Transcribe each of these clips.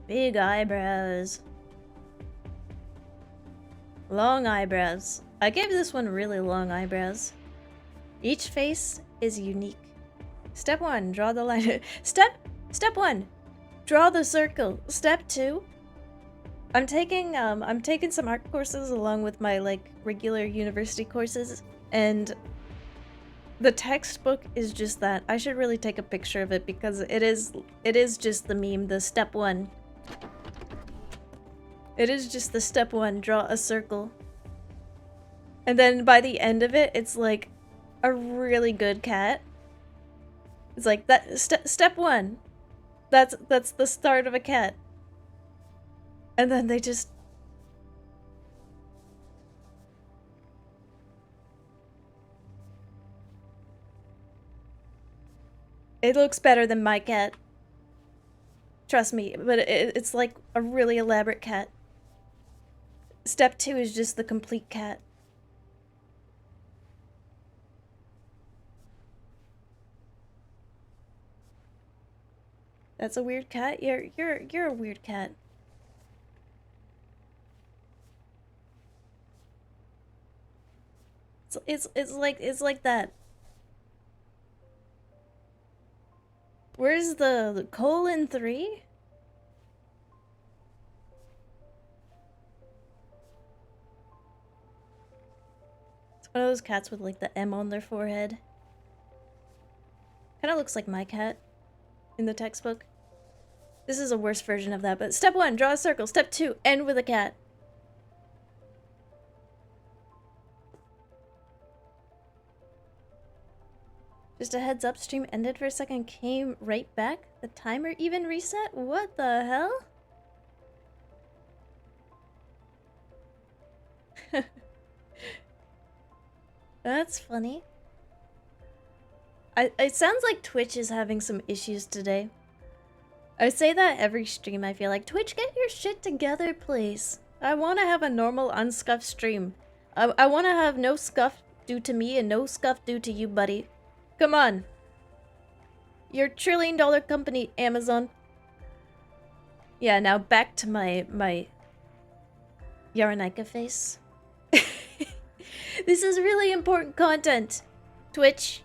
Big eyebrows. Long eyebrows. I gave this one really long eyebrows. Each face is unique. Step 1, draw the line. Step 1, draw the circle. Step 2, I'm taking some art courses along with my like regular university courses, and the textbook is just that. I should really take a picture of it because it is just the meme, the step 1. It is just the step 1, draw a circle. And then by the end of it, it's like a really good cat. It's like that step 1. That's the start of a cat. And then they just it looks better than my cat. Trust me, but it's like a really elaborate cat. Step 2 is just the complete cat. That's a weird cat? You're a weird cat. It's like that. Where's the colon 3? It's one of those cats with like the M on their forehead. Kinda looks like my cat in the textbook. This is a worse version of that, but step 1, draw a circle. Step 2, end with a cat. Just a heads up, stream ended for a second, came right back. The timer even reset? What the hell? That's funny. It sounds like Twitch is having some issues today. I say that every stream, I feel like. Twitch, get your shit together, please. I want to have a normal, unscuffed stream. I want to have no scuff due to me and no scuff due to you, buddy. Come on. Your $1 trillion company, Amazon. Yeah, now back to my Yarenika face. This is really important content. Twitch.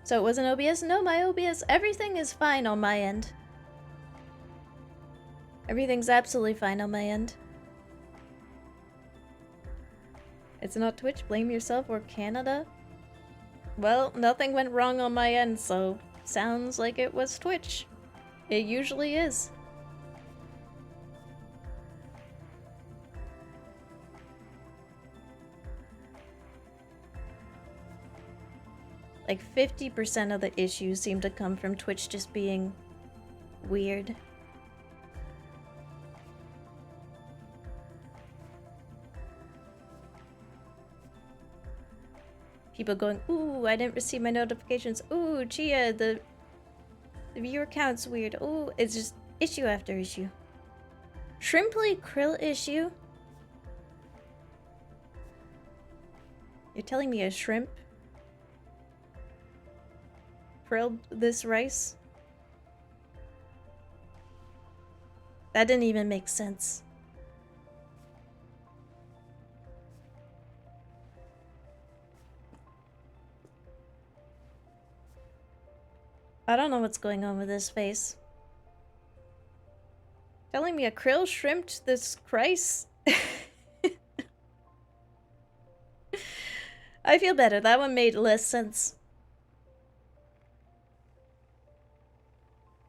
So it wasn't OBS? No, my OBS, everything is fine on my end. Everything's absolutely fine on my end. It's not Twitch, blame yourself or Canada? Well, nothing went wrong on my end, so sounds like it was Twitch. It usually is. Like 50% of the issues seem to come from Twitch just being weird. People going, ooh, I didn't receive my notifications. Ooh, Chia, the viewer count's weird. Ooh, it's just issue after issue. Shrimply krill issue? You're telling me a shrimp grilled this rice? That didn't even make sense. I don't know what's going on with this face. Telling me a krill shrimped this rice? I feel better. That one made less sense.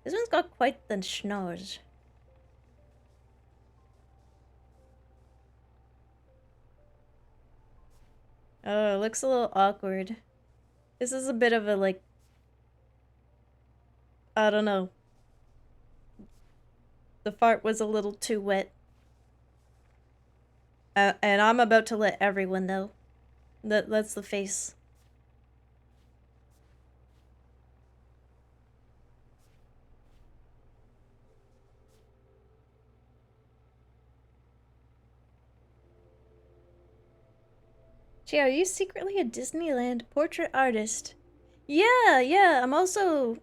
This one's got quite the schnoz. Oh, it looks a little awkward. This is a bit of a, like... I don't know. The fart was a little too wet. And I'm about to let everyone know. That's the face. Chia, are you secretly a Disneyland portrait artist? Yeah, I'm also...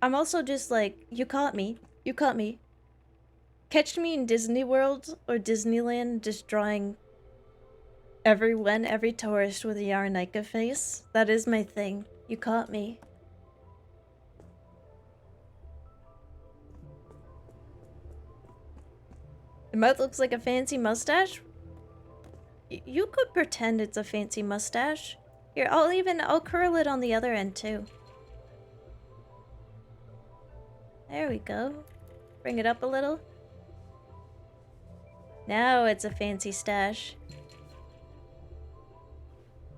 I'm also just like, you caught me. You caught me. Catch me in Disney World or Disneyland just drawing everyone, every tourist with a Yarnica face. That is my thing. You caught me. The mouth looks like a fancy mustache? You could pretend it's a fancy mustache. Here, I'll curl it on the other end too. There we go. Bring it up a little. Now it's a fancy stash.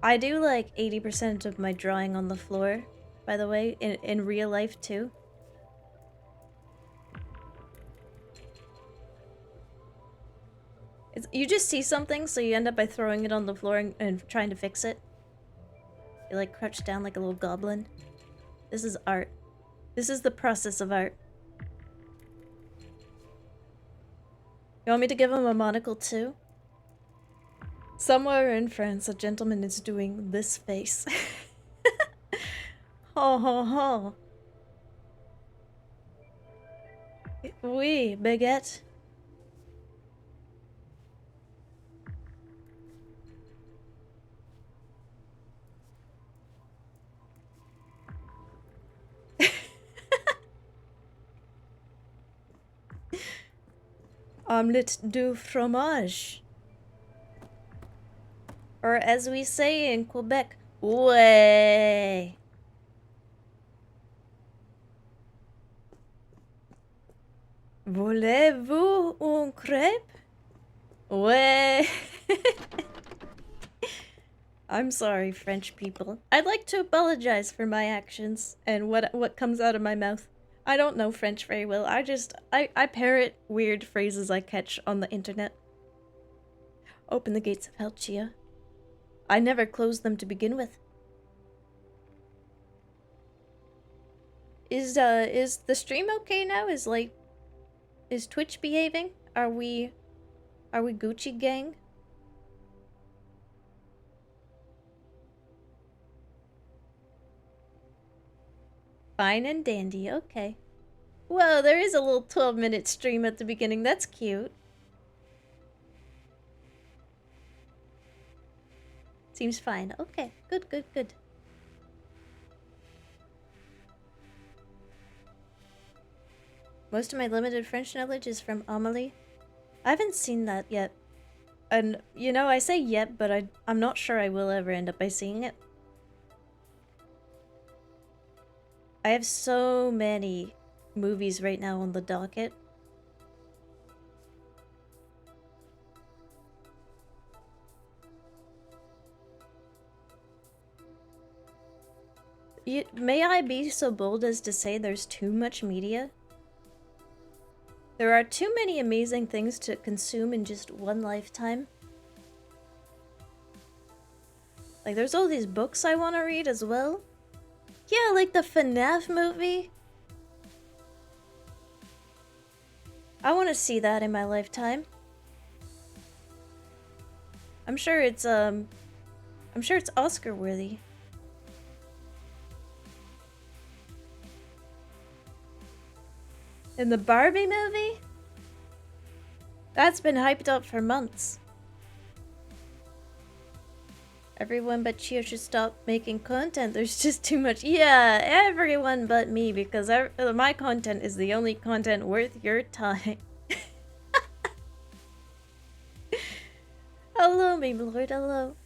I do like 80% of my drawing on the floor, by the way, in real life too. You just see something, so you end up by throwing it on the floor and trying to fix it. You like crouch down like a little goblin. This is art. This is the process of art. You want me to give him a monocle too? Somewhere in France, a gentleman is doing this face. Ho ho ho. Oui, baguette. Omelette du fromage. Or as we say in Quebec, ouais. Voulez-vous une crêpe? Ouais. I'm sorry, French people. I'd like to apologize for my actions and what comes out of my mouth. I don't know French very well. I parrot weird phrases I catch on the internet. Open the gates of hell, Chia. I never closed them to begin with. Is the stream okay now? Is Twitch behaving? Are we Gucci gang? Fine and dandy, okay. Whoa, there is a little 12-minute stream at the beginning. That's cute. Seems fine. Okay, good, good, good. Most of my limited French knowledge is from Amelie. I haven't seen that yet. And, you know, I say yet, but I'm not sure I will ever end up by seeing it. I have so many movies right now on the docket. May I be so bold as to say there's too much media? There are too many amazing things to consume in just one lifetime. Like, there's all these books I want to read as well. Yeah, like the FNAF movie. I want to see that in my lifetime. I'm sure it's Oscar worthy. In the Barbie movie? That's been hyped up for months. Everyone but Chia should stop making content. There's just too much. Yeah, everyone but me, because my content is the only content worth your time. Hello, my lord, hello.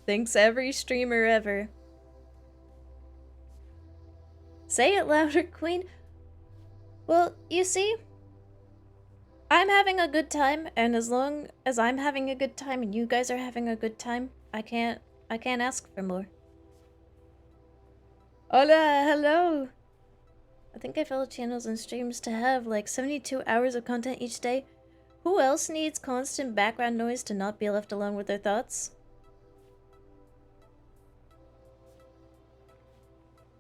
Thanks every streamer ever. Say it louder, queen. Well, you see, I'm having a good time, and as long as I'm having a good time and you guys are having a good time, I can't ask for more. Hola, hello. I think I follow channels and streams to have like 72 hours of content each day. Who else needs constant background noise to not be left alone with their thoughts?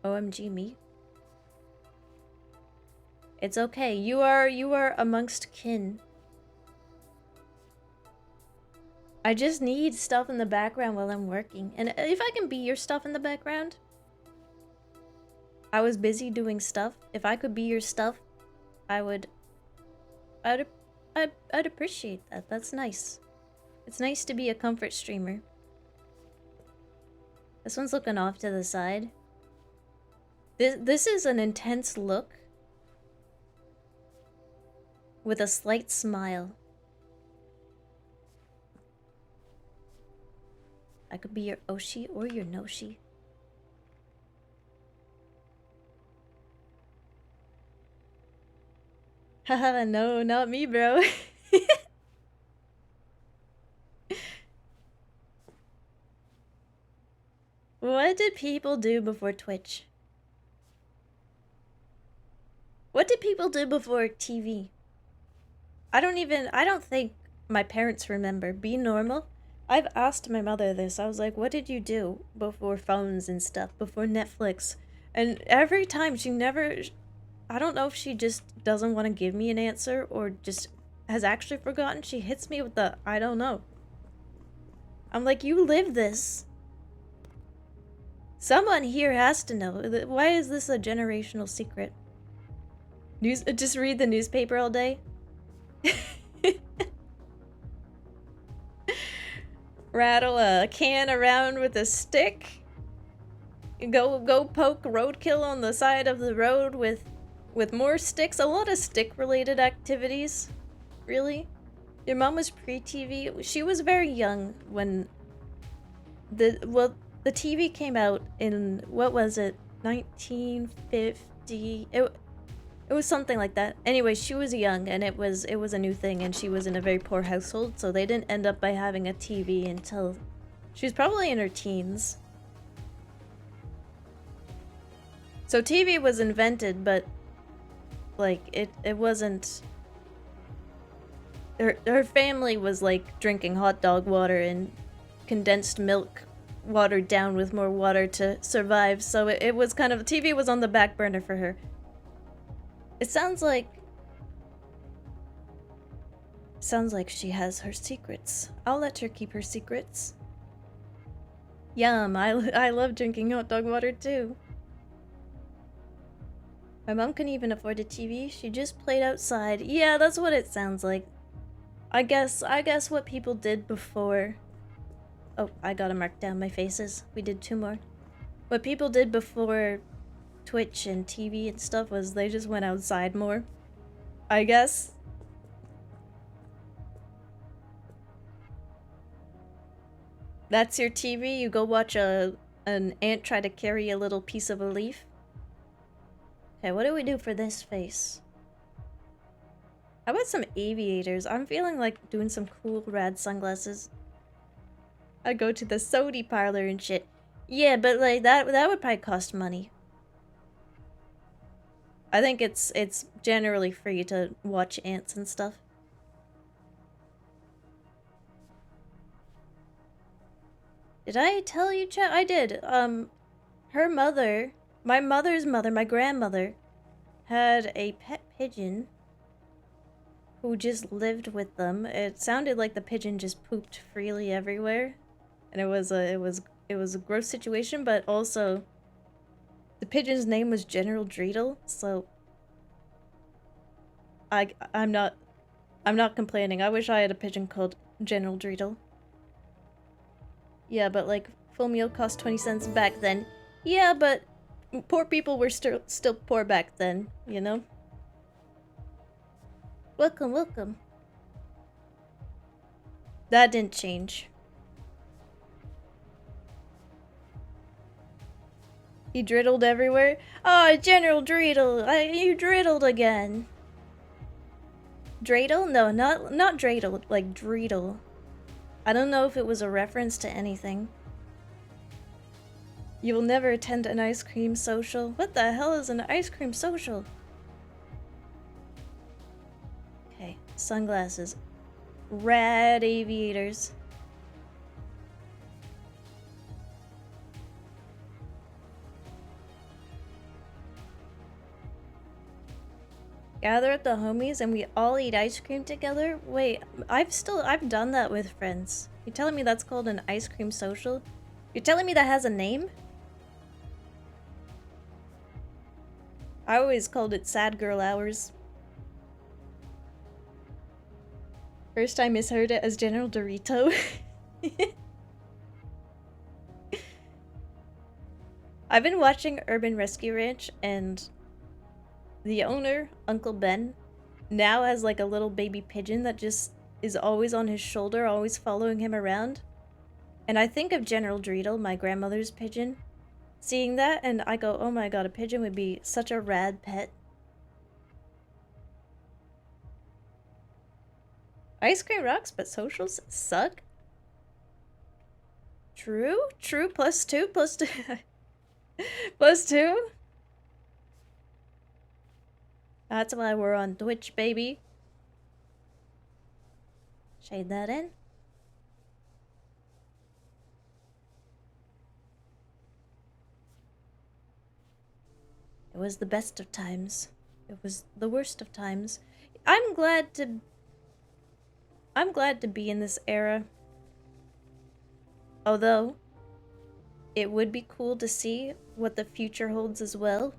OMG me. It's okay. You are amongst kin. I just need stuff in the background while I'm working. And if I can be your stuff in the background, I was busy doing stuff. If I could be your stuff, I'd appreciate that. That's nice. It's nice to be a comfort streamer. This one's looking off to the side. This is an intense look with a slight smile. I could be your Oshi or your Noshi. Haha, no, not me, bro. What did people do before Twitch? What did people do before TV? I don't think my parents remember. Be normal. I've asked my mother this. I was like, what did you do before phones and stuff, before Netflix? And every time she never, I don't know if she just doesn't want to give me an answer or just has actually forgotten. She hits me with the, I don't know. I'm like, you live this. Someone here has to know. Why is this a generational secret? Just read the newspaper all day? Rattle a can around with a stick? Go poke roadkill on the side of the road with more sticks? A lot of stick-related activities. Really? Your mom was pre-TV? She was very young when the TV came out in, what was it? 1950? It was something like that. Anyway, she was young and it was a new thing, and she was in a very poor household, so they didn't end up by having a TV until she was probably in her teens. So TV was invented, but like it wasn't. Her family was like drinking hot dog water and condensed milk watered down with more water to survive, so it was kind of, TV was on the back burner for her. It sounds like she has her secrets. I'll let her keep her secrets. Yum, I love drinking hot dog water too. My mom couldn't even afford a TV. She just played outside. Yeah, that's what it sounds like. I guess what people did before... Oh, I gotta mark down my faces. We did 2 more. What people did before Twitch and TV and stuff was they just went outside more, I guess. That's your TV? You go watch an ant try to carry a little piece of a leaf? Okay, what do we do for this face? How about some aviators? I'm feeling like doing some cool rad sunglasses. I go to the sody parlor and shit. Yeah, but like that would probably cost money. I think it's generally free to watch ants and stuff. Did I tell you, chat? I did. Her mother, my mother's mother, my grandmother, had a pet pigeon who just lived with them. It sounded like the pigeon just pooped freely everywhere, and it was a gross situation, but also the pigeon's name was General Dreidel, so I'm not complaining. I wish I had a pigeon called General Dreidel. Yeah, but like full meal cost 20 cents back then. Yeah, but poor people were still poor back then, you know? Welcome, welcome. That didn't change. He driddled everywhere? Oh, General Dreidel! You driddled again! Dreidel? No, not Dreidel, like Dreidel. I don't know if it was a reference to anything. You will never attend an ice cream social? What the hell is an ice cream social? Okay, sunglasses. Rad aviators. Gather at the homies and we all eat ice cream together? Wait, I've done that with friends. You're telling me that's called an ice cream social? You're telling me that has a name? I always called it sad girl hours. First I misheard it as General Dorito. I've been watching Urban Rescue Ranch and the owner, Uncle Ben, now has like a little baby pigeon that just is always on his shoulder, always following him around. And I think of General Dorito, my grandmother's pigeon, seeing that and I go, oh my god, a pigeon would be such a rad pet. Ice cream rocks, but socials suck? True? True, plus two, plus two. Plus two? That's why we're on Twitch, baby. Shade that in. It was the best of times. It was the worst of times. I'm glad to be in this era. Although, it would be cool to see what the future holds as well.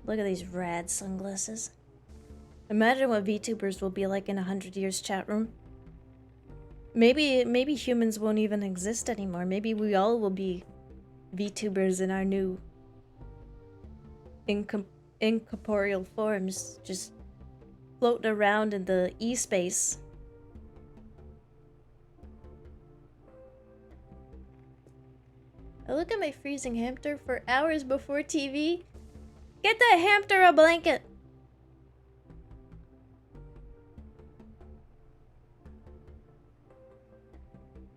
Look at these rad sunglasses. Imagine what VTubers will be like in 100 years, chat room. Maybe humans won't even exist anymore. Maybe we all will be VTubers in our new incorporeal forms, just floating around in the e-space. I look at my freezing hamster for hours before TV. Get that hamster a blanket!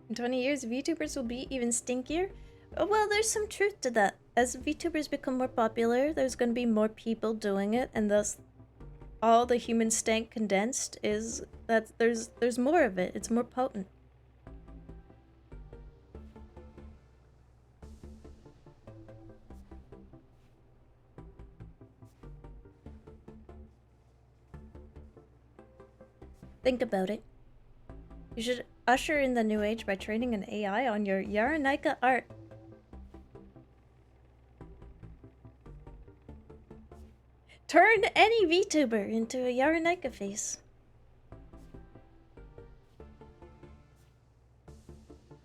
In 20 years, VTubers will be even stinkier? Oh, well, there's some truth to that. As VTubers become more popular, there's going to be more people doing it, and thus all the human stank condensed is that there's more of it. It's more potent. Think about it. You should usher in the new age by training an AI on your Yarenika art. Turn any VTuber into a Yarenika face.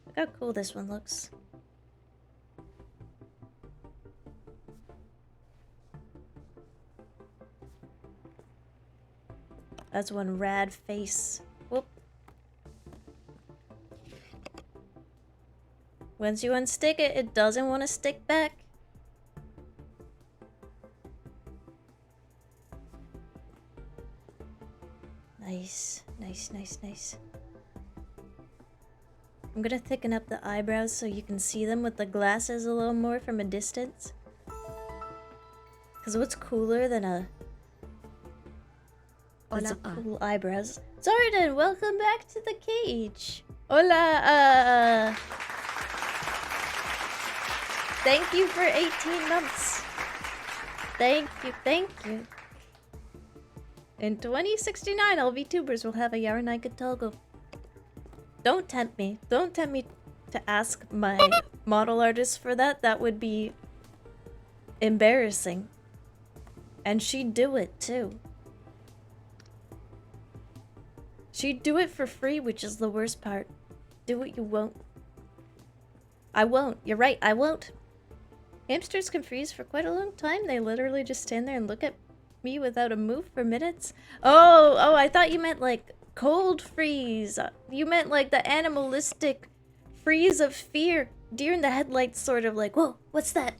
Look how cool this one looks. That's one rad face. Whoop. Once you unstick it, it doesn't want to stick back. Nice, nice, nice, nice. I'm gonna thicken up the eyebrows so you can see them with the glasses a little more from a distance. Because what's cooler than a... That's a cool eyebrows. Zardan, welcome back to the cage. Hola, Thank you for 18 months. Thank you, thank you. In 2069, all VTubers will have a Yarenika Togo. Don't tempt me. Don't tempt me to ask my model artist for that. That would be embarrassing. And she'd do it too. She'd do it for free, which is the worst part. Do what you won't. I won't. You're right, I won't. Hamsters can freeze for quite a long time. They literally just stand there and look at me without a move for minutes. Oh, I thought you meant like cold freeze. You meant like the animalistic freeze of fear. Deer in the headlights sort of like, whoa, what's that?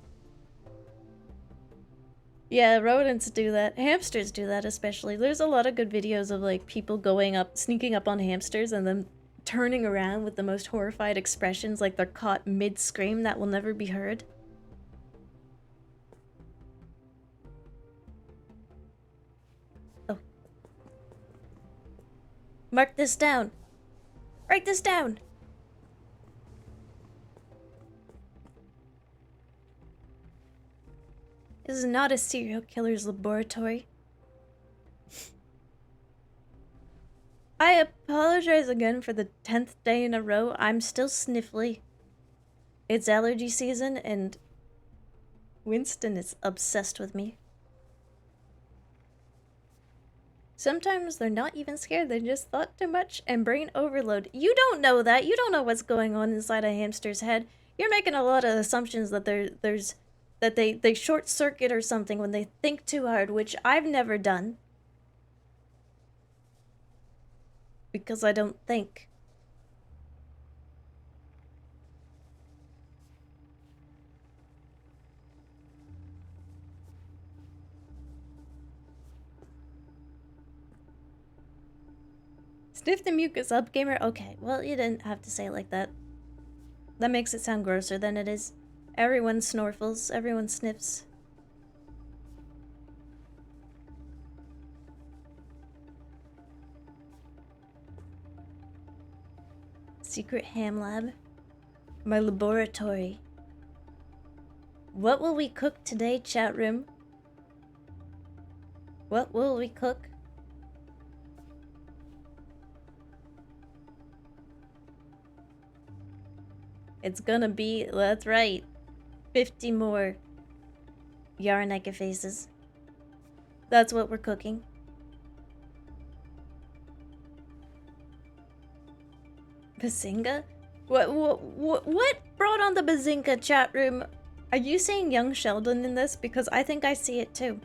Yeah, rodents do that. Hamsters do that especially. There's a lot of good videos of like people going up, sneaking up on hamsters and then turning around with the most horrified expressions like they're caught mid-scream that will never be heard. Oh. Mark this down. Write this down. This is not a serial killer's laboratory. I apologize again for the 10th day in a row. I'm still sniffly. It's allergy season and Winston is obsessed with me. Sometimes they're not even scared, they just thought too much and brain overload. You don't know that. You don't know what's going on inside a hamster's head. You're making a lot of assumptions that they short circuit or something when they think too hard, which I've never done. Because I don't think. Sniff the mucus up, gamer? Okay, well, you didn't have to say it like that. That makes it sound grosser than it is. Everyone snorfles, everyone sniffs. Secret ham lab. My laboratory. What will we cook today, chat room? What will we cook? It's gonna be, that's right, 50 more Yaraneka faces. That's what we're cooking. Bazinga? What brought on the Bazinga, chat room? Are you saying young Sheldon in this? Because I think I see it too.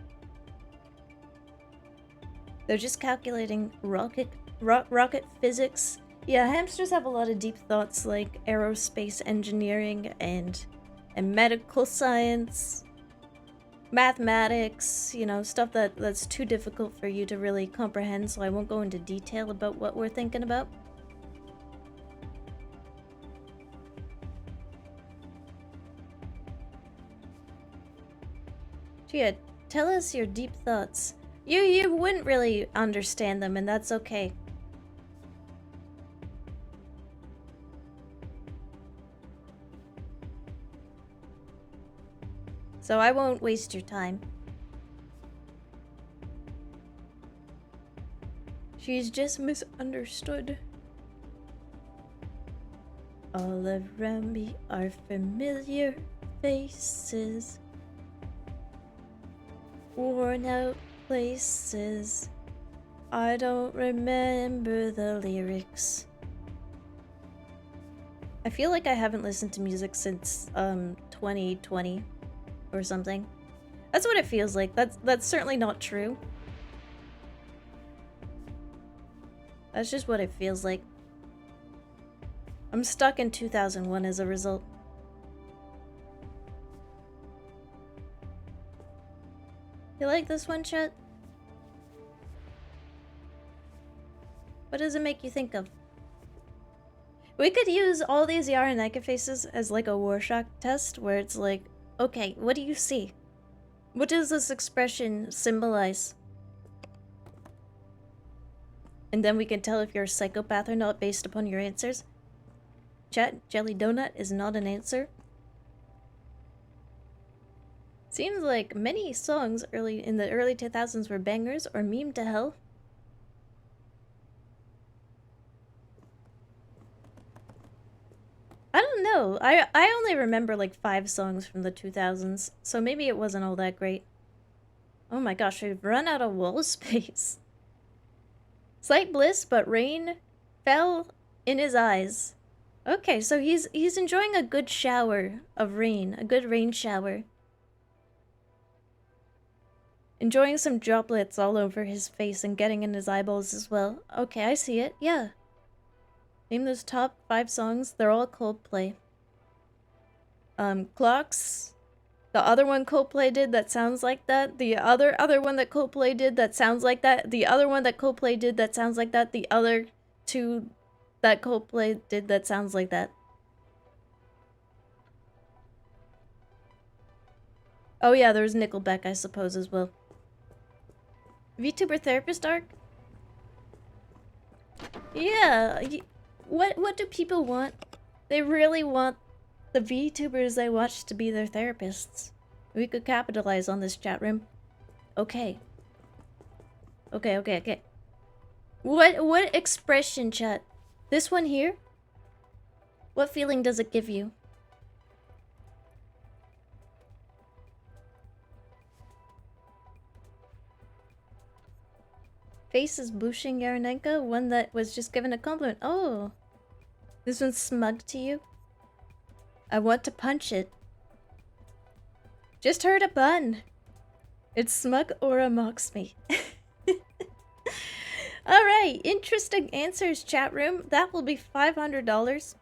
They're just calculating rocket physics. Yeah, hamsters have a lot of deep thoughts like aerospace engineering and medical science, mathematics, you know, stuff that's too difficult for you to really comprehend, so I won't go into detail about what we're thinking about. Chia, tell us your deep thoughts. You wouldn't really understand them, and that's okay. So I won't waste your time. She's just misunderstood. All around me are familiar faces, worn out places. I don't remember the lyrics. I feel like I haven't listened to music since 2020 or something. That's what it feels like. That's certainly not true. That's just what it feels like. I'm stuck in 2001 as a result. You like this one, Chet? What does it make you think of? We could use all these Yaraneka faces as like a Rorschach test where it's like, okay, what do you see? What does this expression symbolize? And then we can tell if you're a psychopath or not based upon your answers. Chat, jelly donut is not an answer. Seems like many songs in the early 2000s were bangers or meme to hell. I don't know. I only remember like 5 songs from the 2000s, so maybe it wasn't all that great. Oh my gosh, we've run out of wall space. Slight bliss, but rain fell in his eyes. Okay, so he's enjoying a good shower of rain, a good rain shower. Enjoying some droplets all over his face and getting in his eyeballs as well. Okay, I see it, yeah. Name those top 5 songs. They're all Coldplay. Clocks. The other one Coldplay did that sounds like that. The other one that Coldplay did that sounds like that. The other one that Coldplay did that sounds like that. The other 2 that Coldplay did that sounds like that. Oh yeah, there was Nickelback, I suppose, as well. VTuber therapist arc? Yeah, what do people want? They really want the VTubers they watch to be their therapists. We could capitalize on this chat room. Okay. Okay. What expression, chat? This one here? What feeling does it give you? Face is Bushin Yarenenko, one that was just given a compliment. Oh. This one's smug to you? I want to punch it. Just heard a bun. It's smug aura mocks me. Alright, interesting answers, chat room. That will be $500.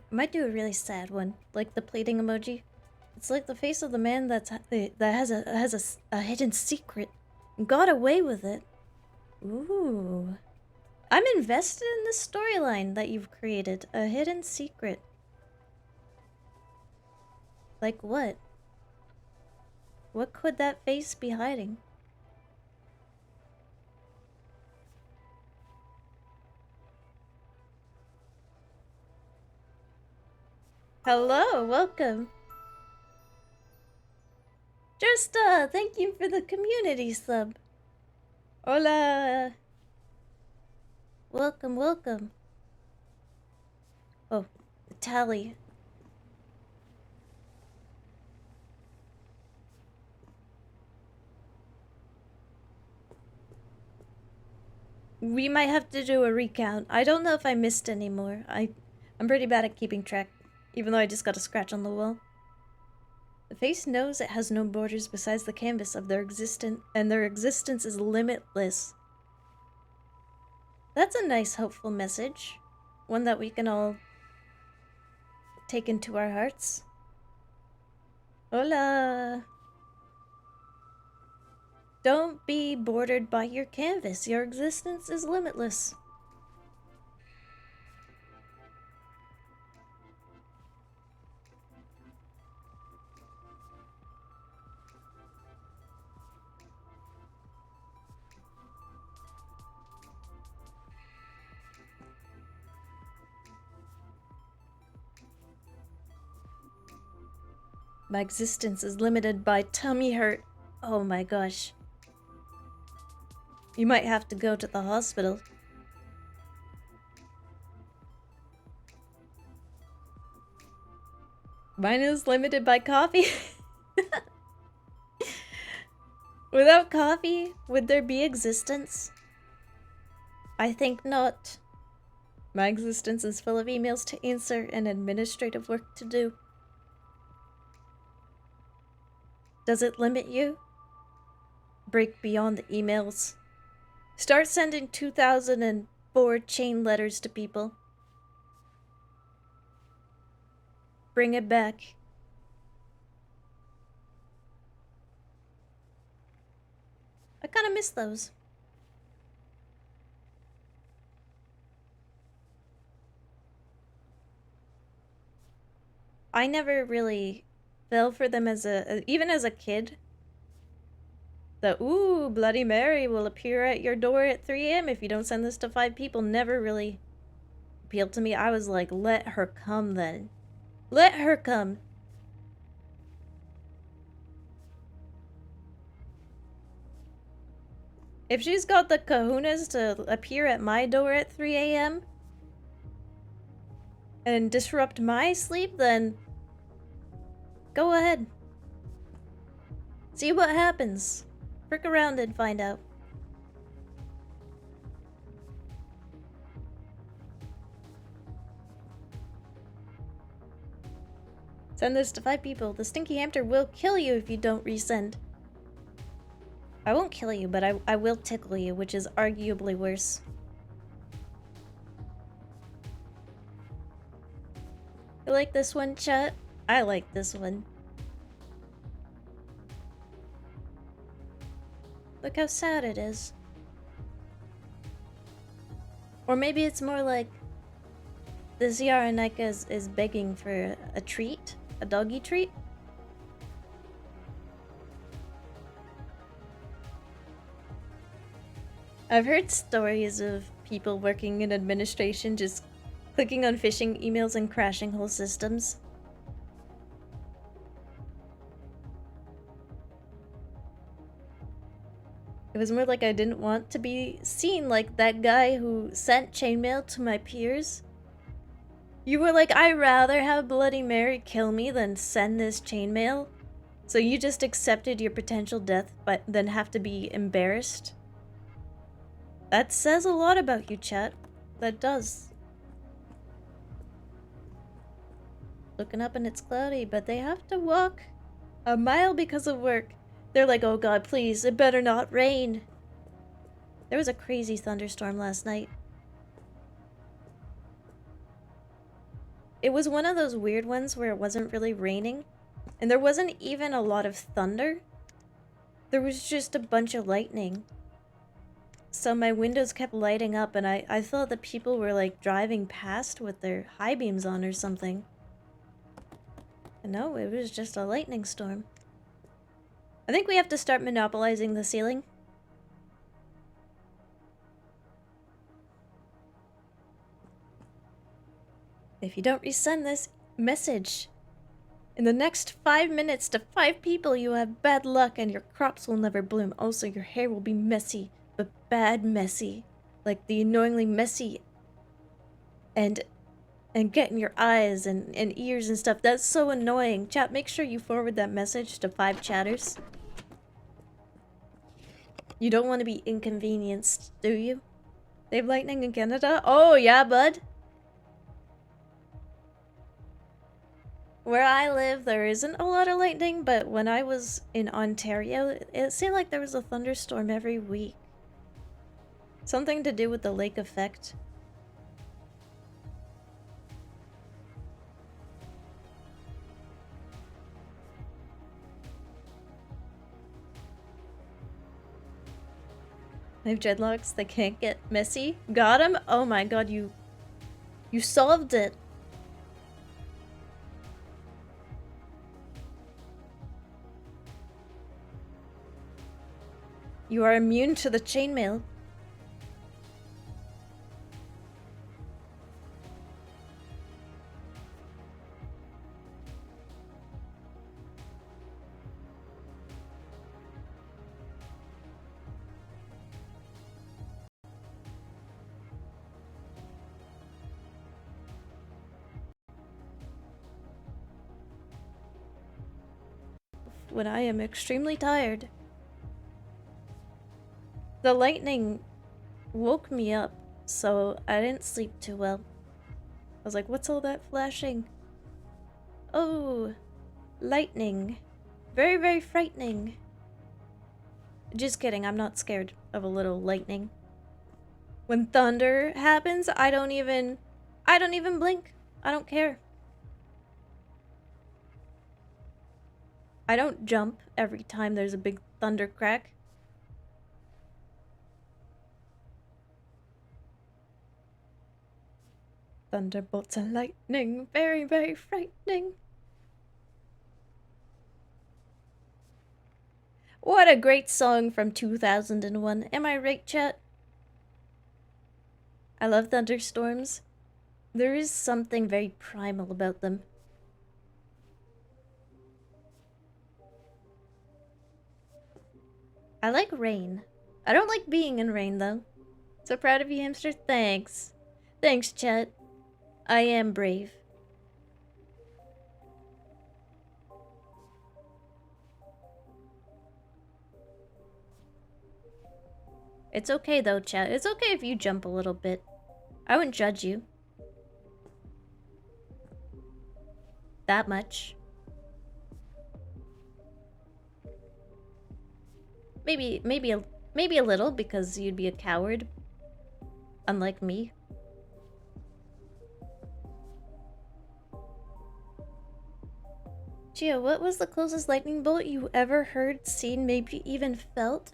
I might do a really sad one, like the pleading emoji. It's like the face of the man that has a hidden secret and got away with it. Ooh. I'm invested in this storyline that you've created. A hidden secret. Like what? What could that face be hiding? Hello, welcome. Just thank you for the community sub. Hola. Welcome. Oh, the tally. We might have to do a recount. I don't know if I missed any more. I'm pretty bad at keeping track, even though I just got a scratch on the wall. The face knows it has no borders besides the canvas of their existence, and their existence is limitless. That's a nice, hopeful message. One that we can all take into our hearts. Hola! Don't be bordered by your canvas. Your existence is limitless. My existence is limited by tummy hurt. Oh my gosh. You might have to go to the hospital. Mine is limited by coffee. Without coffee, would there be existence? I think not. My existence is full of emails to answer and administrative work to do. Does it limit you? Break beyond the emails. Start sending 2004 chain letters to people. Bring it back. I kind of miss those. I never really fell for them as even as a kid. The ooh, Bloody Mary will appear at your door at 3 a.m. if you don't send this to 5 people never really appealed to me. I was like, let her come then. Let her come. If she's got the kahunas to appear at my door at 3 a.m. and disrupt my sleep, then go ahead. See what happens. Frick around and find out. Send this to 5 people. The stinky hamster will kill you if you don't resend. I won't kill you, but I will tickle you, which is arguably worse. You like this one, chat? I like this one. Look how sad it is. Or maybe it's more like this Yareneka is begging for a treat, a doggy treat. I've heard stories of people working in administration just clicking on phishing emails and crashing whole systems. It was more like I didn't want to be seen like that guy who sent chainmail to my peers. You were like, I'd rather have Bloody Mary kill me than send this chainmail. So you just accepted your potential death but then have to be embarrassed? That says a lot about you, chat. That does. Looking up and it's cloudy, but they have to walk a mile because of work. They're like, oh god, please, it better not rain. There was a crazy thunderstorm last night. It was one of those weird ones where it wasn't really raining, and there wasn't even a lot of thunder. There was just a bunch of lightning. So my windows kept lighting up, and I thought that people were like driving past with their high beams on or something. And no, it was just a lightning storm. I think we have to start monopolizing the ceiling. If you don't resend this message in the next 5 minutes to 5 people, you have bad luck and your crops will never bloom. Also, your hair will be messy, but bad messy. Like the annoyingly messy and get in your eyes and ears and stuff. That's so annoying. Chat, make sure you forward that message to 5 chatters. You don't want to be inconvenienced, do you? They have lightning in Canada? Oh, yeah, bud. Where I live, there isn't a lot of lightning, but when I was in Ontario, it seemed like there was a thunderstorm every week. Something to do with the lake effect. I have dreadlocks that can't get messy. Got him? Oh my god, you solved it. You are immune to the chainmail. When I am extremely tired. The lightning woke me up, so I didn't sleep too well. I was like, what's all that flashing? Oh, lightning. Very, very frightening. Just kidding, I'm not scared of a little lightning. When thunder happens, I don't even blink. I don't care. I don't jump every time there's a big thunder crack. Thunderbolts and lightning, very, very frightening. What a great song from 2001. Am I right, chat? I love thunderstorms. There is something very primal about them. I like rain. I don't like being in rain, though. So proud of you, hamster. Thanks. Thanks, chat. I am brave. It's okay, though, chat. It's okay if you jump a little bit. I wouldn't judge you. That much. Maybe a little, because you'd be a coward. Unlike me. Chia, what was the closest lightning bolt you ever heard, seen, maybe even felt?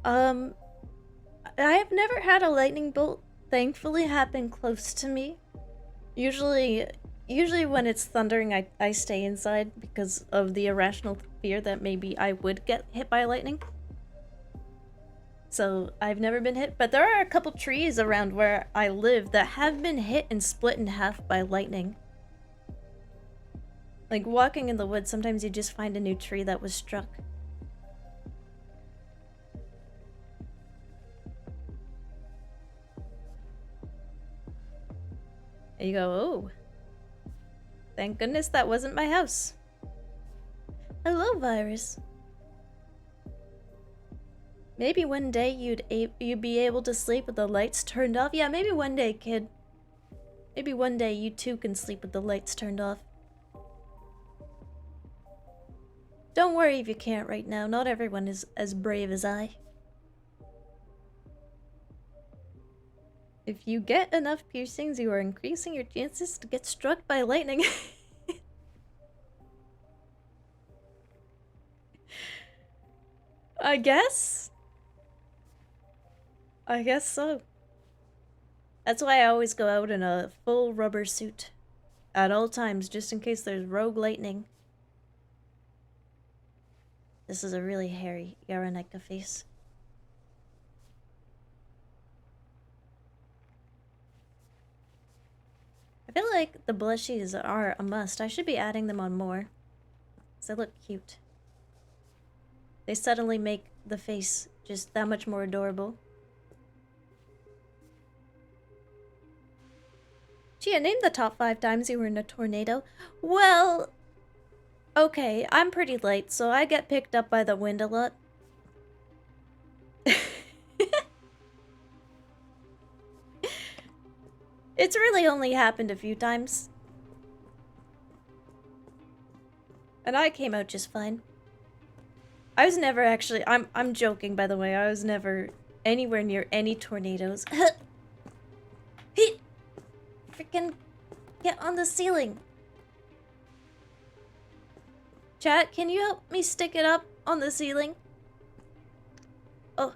I have never had a lightning bolt, thankfully, happen close to me. Usually when it's thundering, I stay inside because of the irrational fear that maybe I would get hit by lightning. So I've never been hit, but there are a couple trees around where I live that have been hit and split in half by lightning. Like walking in the woods, sometimes you just find a new tree that was struck. And you go, oh. Thank goodness that wasn't my house. Hello, virus. Maybe one day you'd be able to sleep with the lights turned off. Yeah, maybe one day, kid. Maybe one day you too can sleep with the lights turned off. Don't worry if you can't right now. Not everyone is as brave as I. If you get enough piercings, you are increasing your chances to get struck by lightning. I guess so. That's why I always go out in a full rubber suit at all times, just in case there's rogue lightning. This is a really hairy Yaraneka face. I feel like the blushies are a must. I should be adding them on more, because they look cute. They suddenly make the face just that much more adorable. Chia, name the top 5 times you were in a tornado. Well, okay, I'm pretty light, so I get picked up by the wind a lot. It's really only happened a few times. And I came out just fine. I was never actually, I'm joking by the way, I was never anywhere near any tornadoes. Freaking get on the ceiling. Chat, can you help me stick it up on the ceiling? Oh,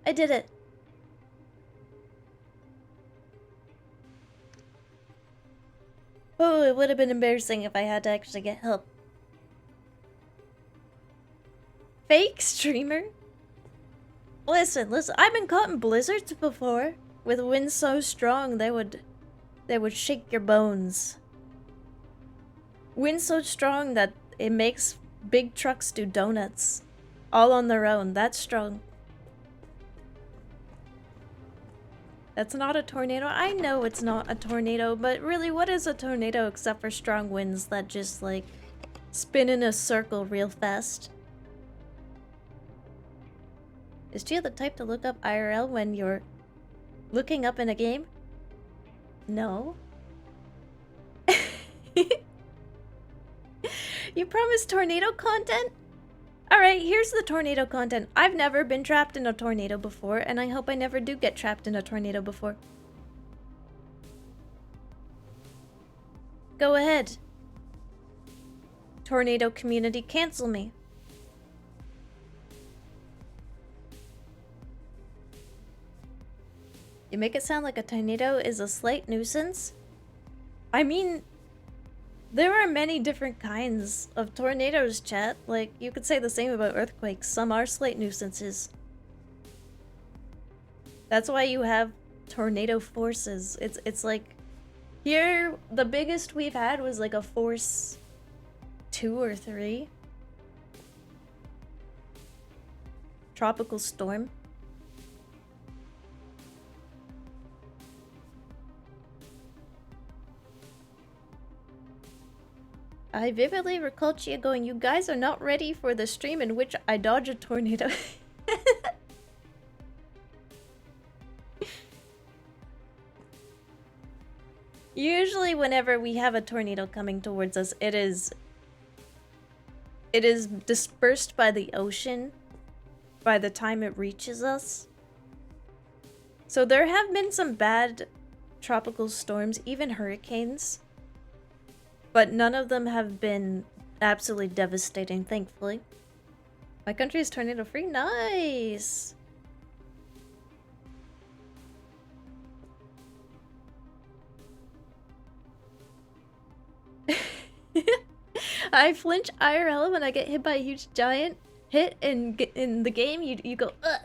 I did it. Oh, it would have been embarrassing if I had to actually get help. Fake streamer? Listen, I've been caught in blizzards before. With winds so strong, they would shake your bones. Wind so strong that it makes big trucks do donuts. All on their own, that's strong. That's not a tornado. I know it's not a tornado, but really, what is a tornado except for strong winds that just, like, spin in a circle real fast? Is Chia the type to look up IRL when you're looking up in a game? No. You promised tornado content? Alright, here's the tornado content. I've never been trapped in a tornado before, and I hope I never do get trapped in a tornado before. Go ahead. Tornado community, cancel me. You make it sound like a tornado is a slight nuisance? I mean, there are many different kinds of tornadoes, chat. Like, you could say the same about earthquakes. Some are slight nuisances. That's why you have tornado forces. It's like, here, the biggest we've had was like a force 2 or 3. Tropical storm. I vividly recall Chia going, "You guys are not ready for the stream in which I dodge a tornado." Usually whenever we have a tornado coming towards us, it is dispersed by the ocean by the time it reaches us. So there have been some bad tropical storms, even hurricanes. But none of them have been absolutely devastating, thankfully. My country is tornado free. Nice! I flinch IRL when I get hit by a huge giant hit in the game. You go, ugh.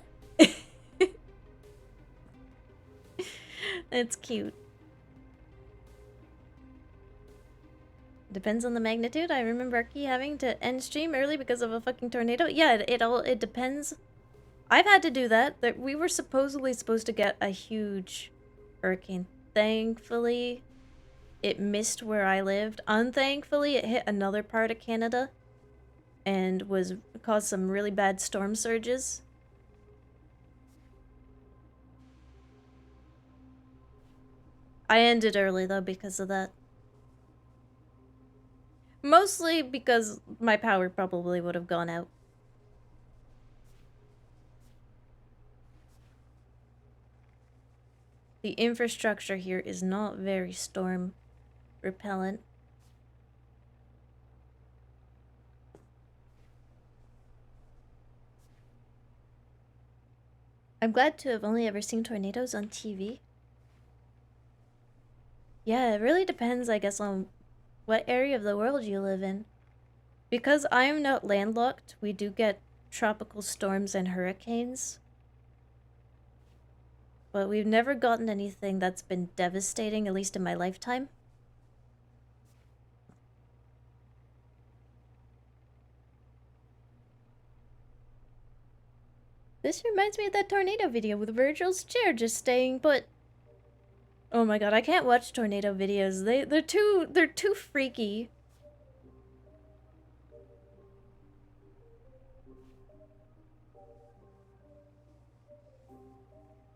It's cute. Depends on the magnitude. I remember Arky having to end stream early because of a fucking tornado. Yeah, it depends. I've had to do that. That we were supposedly supposed to get a huge hurricane. Thankfully, it missed where I lived. Unthankfully, it hit another part of Canada and caused some really bad storm surges. I ended early though because of that. Mostly because my power probably would have gone out. The infrastructure here is not very storm repellent. I'm glad to have only ever seen tornadoes on TV. Yeah, it really depends, I guess, on what area of the world you live in. Because I am not landlocked, we do get tropical storms and hurricanes. But we've never gotten anything that's been devastating, at least in my lifetime. This reminds me of that tornado video with Virgil's chair just staying put. Oh my god, I can't watch tornado videos. They're too freaky.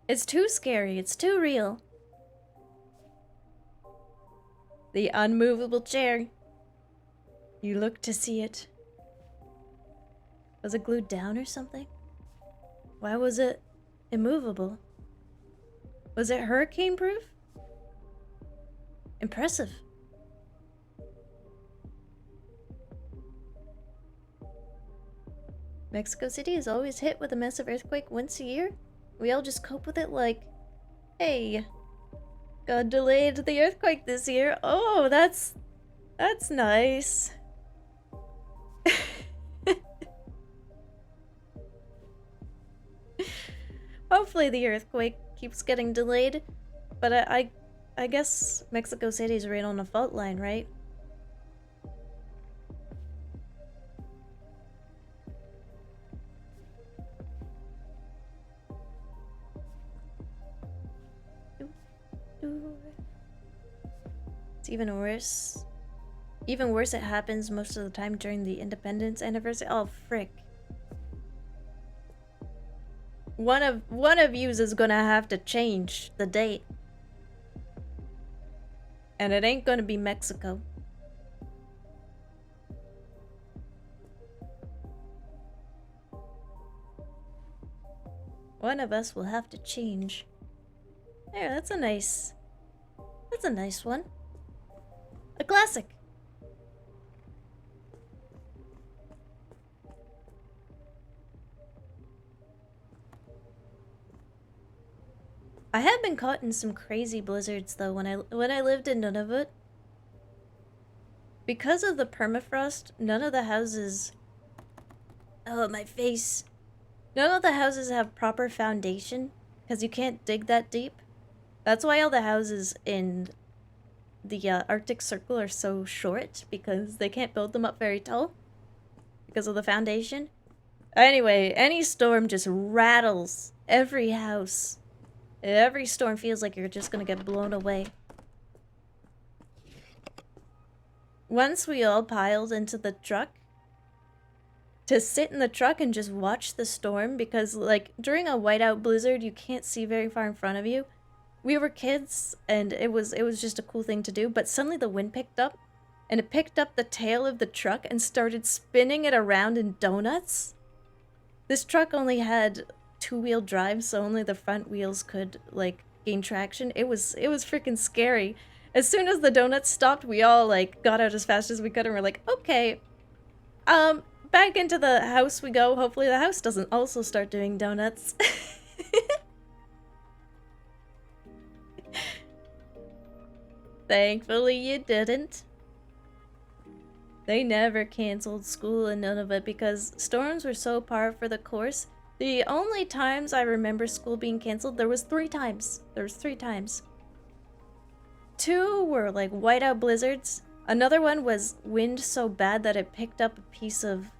It's too scary. It's too real. The unmovable chair. You look to see it. Was it glued down or something? Why was it immovable? Was it hurricane proof? Impressive. Mexico City is always hit with a massive earthquake once a year. We all just cope with it like, hey, God delayed the earthquake this year. Oh, that's nice. Hopefully the earthquake keeps getting delayed, but I guess Mexico City's right on a fault line, right? It's even worse. Even worse, it happens most of the time during the Independence anniversary. Oh, frick. One of yous is gonna have to change the date. And it ain't gonna be Mexico. One of us will have to change. There, that's a nice one. A classic. I have been caught in some crazy blizzards though when I lived in Nunavut. Because of the permafrost, none of the houses... Oh, my face. None of the houses have proper foundation, because you can't dig that deep. That's why all the houses in the Arctic Circle are so short, because they can't build them up very tall because of the foundation. Anyway, any storm just rattles every house. Every storm feels like you're just gonna get blown away. Once we all piled into the truck to sit in the truck and just watch the storm, because like during a whiteout blizzard you can't see very far in front of you. We were kids and it was just a cool thing to do, but suddenly the wind picked up and it picked up the tail of the truck and started spinning it around in donuts. This truck only had two-wheel drive, so only the front wheels could like gain traction. It was freaking scary. As soon as the donuts stopped, we all like got out as fast as we could and we're like, okay, back into the house we go. Hopefully the house doesn't also start doing donuts. Thankfully you didn't. They never canceled school in Nunavut because storms were so par for the course The only times I remember school being canceled, there was 3 times. There was 3 times. 2 were like whiteout blizzards. Another one was wind so bad that it picked up a piece of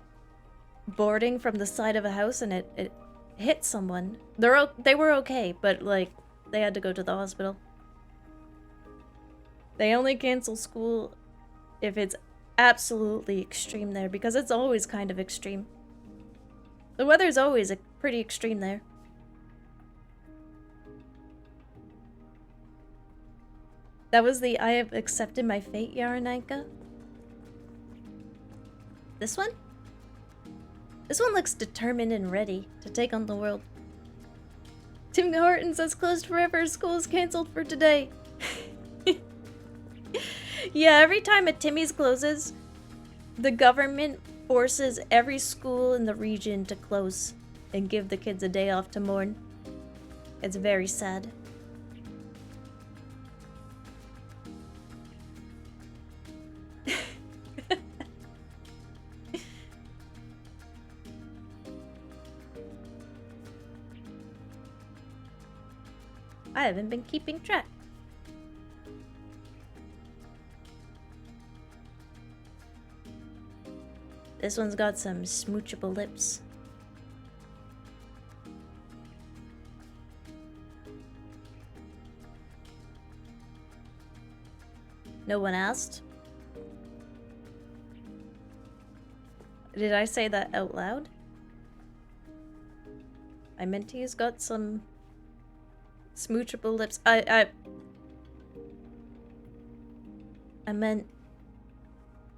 boarding from the side of a house and it hit someone. They were okay, but like they had to go to the hospital. They only cancel school if it's absolutely extreme there, because it's always kind of extreme. The weather's always pretty extreme there. That was the I have accepted my fate, Yarananka. This one? This one looks determined and ready to take on the world. Tim Horton says closed forever, school's cancelled for today. Yeah, every time a Timmy's closes, the government forces every school in the region to close and give the kids a day off to mourn. It's very sad. I haven't been keeping track. This one's got some smoochable lips. No one asked? Did I say that out loud? I meant he's got some smoochable lips. I meant...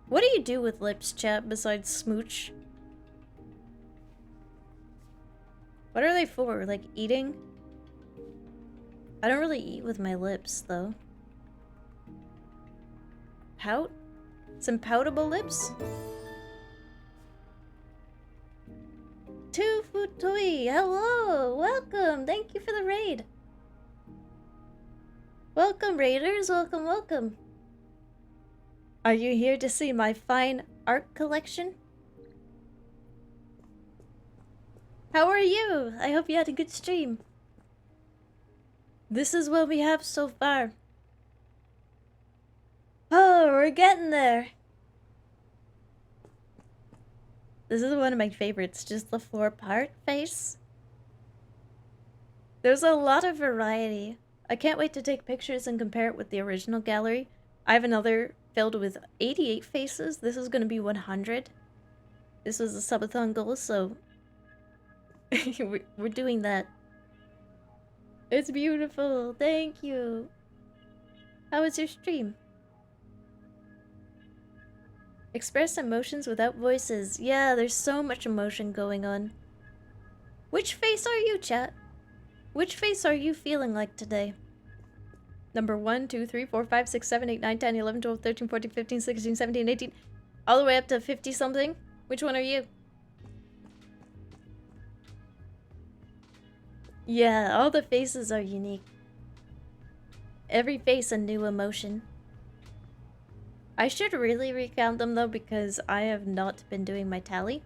What do you do with lips, chat, besides smooch? What are they for? Like, eating? I don't really eat with my lips, though. Pout? Some poutable lips? Two Futui, hello! Welcome! Thank you for the raid! Welcome, raiders! Welcome, welcome! Are you here to see my fine art collection? How are you? I hope you had a good stream. This is what we have so far. Oh, we're getting there. This is one of my favorites, just the 4-part face. There's a lot of variety. I can't wait to take pictures and compare it with the original gallery. I have another filled with 88 faces. This is going to be 100. This was a subathon goal, so we're doing that. It's beautiful. Thank you. How was your stream? Express emotions without voices. Yeah, there's so much emotion going on. Which face are you, chat? Which face are you feeling like today? Number 1, 2, 3, 4, 5, 6, 7, 8, 9, 10, 11, 12, 13, 14, 15, 16, 17, 18. All the way up to 50 something. Which one are you? Yeah, all the faces are unique. Every face a new emotion. I should really recount them though, because I have not been doing my tally.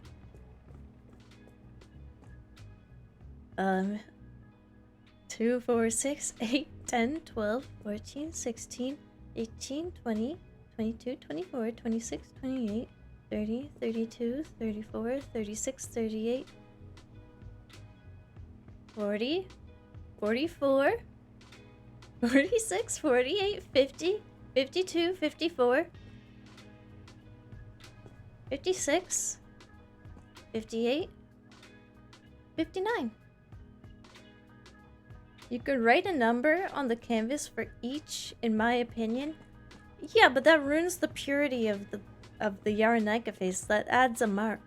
2, 4, 6, 8, 10, 12, 14, 16, 18, 20, 22, 24, 26, 28, 30, 32, 34, 36, 38, 40, 44, 46, 48, 50, 52, 54, 56, 58, 59. You could write a number on the canvas for each, in my opinion. Yeah, but that ruins the purity of the Yaranaka face. That adds a mark.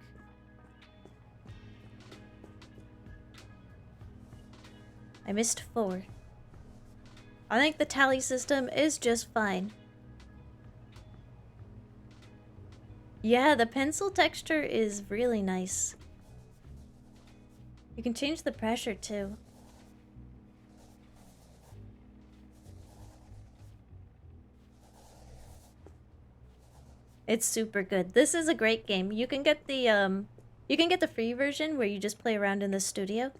I missed 4. I think the tally system is just fine. Yeah, the pencil texture is really nice. You can change the pressure too. It's super good. This is a great game. You can get the You can get the free version where you just play around in the studio.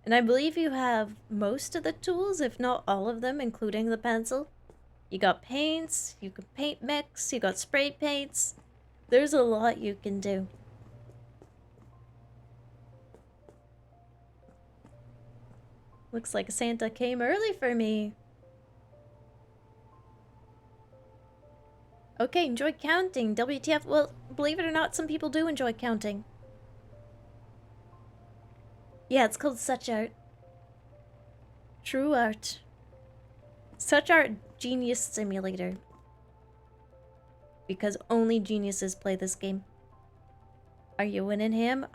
And I believe you have most of the tools, if not all of them, including the pencil. You got paints, you can paint mix, you got spray paints. There's a lot you can do. Looks like Santa came early for me. Okay, enjoy counting. WTF. Well, believe it or not, some people do enjoy counting. Yeah, it's called SuchArt. True art. SuchArt Genius Simulator. Because only geniuses play this game. Are you winning, Ham?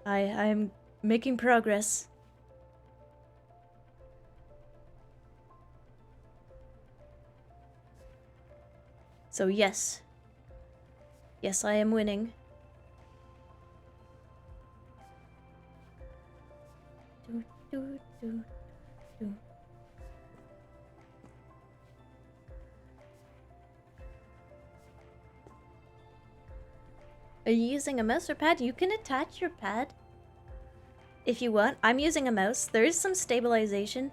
I'm making progress. So yes. Yes, I am winning. Do, do, do, do. Are you using a mouse or pad? You can attach your pad if you want. I'm using a mouse. There is some stabilization.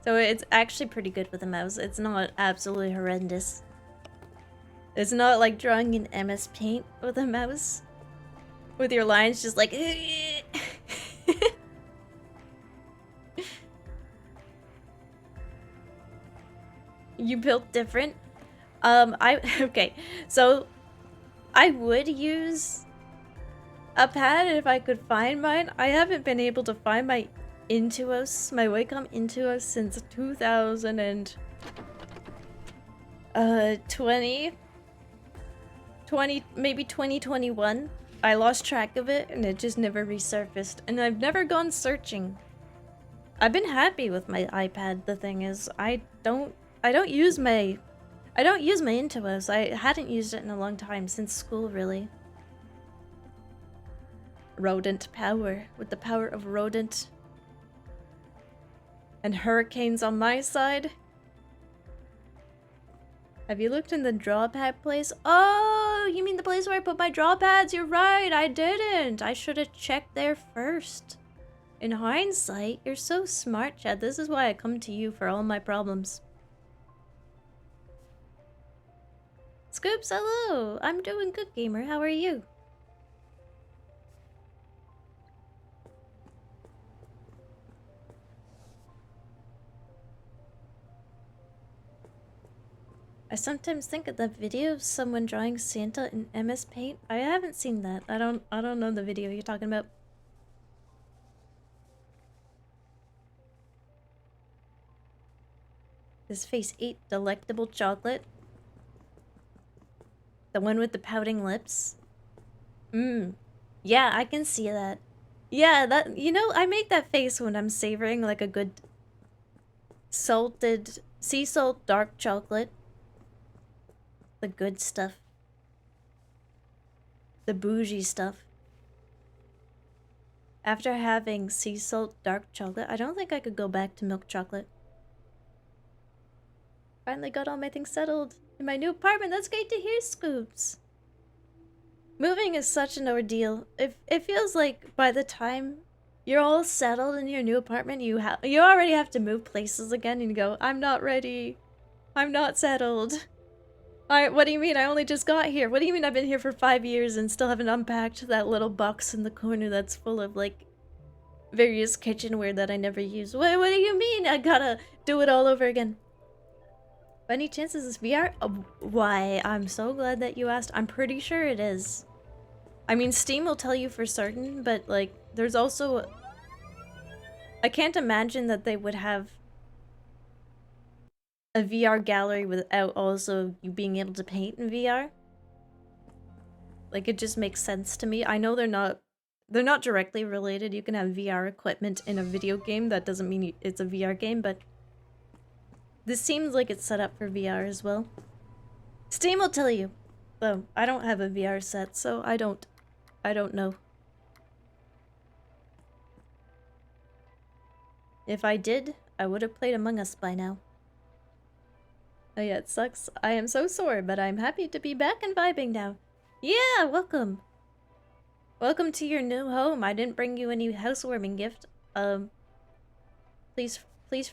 So it's actually pretty good with a mouse. It's not absolutely horrendous. It's not like drawing in MS Paint with a mouse. With your lines just like... You built different? Okay, so I would use a pad if I could find mine. I haven't been able to find my Intuos, my Wacom Intuos since 2020, maybe 2021. I lost track of it and it just never resurfaced, and I've never gone searching. I've been happy with my iPad. The thing is, I don't use my Intuos. I hadn't used it in a long time, since school really. Rodent power, with the power of rodent. And hurricanes on my side. Have you looked in the draw pad place? Oh, you mean the place where I put my draw pads? You're right, I didn't. I should have checked there first. In hindsight, you're so smart, Chad. This is why I come to you for all my problems. Scoops, hello! I'm doing good, gamer. How are you? I sometimes think of the video of someone drawing Santa in MS Paint. I haven't seen that. I don't know the video you're talking about. His face ate delectable chocolate. The one with the pouting lips. Yeah, I can see that. Yeah, that, you know, I make that face when I'm savoring like a good salted sea salt dark chocolate. The good stuff. The bougie stuff. After having sea salt dark chocolate, I don't think I could go back to milk chocolate. Finally got all my things settled in my new apartment. That's great to hear, Scoops. Moving is such an ordeal. It feels like by the time you're all settled in your new apartment, you already have to move places again, and you go, I'm not ready. I'm not settled. What do you mean? I only just got here. What do you mean I've been here for 5 years and still haven't unpacked that little box in the corner that's full of, like, various kitchenware that I never use? What do you mean? I gotta do it all over again. By any chance is this VR? Why, I'm so glad that you asked. I'm pretty sure it is. I mean, Steam will tell you for certain, but, like, there's also... I can't imagine that they would have a VR gallery without also you being able to paint in VR. Like, it just makes sense to me. I know they're not directly related. You can have VR equipment in a video game. That doesn't mean it's a VR game, but this seems like it's set up for VR as well. Steam will tell you. Though, I don't have a VR set, so I don't know. If I did, I would have played Among Us by now. Oh yeah, it sucks. I am so sore, but I'm happy to be back and vibing now. Yeah, welcome. Welcome to your new home. I didn't bring you any housewarming gift. Please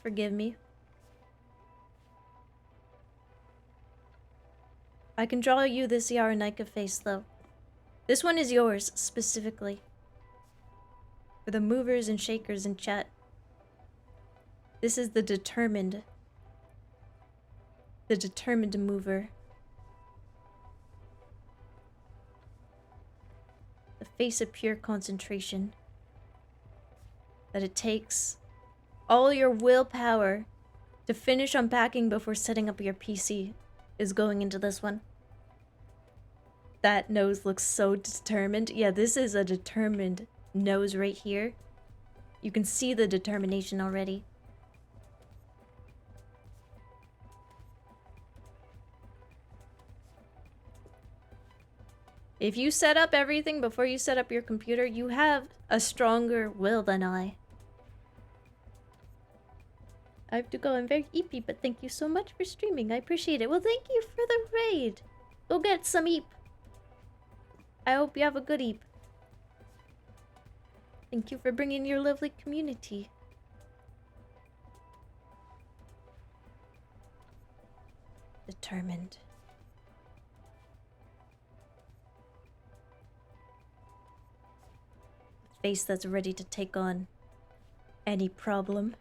forgive me. I can draw you this Yarenika face, though. This one is yours, specifically. For the movers and shakers in chat. This is the determined mover. The face of pure concentration. That it takes all your willpower to finish unpacking before setting up your PC is going into this one. That nose looks so determined. Yeah, this is a determined nose right here. You can see the determination already. If you set up everything before you set up your computer, you have a stronger will than I. I have to go, I'm very eepy, but thank you so much for streaming. I appreciate it. Well, thank you for the raid. Go get some eep. I hope you have a good eep. Thank you for bringing your lovely community. Determined. A face that's ready to take on any problem.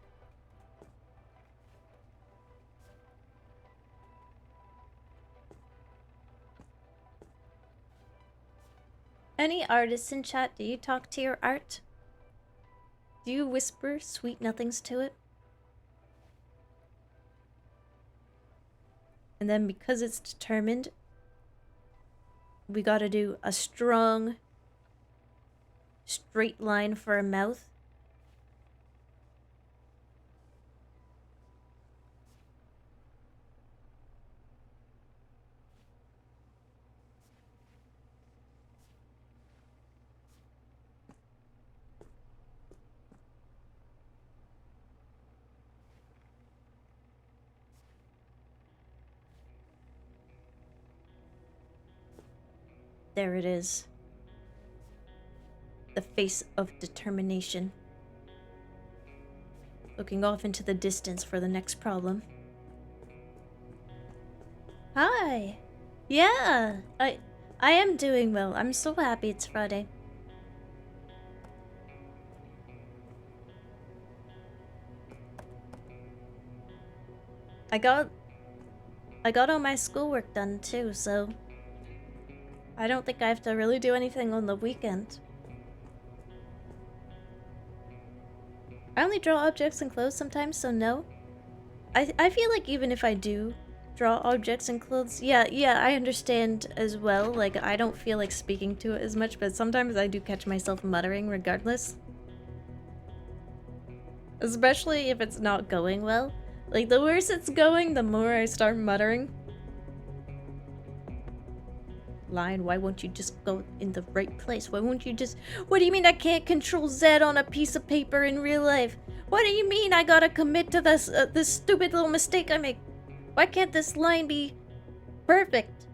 Any artists in chat, do you talk to your art? Do you whisper sweet nothings to it? And then because it's determined, we gotta do a strong, straight line for a mouth. There it is. The face of determination. Looking off into the distance for the next problem. Hi! Yeah! I am doing well. I'm so happy it's Friday. I got all my schoolwork done too, so I don't think I have to really do anything on the weekend. I only draw objects and clothes sometimes, so no. I feel like even if I do draw objects and clothes, yeah, I understand as well. Like, I don't feel like speaking to it as much, but sometimes I do catch myself muttering regardless. Especially if it's not going well. Like, the worse it's going, the more I start muttering. Lion, why won't you just go in the right place? Why won't you just... What do you mean I can't control Z on a piece of paper in real life? What do you mean I gotta commit to this stupid little mistake I make? Why can't this line be perfect?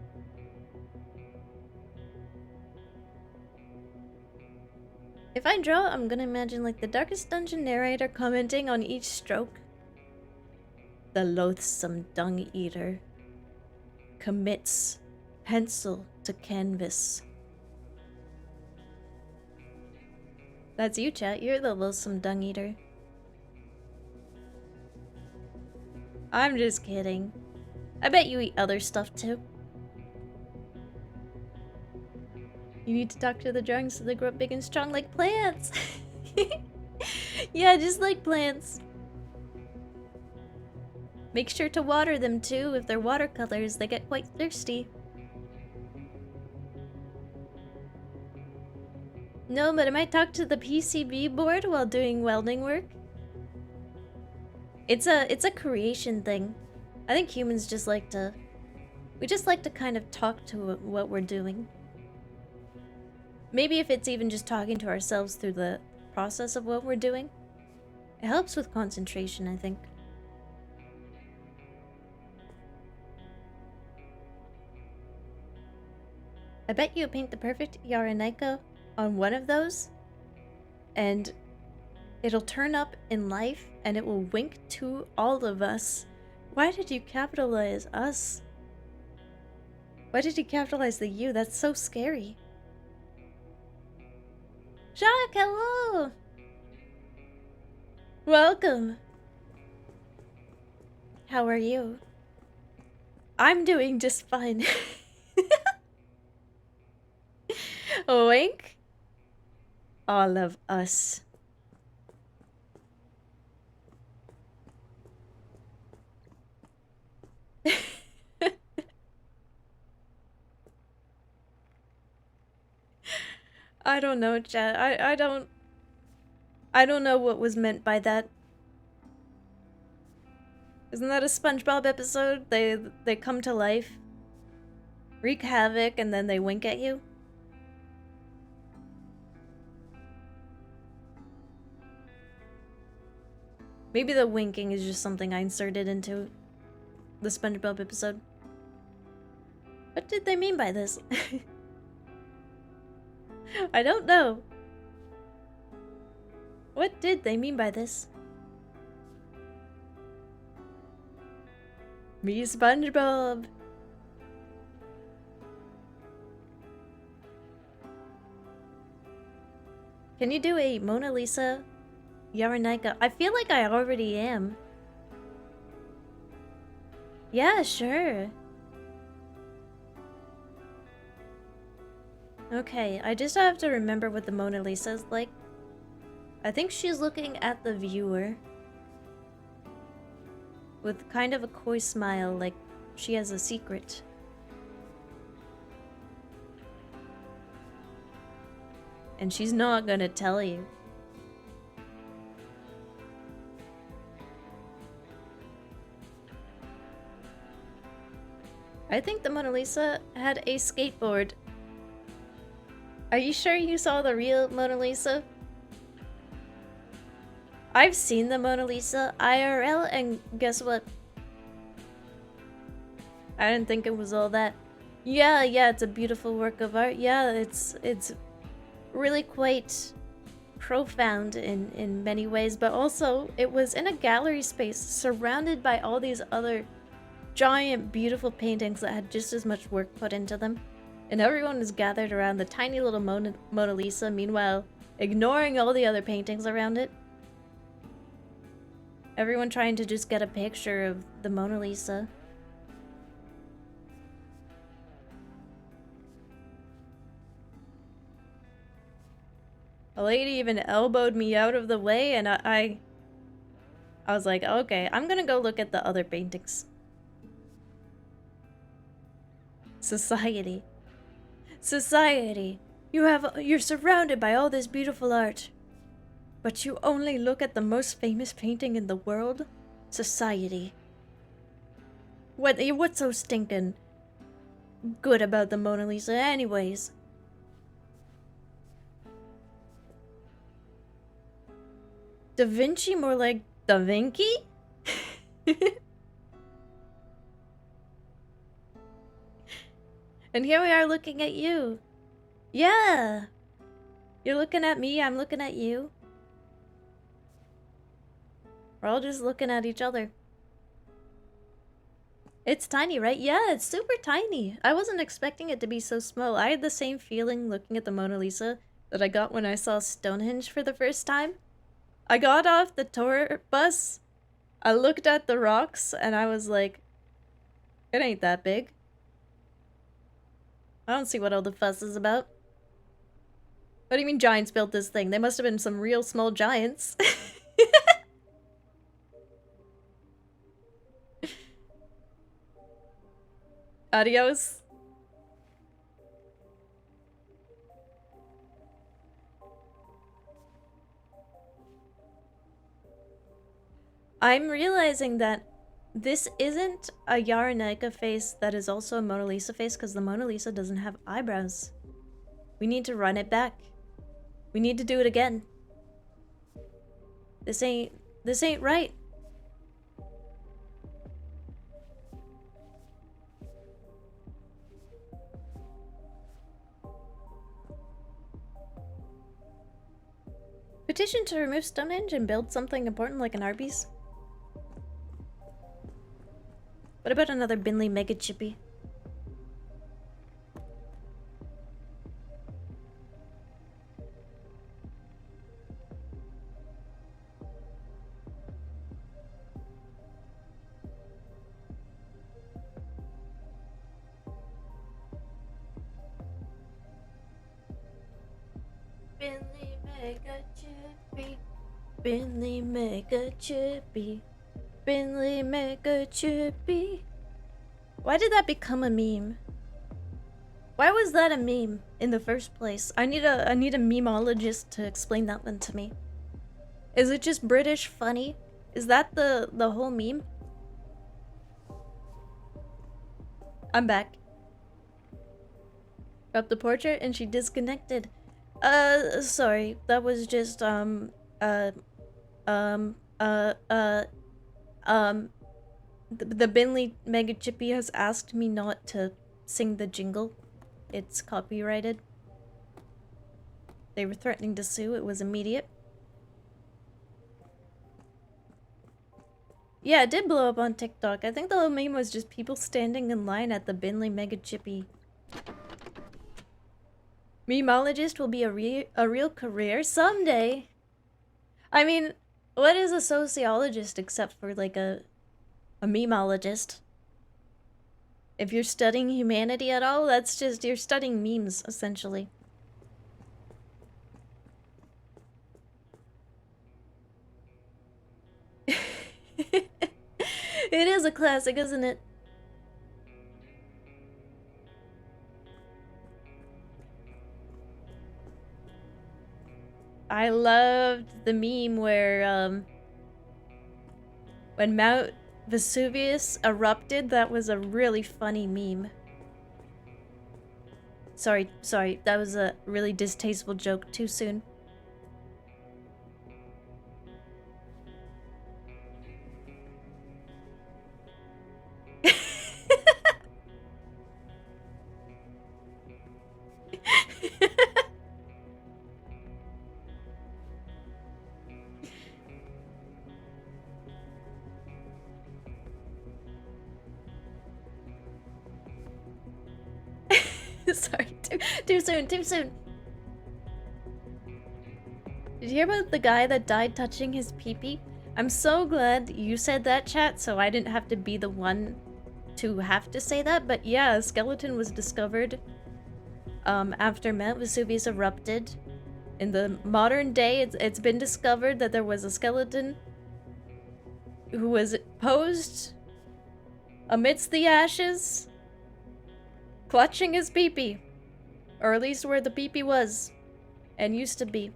If I draw, I'm gonna imagine like the Darkest Dungeon narrator commenting on each stroke. The loathsome dung eater commits pencil to canvas. That's you, chat. You're the loathsome dung eater. I'm just kidding. I bet you eat other stuff too. You need to talk to the drawings so they grow up big and strong like plants. Yeah, just like plants. Make sure to water them too. If they're watercolors, they get quite thirsty. No, but I might talk to the PCB board while doing welding work. It's a creation thing. I think humans just like to... We just like to kind of talk to what we're doing. Maybe if it's even just talking to ourselves through the process of what we're doing. It helps with concentration, I think. I bet you paint the perfect Yareneko on one of those, and it'll turn up in life, and it will wink to all of us. Why did you capitalize us? Why did you capitalize the U? That's so scary. Jacques, hello! Welcome. How are you? I'm doing just fine. Wink? All of us. I don't know, chat. I don't know what was meant by that. Isn't that a SpongeBob episode? They come to life, wreak havoc, and then they wink at you? Maybe the winking is just something I inserted into the SpongeBob episode. What did they mean by this? I don't know. What did they mean by this? Me, SpongeBob. Can you do a Mona Lisa Yareneka? I feel like I already am. Yeah, sure. Okay, I just have to remember what the Mona Lisa is like. I think she's looking at the viewer with kind of a coy smile, like she has a secret. And she's not gonna tell you. I think the Mona Lisa had a skateboard. Are you sure you saw the real Mona Lisa? I've seen the Mona Lisa IRL, and guess what? I didn't think it was all that. Yeah, it's a beautiful work of art. Yeah, it's really quite profound in many ways, but also it was in a gallery space surrounded by all these other giant beautiful paintings that had just as much work put into them. And everyone was gathered around the tiny little Mona Lisa, meanwhile ignoring all the other paintings around it. Everyone trying to just get a picture of the Mona Lisa. A lady even elbowed me out of the way, and I was like, okay, I'm gonna go look at the other paintings. Society. Society. You're surrounded by all this beautiful art, but you only look at the most famous painting in the world? Society. What's so stinking good about the Mona Lisa anyways? Da Vinci, more like Da Vinci? And here we are looking at you. Yeah! You're looking at me, I'm looking at you. We're all just looking at each other. It's tiny, right? Yeah, it's super tiny. I wasn't expecting it to be so small. I had the same feeling looking at the Mona Lisa that I got when I saw Stonehenge for the first time. I got off the tour bus, I looked at the rocks, and I was like, it ain't that big. I don't see what all the fuss is about. What do you mean giants built this thing? They must have been some real small giants. Adios. I'm realizing that this isn't a Yareneka face that is also a Mona Lisa face, because the Mona Lisa doesn't have eyebrows. We need to run it back. We need to do it again. This ain't right. Petition to remove Stonehenge and build something important like an Arby's. What about another Binley Mega Chippy? Binley Mega Chippy. Binley Mega Chippy. Binley Mega Chippy. Why did that become a meme? Why was that a meme in the first place? I need a memeologist to explain that one to me. Is it just British funny? Is that the whole meme? I'm back. Up the portrait and she disconnected. Sorry. That was just the Binley Mega Chippy has asked me not to sing the jingle. It's copyrighted. They were threatening to sue. It was immediate. Yeah, it did blow up on TikTok. I think the whole meme was just people standing in line at the Binley Mega Chippy. Memeologist will be a real career someday. I mean, what is a sociologist except for like a memeologist? If you're studying humanity at all, that's just you're studying memes essentially. It is a classic, isn't it? I loved the meme where when Mount Vesuvius erupted. That was a really funny meme. Sorry, that was a really distasteful joke too soon. Sorry, too soon. Did you hear about the guy that died touching his pee-pee? I'm so glad you said that, chat, so I didn't have to be the one to have to say that. But yeah, a skeleton was discovered after Mount Vesuvius erupted. In the modern day, it's been discovered that there was a skeleton who was posed amidst the ashes, clutching his pee-pee. Or at least where the pee-pee was, and used to be.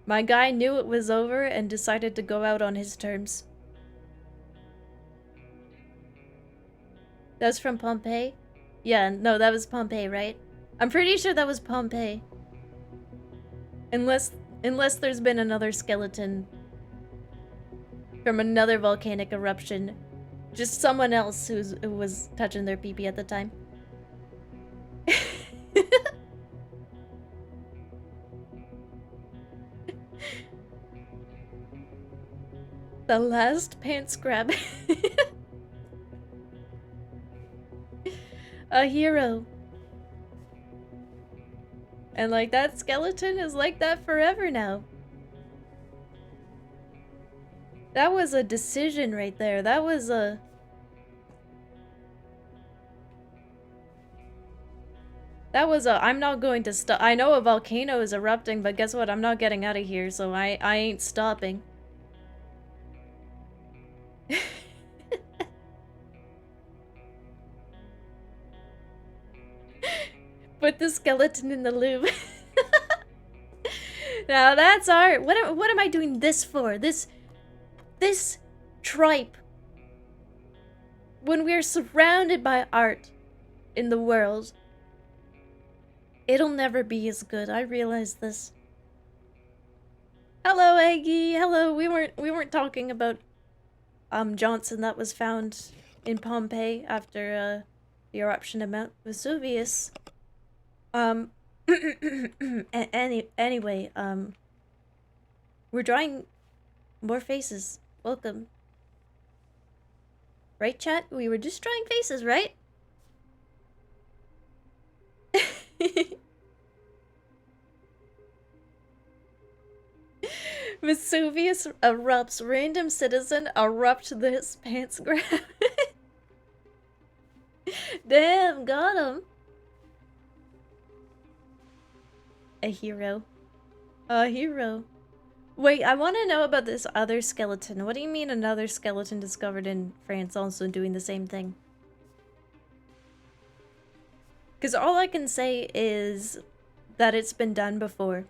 My guy knew it was over and decided to go out on his terms. That's from Pompeii? Yeah, no, that was Pompeii, right? I'm pretty sure that was Pompeii. Unless there's been another skeleton from another volcanic eruption. Just someone else who was touching their pee-pee at the time. The last pants grab. A hero. And like that skeleton is like that forever now. That was a decision right there. That was a... I'm not going to stop. I know a volcano is erupting, but guess what? I'm not getting out of here, so I ain't stopping. Put the skeleton in the loop. Now that's art. What am I doing this for? This tripe. When we're surrounded by art in the world, it'll never be as good. I realize this. Hello, Aggie. Hello. We weren't talking about Johnson that was found in Pompeii after the eruption of Mount Vesuvius. Anyway, we're drawing more faces. Welcome. Right, chat? We were just drawing faces, right? Vesuvius erupts. Random citizen erupt this pants grab. Damn, got him. A hero. A hero. Wait, I want to know about this other skeleton. What do you mean another skeleton discovered in France also doing the same thing? Because all I can say is that it's been done before.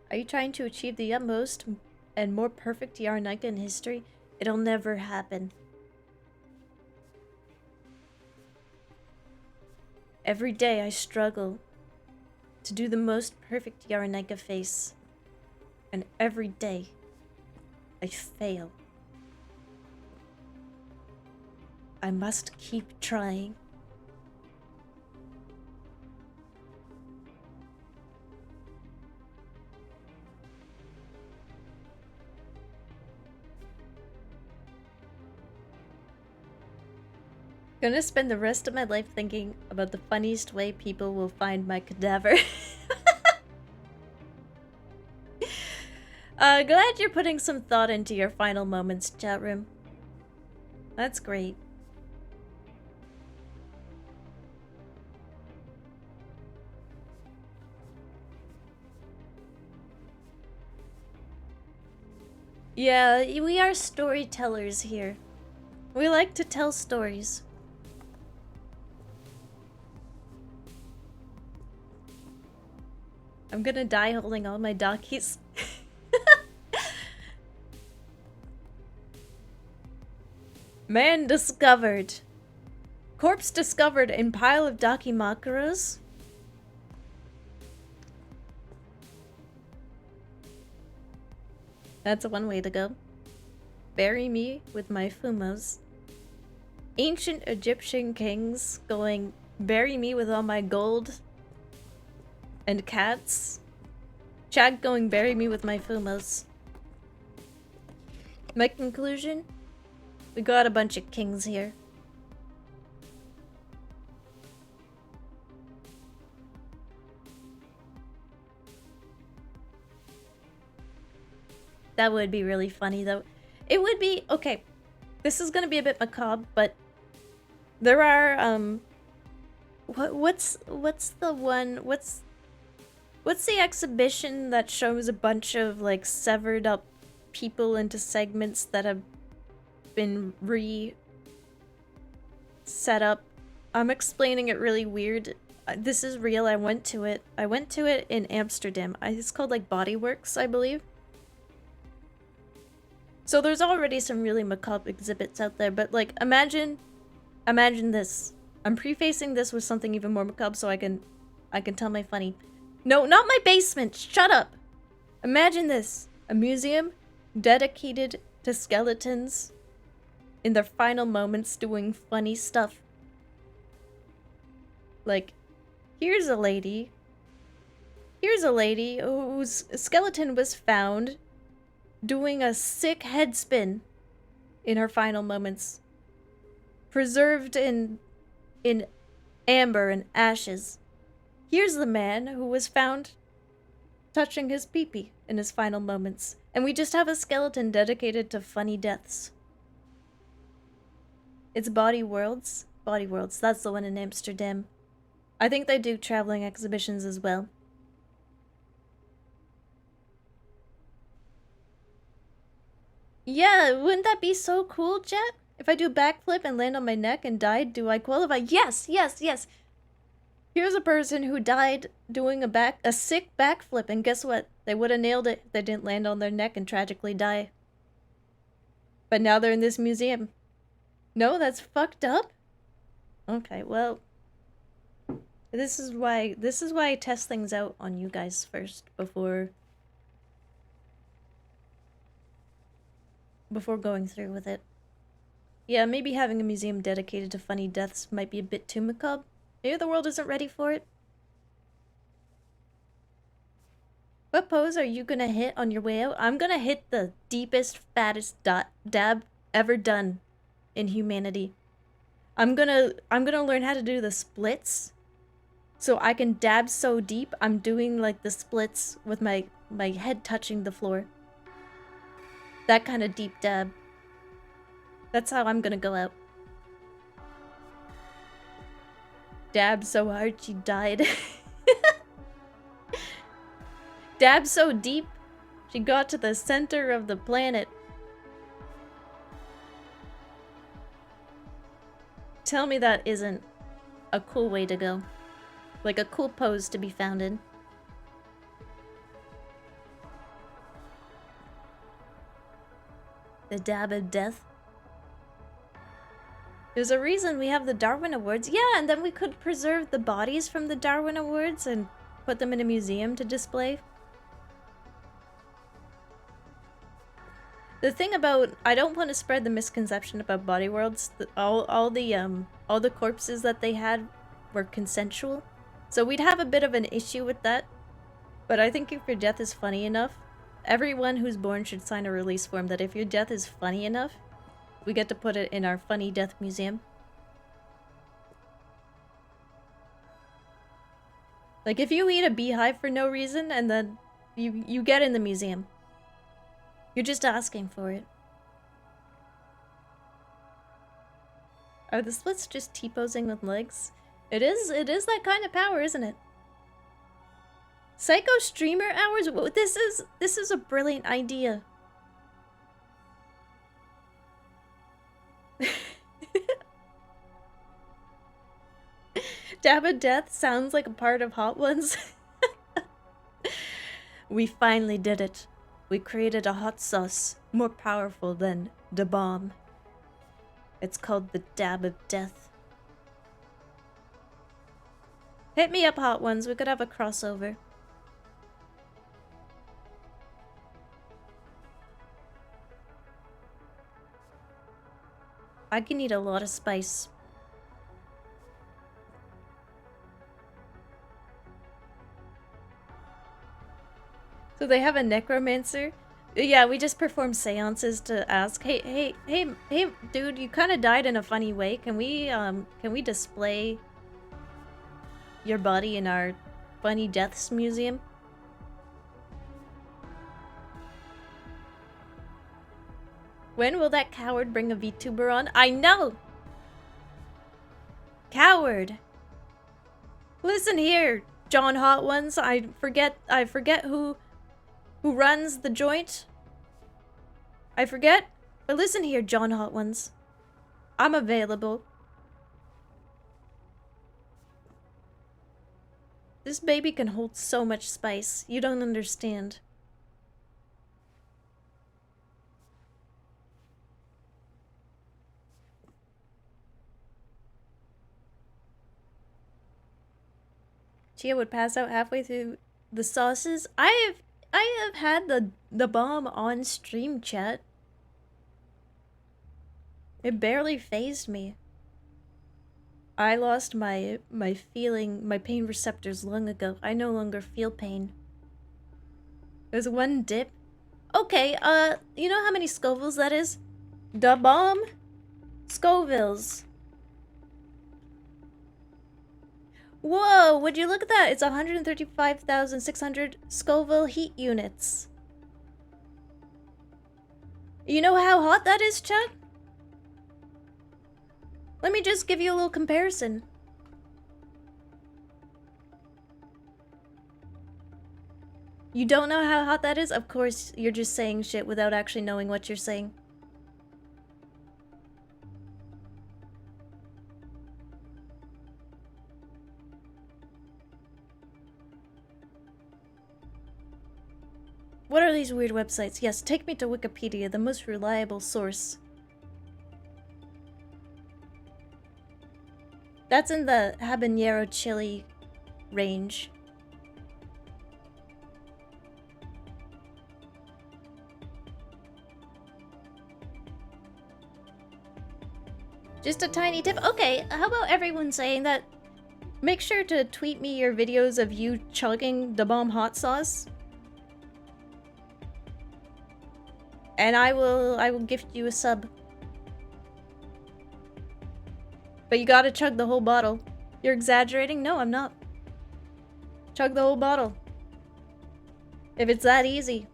Are you trying to achieve the utmost and more perfect Yarnika in history? It'll never happen. Every day I struggle to do the most perfect Yarnika face. And every day I fail. I must keep trying. Gonna spend the rest of my life thinking about the funniest way people will find my cadaver. Glad you're putting some thought into your final moments, chat room. That's great. Yeah, we are storytellers here. We like to tell stories. I'm gonna die holding all my dockies. Man discovered. Corpse discovered in pile of Dakimakuras. That's one way to go. Bury me with my fumos. Ancient Egyptian kings going, bury me with all my gold and cats. Chad going, bury me with my fumos. My conclusion? We got a bunch of kings here. That would be really funny though. It would be, okay, this is gonna be a bit macabre, but there are, what's the one, what's the exhibition that shows a bunch of, like, severed up people into segments that have been set up? I'm explaining it really weird. This is real, I went to it. I went to it in Amsterdam. It's called, like, Bodyworks, I believe. So there's already some really macabre exhibits out there, but, like, imagine this. I'm prefacing this with something even more macabre so I can tell my funny. No, not my basement! Shut up! Imagine this. A museum dedicated to skeletons in their final moments doing funny stuff. Like, here's a lady whose skeleton was found doing a sick head spin in her final moments. Preserved in amber and ashes. Here's the man who was found touching his pee-pee in his final moments. And we just have a skeleton dedicated to funny deaths. It's Body Worlds. Body Worlds, that's the one in Amsterdam. I think they do traveling exhibitions as well. Yeah, wouldn't that be so cool, Jet? If I do a backflip and land on my neck and died, do I qualify? Yes, yes, yes! Here's a person who died doing a sick backflip, and guess what? They would have nailed it if they didn't land on their neck and tragically die. But now they're in this museum. No, that's fucked up? Okay, well, this is why I test things out on you guys first before before going through with it. Yeah, maybe having a museum dedicated to funny deaths might be a bit too macabre. Maybe the world isn't ready for it. What pose are you gonna hit on your way out? I'm gonna hit the deepest, fattest dab ever done in humanity. I'm gonna learn how to do the splits, so I can dab so deep. I'm doing like the splits with my head touching the floor. That kind of deep dab. That's how I'm gonna go out. Dab so hard she died. Dab so deep, she got to the center of the planet. Tell me that isn't a cool way to go. Like a cool pose to be found in. The dab of death. There's a reason we have the Darwin Awards. Yeah, and then we could preserve the bodies from the Darwin Awards and put them in a museum to display. The thing about, I don't want to spread the misconception about body worlds. All the corpses that they had were consensual, so we'd have a bit of an issue with that. But I think if your death is funny enough, everyone who's born should sign a release form that if your death is funny enough, we get to put it in our funny death museum. Like if you eat a beehive for no reason and then you get in the museum. You're just asking for it. Are the splits just T-posing with legs? It is that kind of power, isn't it? Psycho streamer hours? This is a brilliant idea. Dab of Death sounds like a part of Hot Ones. We finally did it. We created a hot sauce more powerful than the bomb. It's called the Dab of Death. Hit me up, Hot Ones. We could have a crossover. I can eat a lot of spice. So they have a necromancer? Yeah, we just perform seances to ask, hey, dude, you kind of died in a funny way. Can we display your body in our funny deaths museum? When will that coward bring a VTuber on? I know! Coward! Listen here, John Hot Ones. I forget who runs the joint. I forget. But listen here, John Hot Ones. I'm available. This baby can hold so much spice. You don't understand. Chia would pass out halfway through the sauces. I have had the bomb on stream, chat. It barely fazed me. I lost my pain receptors long ago. I no longer feel pain. There's one dip. Okay, you know how many Scovilles that is? The bomb? Scovilles. Whoa, would you look at that? It's 135,600 Scoville heat units. You know how hot that is, chat? Let me just give you a little comparison. You don't know how hot that is? Of course, you're just saying shit without actually knowing what you're saying. What are these weird websites? Yes, take me to Wikipedia, the most reliable source. That's in the habanero chili range. Just a tiny tip. Okay, how about everyone saying that? Make sure to tweet me your videos of you chugging the bomb hot sauce. And I will gift you a sub. But you gotta chug the whole bottle. You're exaggerating? No, I'm not. Chug the whole bottle. If it's that easy.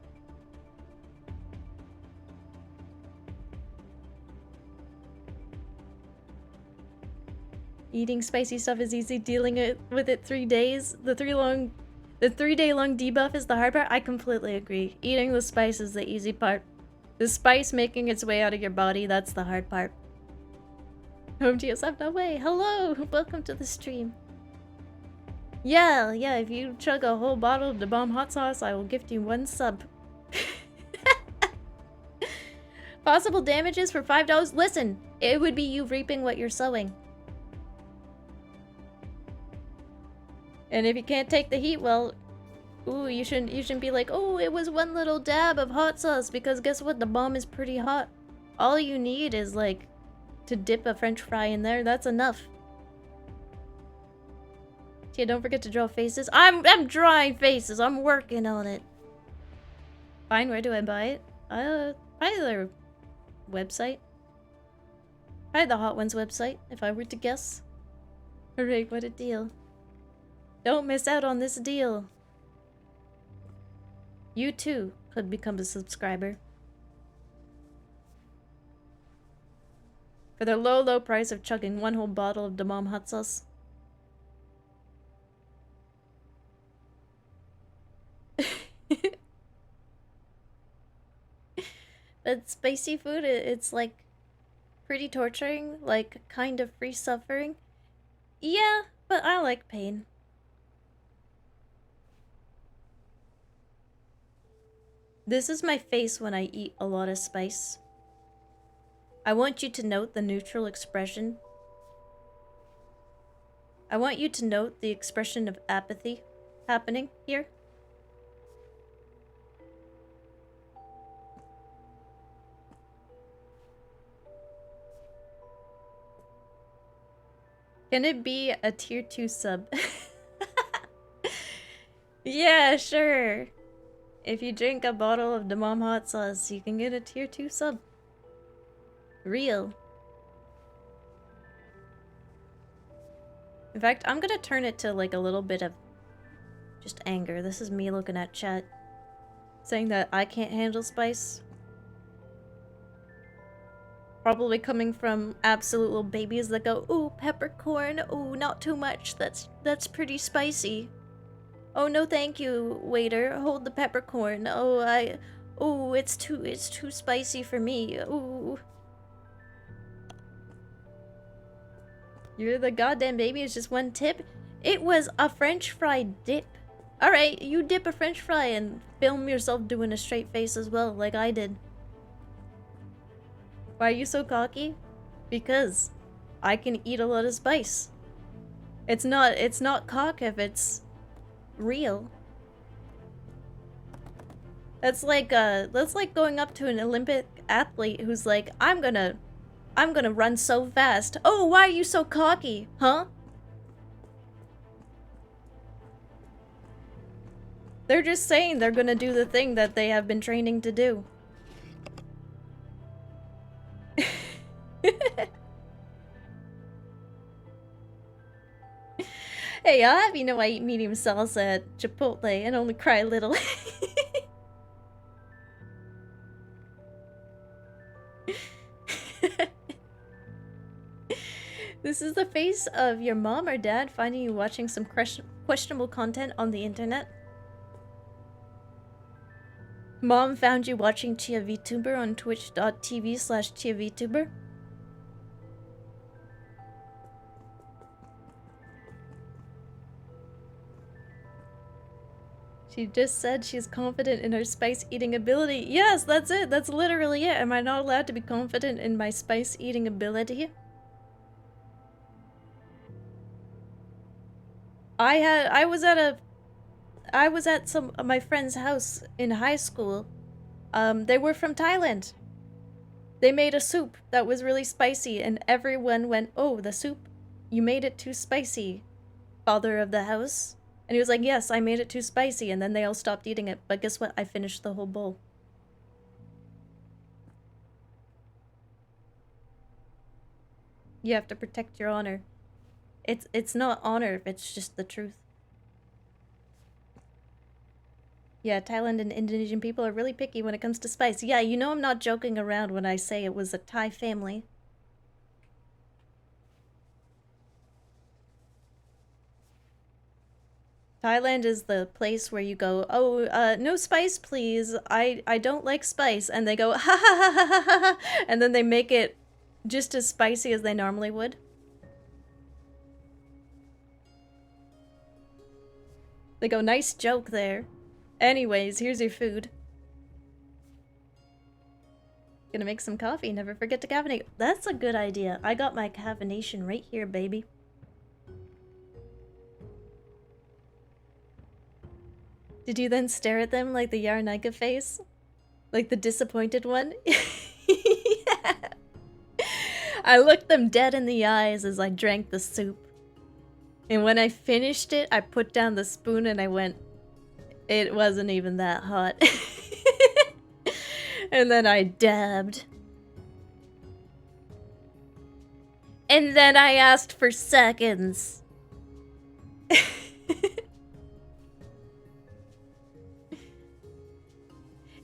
Eating spicy stuff is easy. Dealing with it 3 days. The 3-day long debuff is the hard part. I completely agree. Eating the spice is the easy part. The spice making its way out of your body, that's the hard part. Home GSF, no way. Hello! Welcome to the stream. Yeah, if you chug a whole bottle of the bomb hot sauce, I will gift you 1 sub. Possible damages for $5. Listen, it would be you reaping what you're sowing. And if you can't take the heat, well, ooh, you shouldn't be like, oh, it was 1 little dab of hot sauce, because guess what? The bomb is pretty hot. All you need is, like, to dip a french fry in there. That's enough. Chia, don't forget to draw faces. I'm drawing faces. I'm working on it. Fine, where do I buy it? Probably their website. Probably the Hot Ones website, if I were to guess. Hooray, what a deal. Don't miss out on this deal. You too could become a subscriber. For the low price of chugging 1 whole bottle of the bomb hot sauce. But spicy food, it's like pretty torturing, like kind of free suffering. Yeah, but I like pain. This is my face when I eat a lot of spice. I want you to note the neutral expression. I want you to note the expression of apathy happening here. Can it be a tier 2 sub? Yeah, sure. If you drink a bottle of the bomb hot sauce, you can get a tier 2 sub. Real. In fact, I'm gonna turn it to like a little bit of just anger. This is me looking at chat. Saying that I can't handle spice. Probably coming from absolute little babies that go, ooh, peppercorn, ooh, not too much, that's pretty spicy. Oh no thank you, waiter, hold the peppercorn. Oh, it's too spicy for me, ooh. You're the goddamn baby, it's just 1 tip? It was a french fry dip. Alright, you dip a french fry and film yourself doing a straight face as well, like I did. Why are you so cocky? Because I can eat a lot of spice. It's not cock if it's real. That's like going up to an Olympic athlete who's like, I'm gonna run so fast. Oh, why are you so cocky? Huh? They're just saying they're gonna do the thing that they have been training to do. Hey, I'll have you know I eat medium salsa at Chipotle and only cry a little. This is the face of your mom or dad finding you watching some questionable content on the internet. Mom found you watching Chia vtuber on twitch.tv/Chia vtuber. She just said she's confident in her spice eating ability. Yes, that's it. That's literally it. Am I not allowed to be confident in my spice eating ability? I was at some of my friend's house in high school. They were from Thailand. They made a soup that was really spicy, and everyone went, "Oh, the soup, you made it too spicy, father of the house." And he was like, "Yes, I made it too spicy," and then they all stopped eating it. But guess what? I finished the whole bowl. You have to protect your honor. It's not honor, it's just the truth. Yeah, Thailand and Indonesian people are really picky when it comes to spice. Yeah, you know I'm not joking around when I say it was a Thai family. Thailand is the place where you go, "Oh, no spice, please. I don't like spice." And they go, "Ha ha ha ha ha ha ha," and then they make it just as spicy as they normally would. They go, "Nice joke there. Anyways, here's your food." Gonna make some coffee. Never forget to caffeinate. That's a good idea. I got my caffeination right here, baby. Did you then stare at them like the Yarnaika face? Like the disappointed one? Yeah. I looked them dead in the eyes as I drank the soup. And when I finished it, I put down the spoon and I went, "It wasn't even that hot." And then I dabbed. And then I asked for seconds.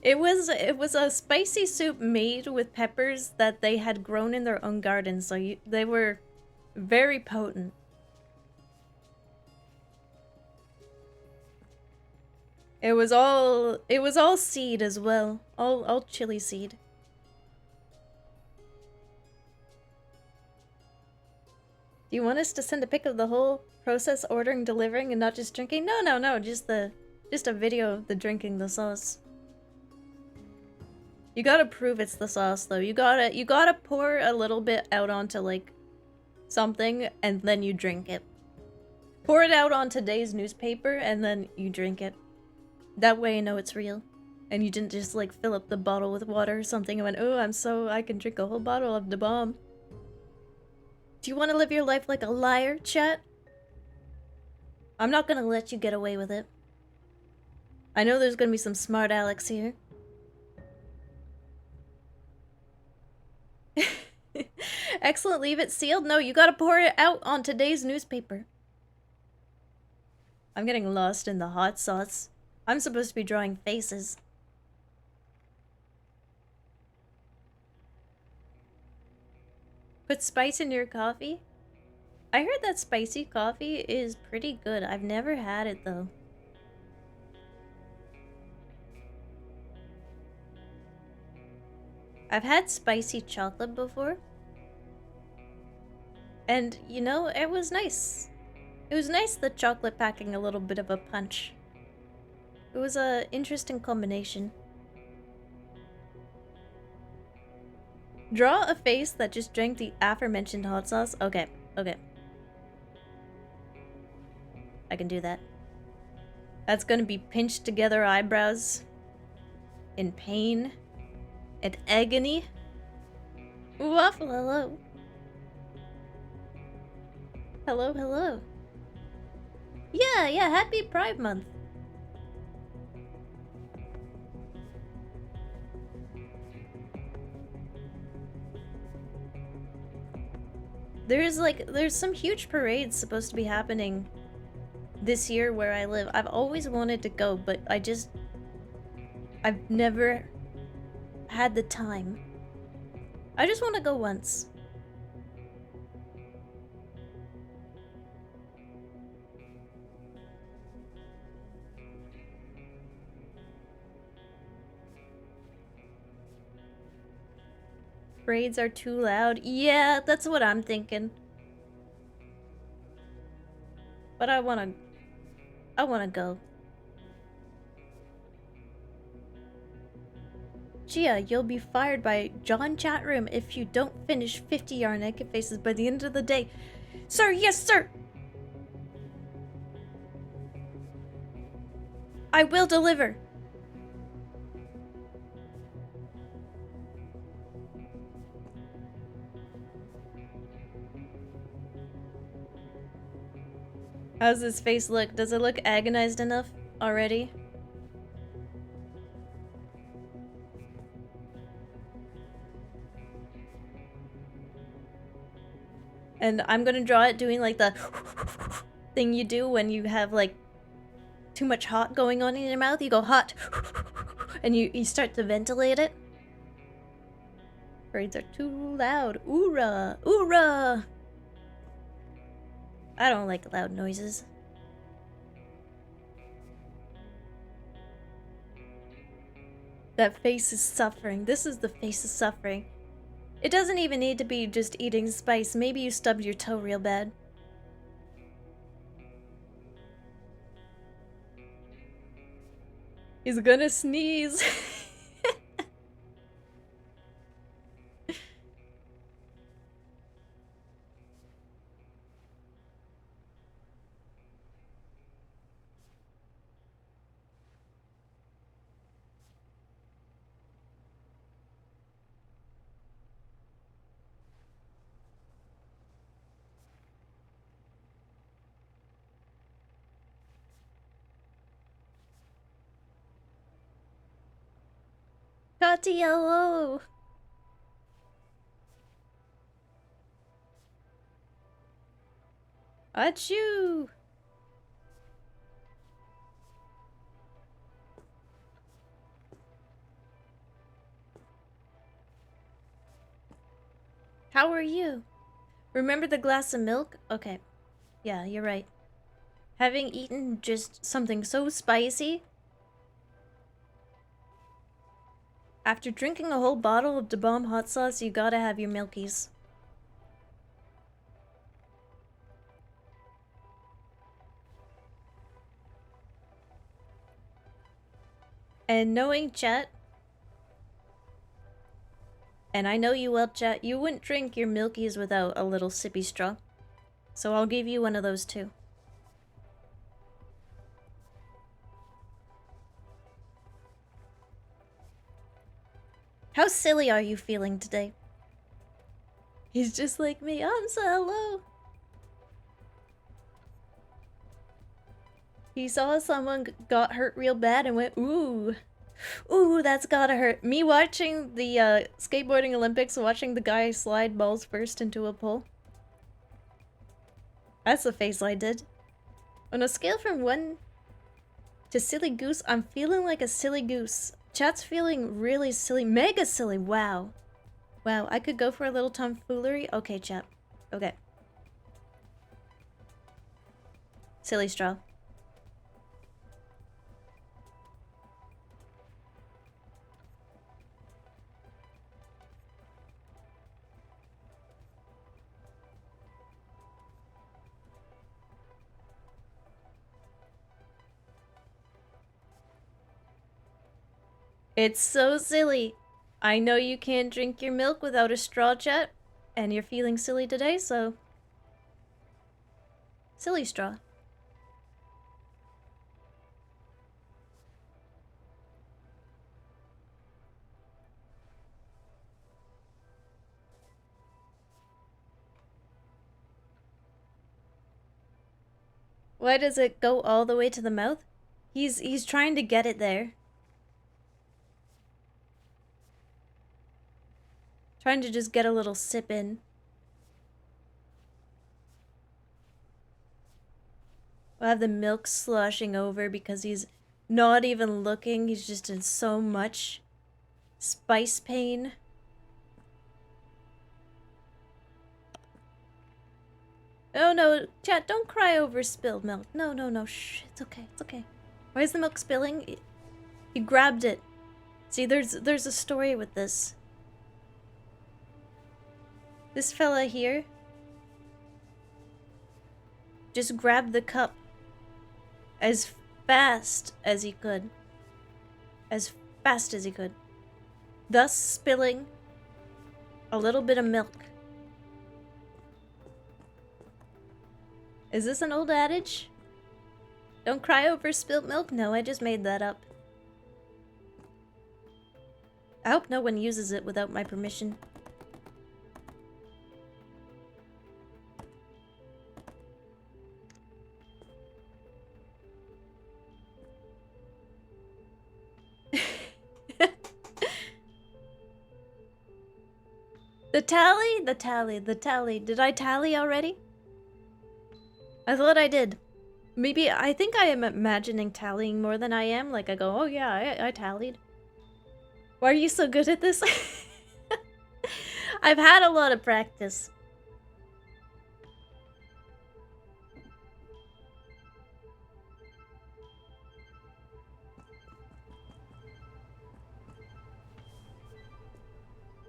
It was a spicy soup made with peppers that they had grown in their own garden, so they were very potent. It was all seed as well, all chili seed. Do you want us to send a pic of the whole process, ordering, delivering, and not just drinking? No, just a video of the drinking the sauce. You gotta prove it's the sauce, though. You gotta pour a little bit out onto, like, something, and then you drink it. Pour it out on today's newspaper, and then you drink it. That way you know it's real. And you didn't just, like, fill up the bottle with water or something and went, "Oh, I can drink a whole bottle of the bomb." Do you want to live your life like a liar, chat? I'm not gonna let you get away with it. I know there's gonna be some smart Alex here. Excellent, leave it sealed? No, you gotta pour it out on today's newspaper. I'm getting lost in the hot sauce. I'm supposed to be drawing faces. Put spice in your coffee? I heard that spicy coffee is pretty good. I've never had it though. I've had spicy chocolate before. And, you know, it was nice. It was nice, the chocolate packing a little bit of a punch. It was a interesting combination. Draw a face that just drank the aforementioned hot sauce. Okay. I can do that. That's gonna be pinched together eyebrows. In pain. And agony. Waffle, hello. Hello. Yeah, happy Pride Month. There's some huge parades supposed to be happening this year where I live. I've always wanted to go, but I've never had the time. I just want to go once. Braids are too loud. Yeah, that's what I'm thinking. But I wanna go. Chia, you'll be fired by John Chatroom if you don't finish 50 yarn naked faces by the end of the day. Sir, yes, sir! I will deliver. How's his face look? Does it look agonized enough already? And I'm gonna draw it doing like the thing you do when you have like too much hot going on in your mouth. You go hot and you start to ventilate it. Birds are too loud. Oorah! Oorah! I don't like loud noises. That face is suffering. This is the face of suffering. It doesn't even need to be just eating spice. Maybe you stubbed your toe real bad. He's gonna sneeze. Yellow. Achoo! How are you? Remember the glass of milk? Okay. Yeah, you're right. Having eaten just something so spicy. After drinking a whole bottle of Da Bomb hot sauce, you gotta have your milkies. And knowing Chet, and I know you well, Chet, you wouldn't drink your milkies without a little sippy straw. So I'll give you one of those too. How silly are you feeling today? He's just like me. I'm so hello. He saw someone got hurt real bad and went, ooh. Ooh, that's gotta hurt. Me watching the skateboarding Olympics, watching the guy slide balls first into a pool. That's the face I did. On a scale from 1 to silly goose, I'm feeling like a silly goose. Chat's feeling really silly. Mega silly. Wow. Wow, I could go for a little tomfoolery. Okay, chat. Okay. Silly straw. It's so silly. I know you can't drink your milk without a straw, Chat, and you're feeling silly today, so... Silly straw. Why does it go all the way to the mouth? He's trying to get it there. Trying to just get a little sip in. We'll have the milk sloshing over because he's not even looking. He's just in so much spice pain. Oh no, chat, don't cry over spilled milk. No, no, no, shh, it's okay, it's okay. Why is the milk spilling? He grabbed it. See, there's a story with this. This fella here just grabbed the cup as fast as he could. As fast as he could. Thus spilling a little bit of milk. Is this an old adage? Don't cry over spilt milk? No, I just made that up. I hope no one uses it without my permission. The tally? The tally. The tally. Did I tally already? I thought I did. Maybe, I think I am imagining tallying more than I am. Like, I go, oh yeah, I tallied. Why are you so good at this? I've had a lot of practice.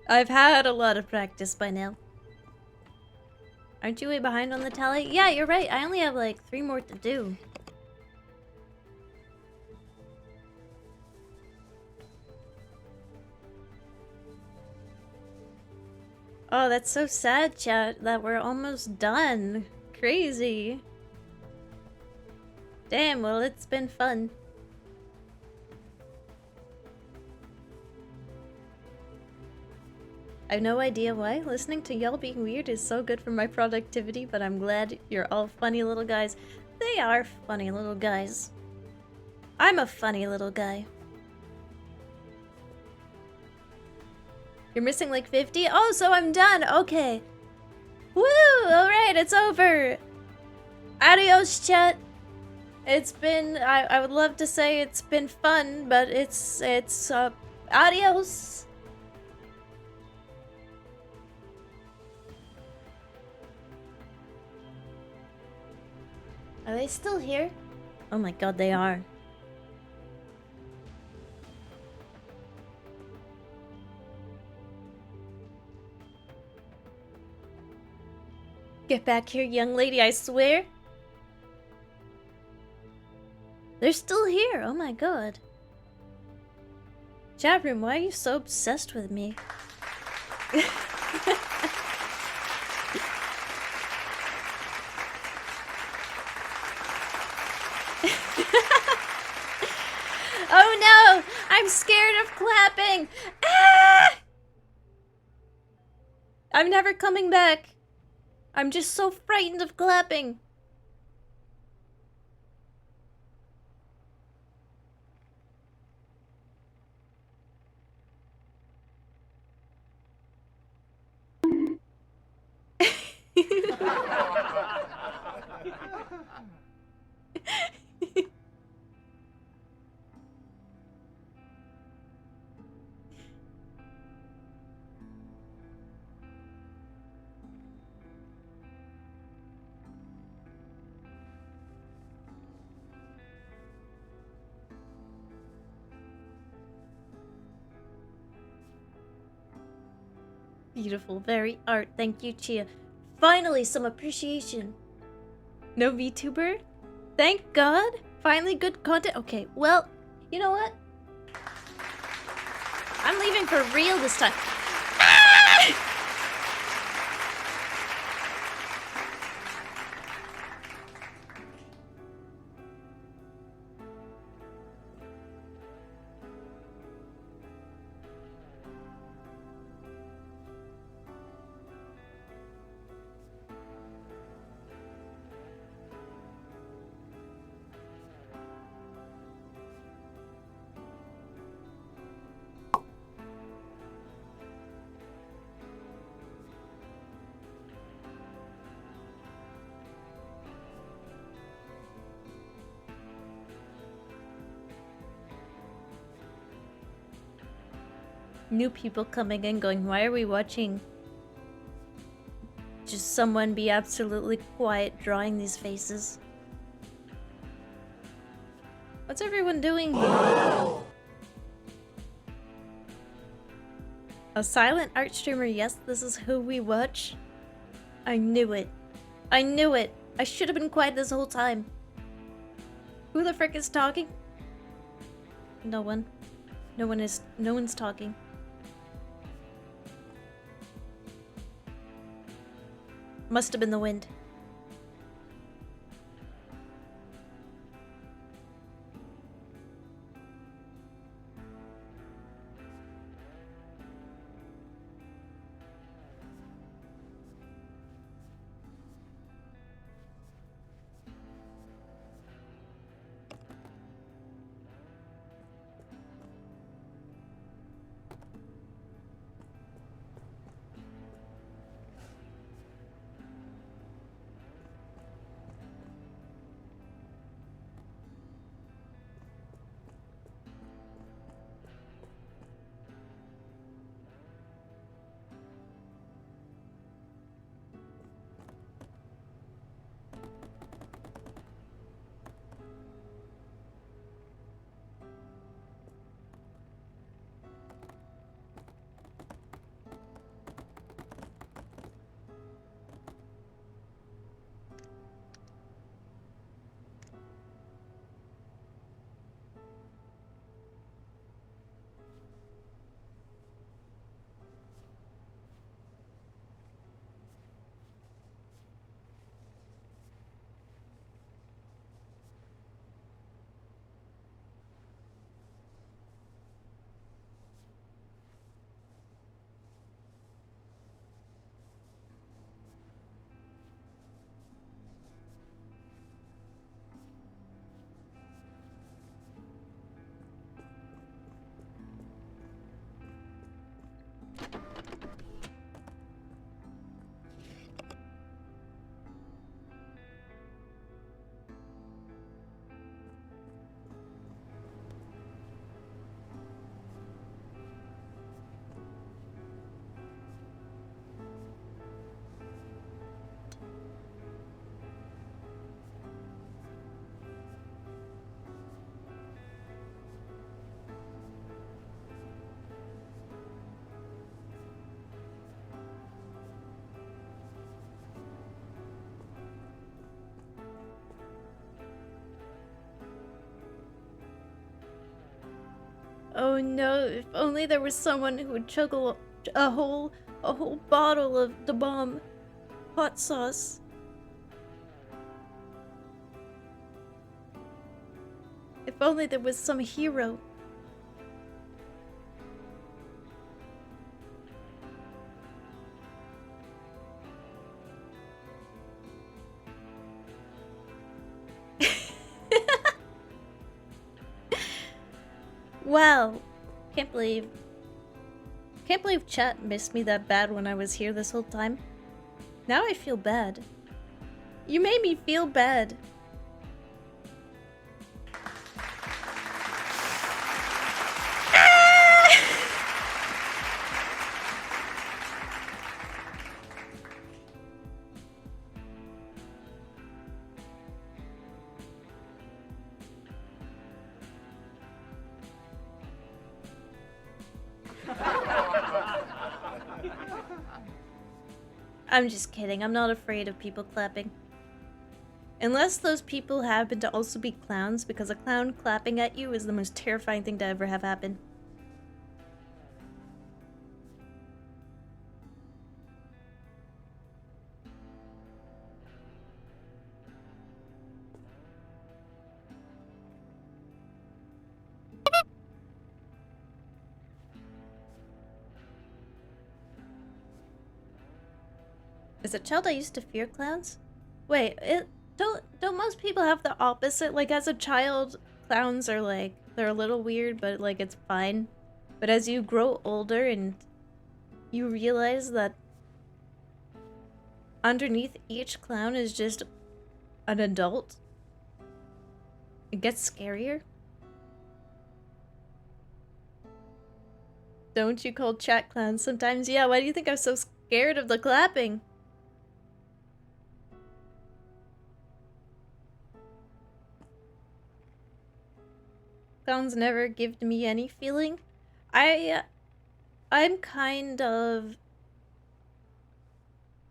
I've had a lot of practice by now. Aren't you way behind on the tally? Yeah, you're right. I only have like 3 more to do. Oh, that's so sad, chat, that we're almost done. Crazy. Damn, well, it's been fun. I have no idea why. Listening to y'all being weird is so good for my productivity, but I'm glad you're all funny little guys. They are funny little guys. I'm a funny little guy. You're missing like 50? Oh, so I'm done. Okay. Woo! Alright, it's over. Adios, chat. It's been... I would love to say it's been fun, but it's adios. Are they still here? Oh my god, they are. Get back here, young lady, I swear. They're still here, oh my god. Chat room, why are you so obsessed with me? Oh no! I'm scared of clapping! Ah! I'm never coming back. I'm just so frightened of clapping. Beautiful, very art. Thank you, Chia. Finally, some appreciation. No VTuber? Thank God. Finally, good content. Okay, well, you know what? I'm leaving for real this time. Ah! New people coming in going, why are we watching just someone be absolutely quiet drawing these faces? What's everyone doing here? A silent art streamer, yes, this is who we watch. I knew it. I knew it. I should have been quiet this whole time. Who the frick is talking? No one. No one's talking. Must have been the wind. Oh no, if only there was someone who would chug a whole bottle of the bomb hot sauce. If only there was some hero. Wow. Can't believe chat missed me that bad when I was here this whole time. Now I feel bad. You made me feel bad. I'm just kidding. I'm not afraid of people clapping. Unless those people happen to also be clowns, because a clown clapping at you is the most terrifying thing to ever have happen. As a child, I used to fear clowns. Wait, don't most people have the opposite? Like, as a child, clowns are like, they're a little weird, but like, it's fine. But as you grow older and you realize that underneath each clown is just an adult, it gets scarier. Don't you call chat clowns sometimes? Yeah, why do you think I'm so scared of the clapping? Clowns never give me any feeling. I'm kind of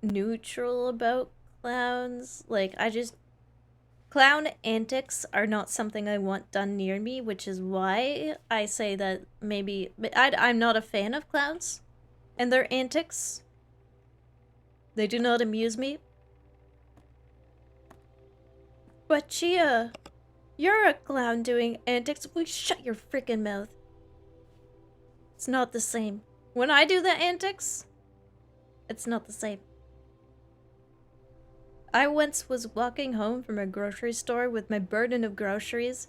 neutral about clowns. Like, clown antics are not something I want done near me, which is why I say that maybe I'm not a fan of clowns and their antics. They do not amuse me. But Chia, you're a clown doing antics. Will you shut your freaking mouth? It's not the same. When I do the antics, it's not the same. I once was walking home from a grocery store with my burden of groceries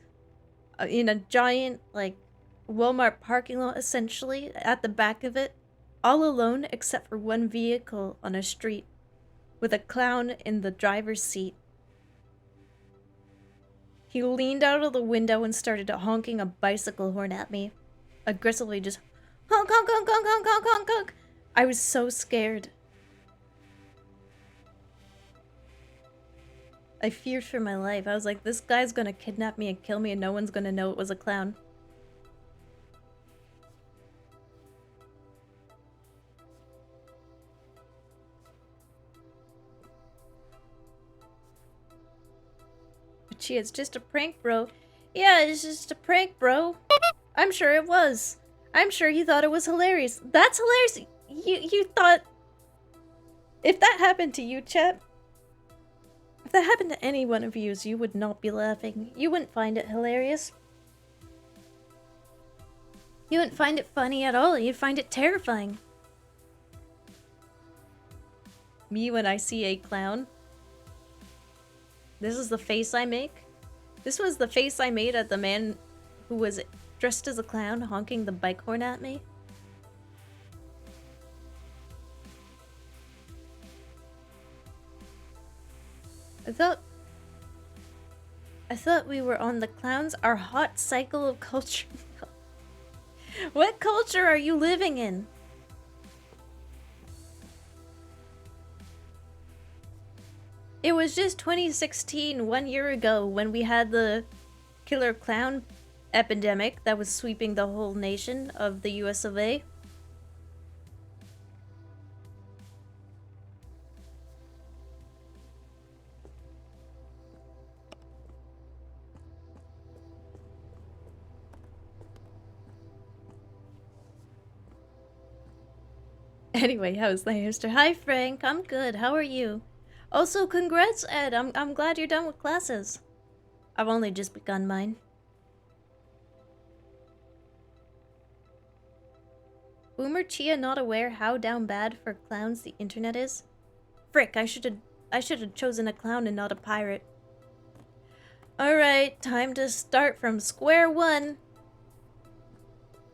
in a giant, like, Walmart parking lot, essentially, at the back of it, all alone except for one vehicle on a street, with a clown in the driver's seat. He leaned out of the window and started honking a bicycle horn at me. Aggressively just honk, honk, honk, honk, honk, honk, honk, honk. I was so scared. I feared for my life. I was like, this guy's gonna kidnap me and kill me and no one's gonna know it was a clown. But Chia, it's just a prank, bro. Yeah, it's just a prank, bro. I'm sure it was. I'm sure he thought it was hilarious. That's hilarious. You thought... If that happened to you, chat... If that happened to any one of you, you would not be laughing. You wouldn't find it hilarious. You wouldn't find it funny at all. You'd find it terrifying. Me when I see a clown. This is the face I make. This was the face I made at the man who was dressed as a clown honking the bike horn at me. I thought we were on the clowns, our hot cycle of culture. What culture are you living in? It was just 2016, 1 year ago, when we had the killer clown epidemic that was sweeping the whole nation of the US of A. Anyway, how's the hamster? Hi, Frank. I'm good. How are you? Also, congrats, Ed. I'm glad you're done with classes. I've only just begun mine. Boomer Chia not aware how down bad for clowns the internet is? Frick, I should have chosen a clown and not a pirate. Alright, time to start from square one.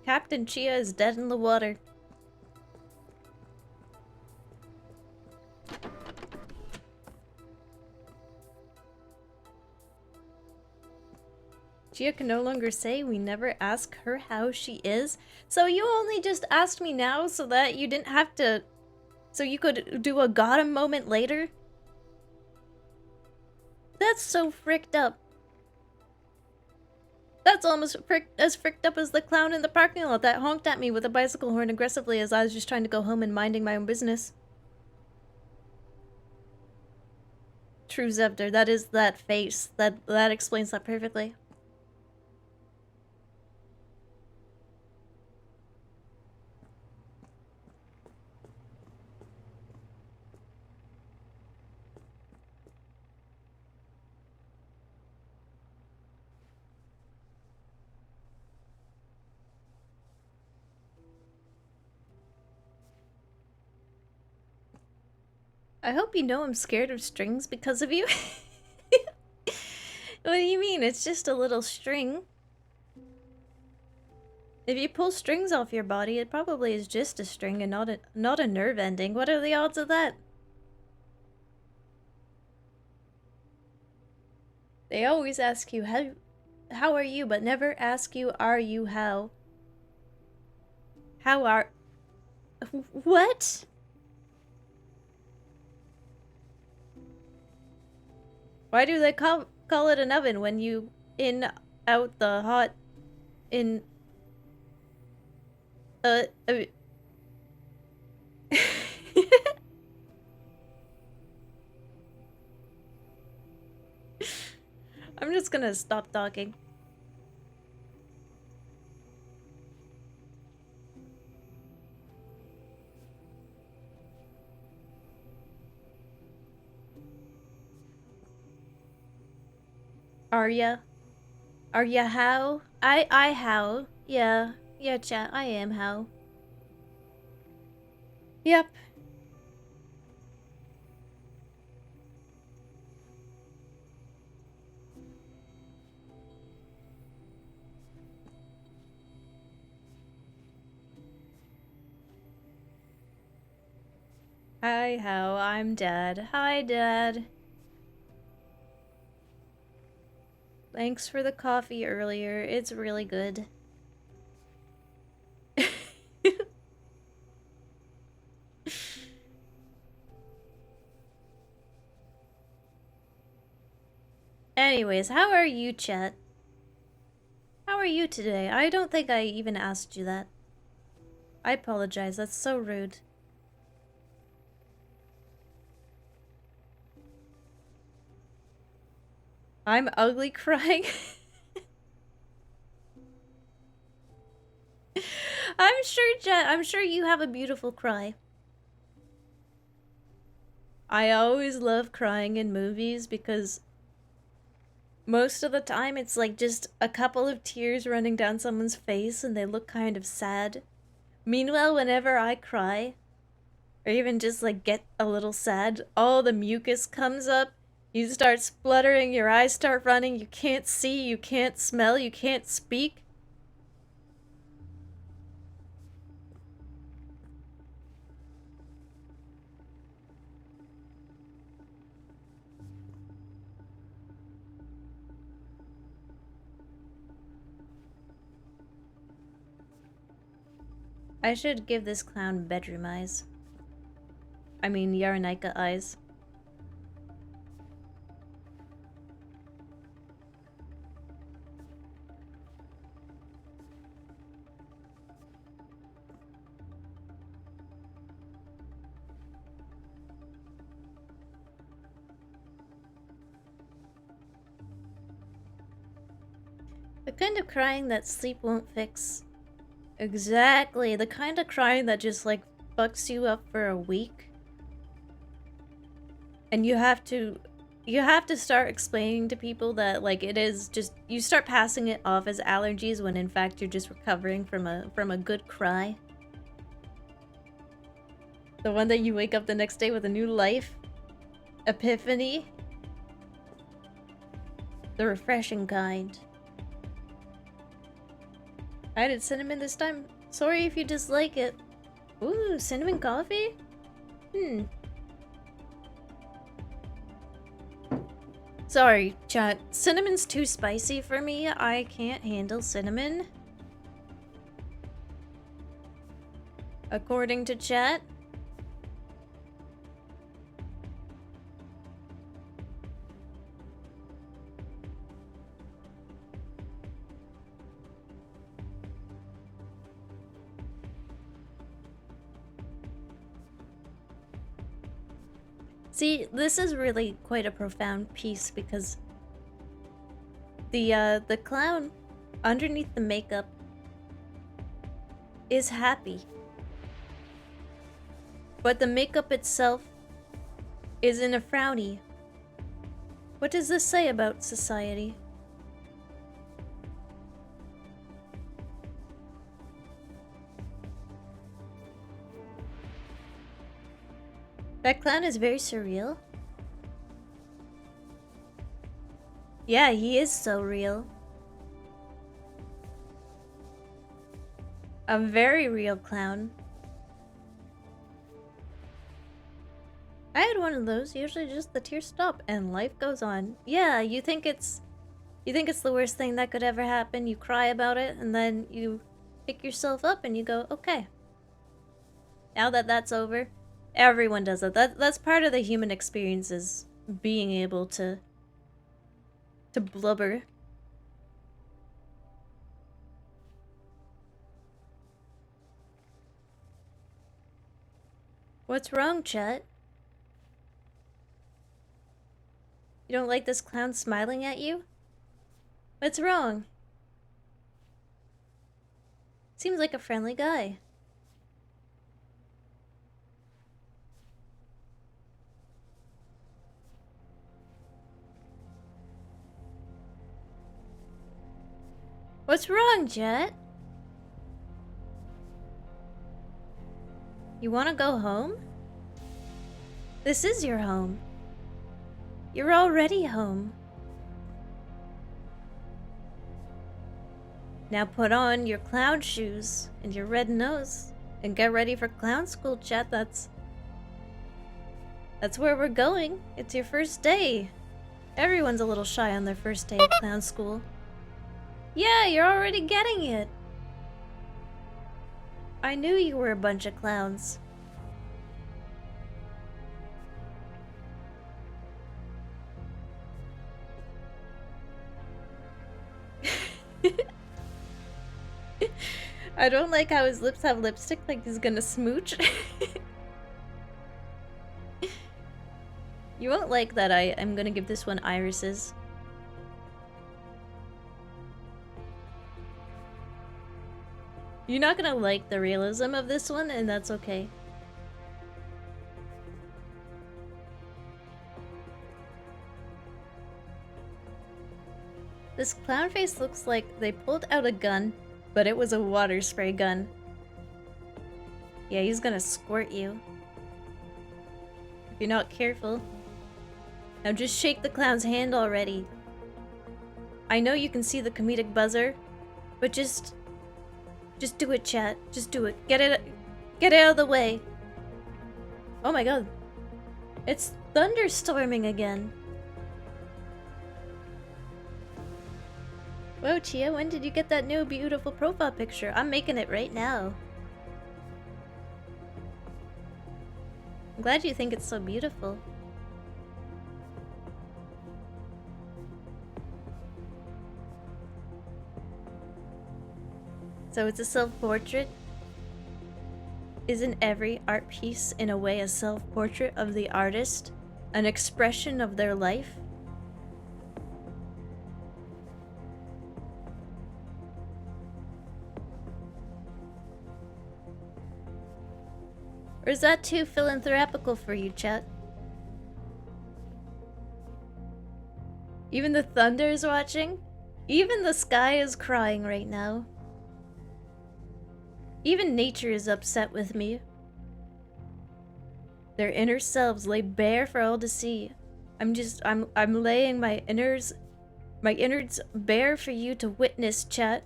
Captain Chia is dead in the water. Chia can no longer say we never ask her how she is. So you only just asked me now so that you didn't have to... So you could do a got him moment later? That's so fricked up. That's almost as fricked up as the clown in the parking lot that honked at me with a bicycle horn aggressively as I was just trying to go home and minding my own business. True, Zevder, that is that face. That explains that perfectly. I hope you know I'm scared of strings because of you. What do you mean? It's just a little string. If you pull strings off your body, it probably is just a string and not a nerve ending. What are the odds of that? They always ask you how are you, but never ask you are you how. How are... What? Why do they call it an oven when you in out the hot in I'm just gonna stop talking. Are ya? Are ya how? I how? Yeah. Yeah, chat, I am how. Yep. Hi, how? I'm Dad. Hi, Dad. Thanks for the coffee earlier. It's really good. Anyways, how are you, chat? How are you today? I don't think I even asked you that. I apologize, that's so rude. I'm ugly crying? I'm sure, Jet, I'm sure you have a beautiful cry. I always love crying in movies because most of the time it's like just a couple of tears running down someone's face and they look kind of sad. Meanwhile, whenever I cry, or even just like get a little sad, all the mucus comes up, you start spluttering, your eyes start running, you can't see, you can't smell, you can't speak. I should give this clown bedroom eyes. I mean, Yarnaika eyes. The kind of crying that sleep won't fix. Exactly, the kind of crying that just like fucks you up for a week, and you have to start explaining to people that, like, it is just, you start passing it off as allergies when in fact you're just recovering from a good cry. The one that you wake up the next day with a new life, epiphany, the refreshing kind. I added cinnamon this time. Sorry if you dislike it. Ooh, cinnamon coffee? Sorry, chat. Cinnamon's too spicy for me. I can't handle cinnamon. According to chat. See, this is really quite a profound piece because the clown underneath the makeup is happy. But the makeup itself is in a frowny. What does this say about society? That clown is very surreal. Yeah, he is so real. A very real clown. I had one of those. Usually just the tears stop and life goes on. Yeah, you think it's the worst thing that could ever happen. You cry about it and then you pick yourself up and you go, okay. Now that that's over. Everyone does it. That's part of the human experience, is being able to blubber. What's wrong, Chet? You don't like this clown smiling at you? What's wrong? Seems like a friendly guy. What's wrong, Jet? You want to go home? This is your home. You're already home. Now put on your clown shoes and your red nose and get ready for clown school, Chet. That's where we're going. It's your first day. Everyone's a little shy on their first day of clown school. Yeah, you're already getting it. I knew you were a bunch of clowns. I don't like how his lips have lipstick, like he's gonna smooch. You won't like that I'm gonna give this one irises. You're not gonna like the realism of this one, and that's okay. This clown face looks like they pulled out a gun, but it was a water spray gun. Yeah, he's gonna squirt you. If you're not careful. Now just shake the clown's hand already. I know you can see the comedic buzzer, but just do it, chat. Just do it. Get it out of the way. Oh my god. It's thunderstorming again. Whoa, Chia, when did you get that new beautiful profile picture? I'm making it right now. I'm glad you think it's so beautiful. So it's a self-portrait? Isn't every art piece in a way a self-portrait of the artist? An expression of their life? Or is that too philanthropical for you, chat? Even the thunder is watching? Even the sky is crying right now. Even nature is upset with me. Their inner selves lay bare for all to see. I'm laying my innards bare for you to witness, chat.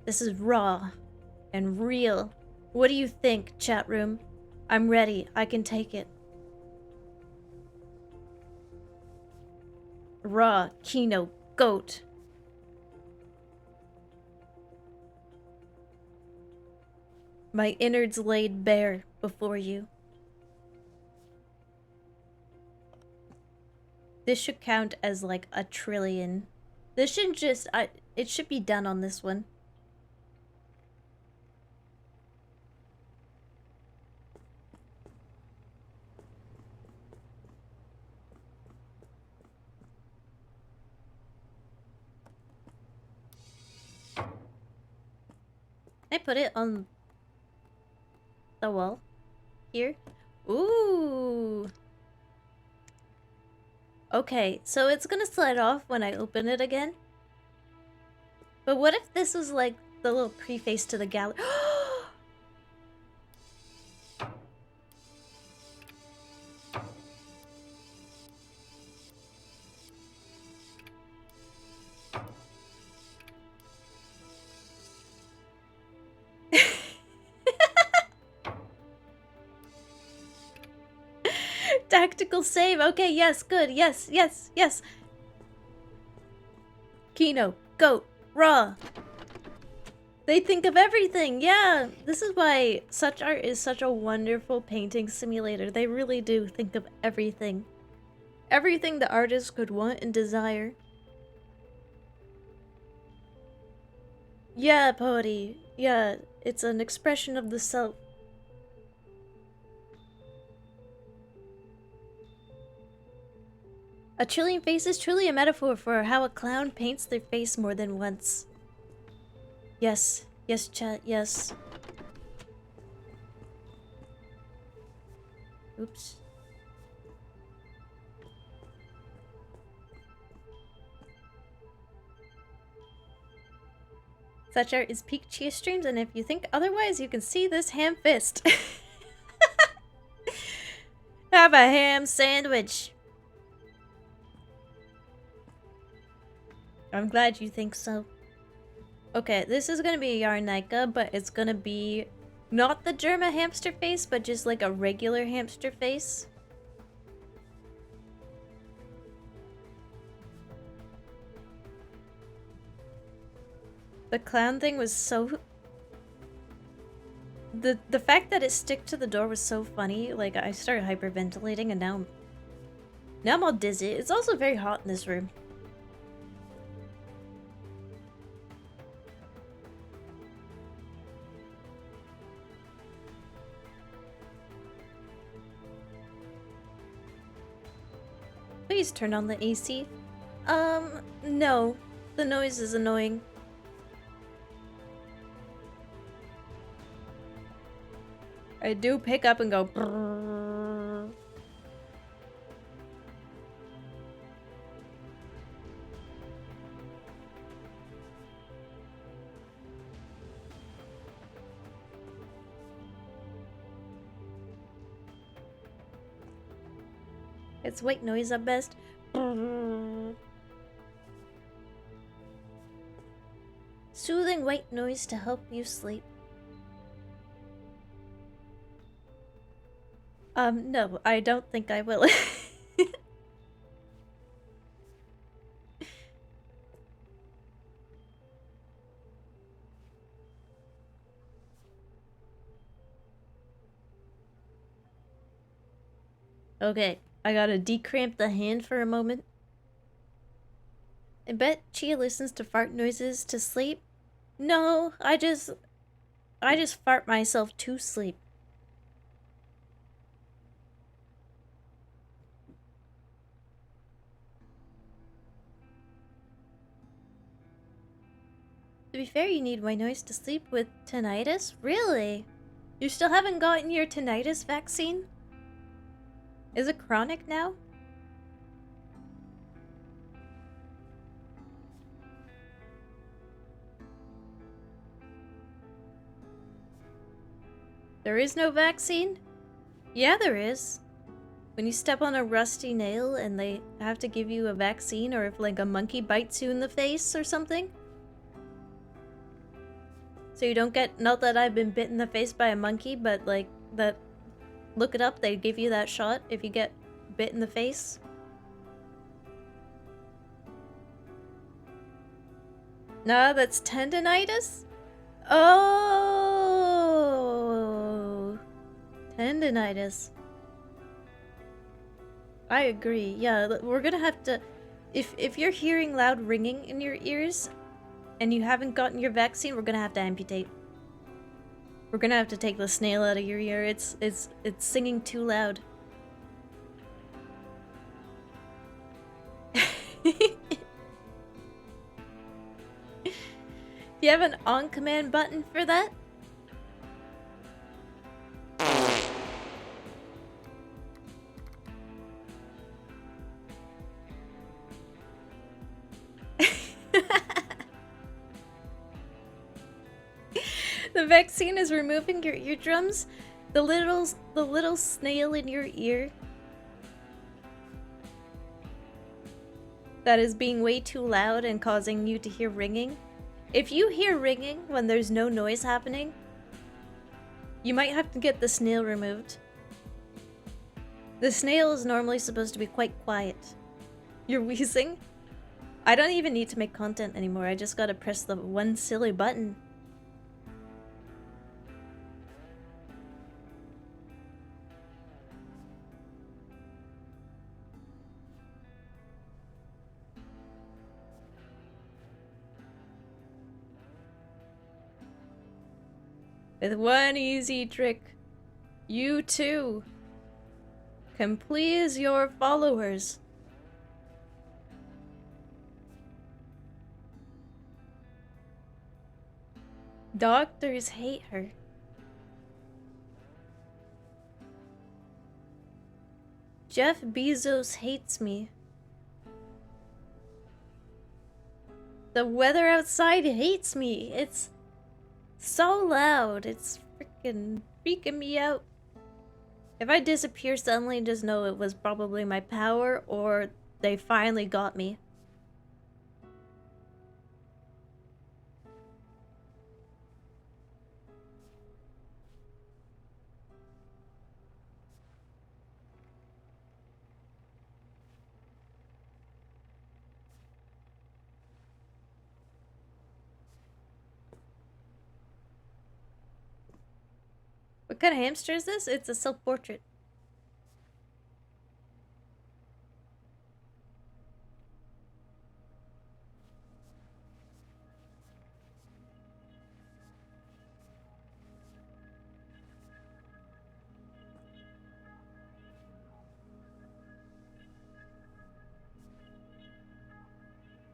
This is raw and real. What do you think, chat room? I'm ready. I can take it. Raw, Kino, goat. My innards laid bare before you. This should count as like a trillion. This should just, it should be done on this one. I put it on the wall here. Ooh. Okay, so it's gonna slide off when I open it again. But what if this was like the little preface to the gallery? Tactical save. Okay, yes, good. Yes, yes, yes. Kino, goat, raw. They think of everything. Yeah, this is why SuchArt is such a wonderful painting simulator. They really do think of everything. Everything the artist could want and desire. Yeah, Pody. Yeah, it's an expression of the self. A trillion face is truly a metaphor for how a clown paints their face more than once. Yes. Yes, chat. Yes. Oops. SuchArt is peak Chia streams, and if you think otherwise, you can see this ham fist. Have a ham sandwich. I'm glad you think so. Okay, this is gonna be Yarnica, but it's gonna be not the Germa hamster face, but just like a regular hamster face. The clown thing was so... The fact that it stick to the door was so funny. Like, I started hyperventilating and now I'm all dizzy. It's also very hot in this room. Please turn on the AC. No. The noise is annoying. I do pick up and go brrrr. It's white noise at best. Brrrr. Soothing white noise to help you sleep. No, I don't think I will. Okay, I gotta decramp the hand for a moment. I bet Chia listens to fart noises to sleep. No, I just fart myself to sleep. To be fair, you need white noise to sleep with tinnitus? Really? You still haven't gotten your tinnitus vaccine? Is it chronic now? There is no vaccine? Yeah, there is. When you step on a rusty nail and they have to give you a vaccine, or if like a monkey bites you in the face or something. So you don't get, not that I've been bit in the face by a monkey, but like that, look it up, they give you that shot if you get bit in the face. No, that's tendinitis? Oh, tendinitis. I agree. Yeah, we're gonna have to... If you're hearing loud ringing in your ears and you haven't gotten your vaccine, we're gonna have to amputate. We're gonna have to take the snail out of your ear. It's singing too loud. Do you have an on-command button for that? The vaccine is removing your eardrums. The little snail in your ear that is being way too loud and causing you to hear ringing. If you hear ringing when there's no noise happening, you might have to get the snail removed. The snail is normally supposed to be quite quiet. You're wheezing? I don't even need to make content anymore. I just gotta press the one silly button. With one easy trick, you too can please your followers. Doctors hate her. Jeff Bezos hates me. The weather outside hates me. It's so loud. It's freaking me out. If I disappear suddenly, just know it was probably my power, or they finally got me. What kind of hamster is this? It's a self-portrait.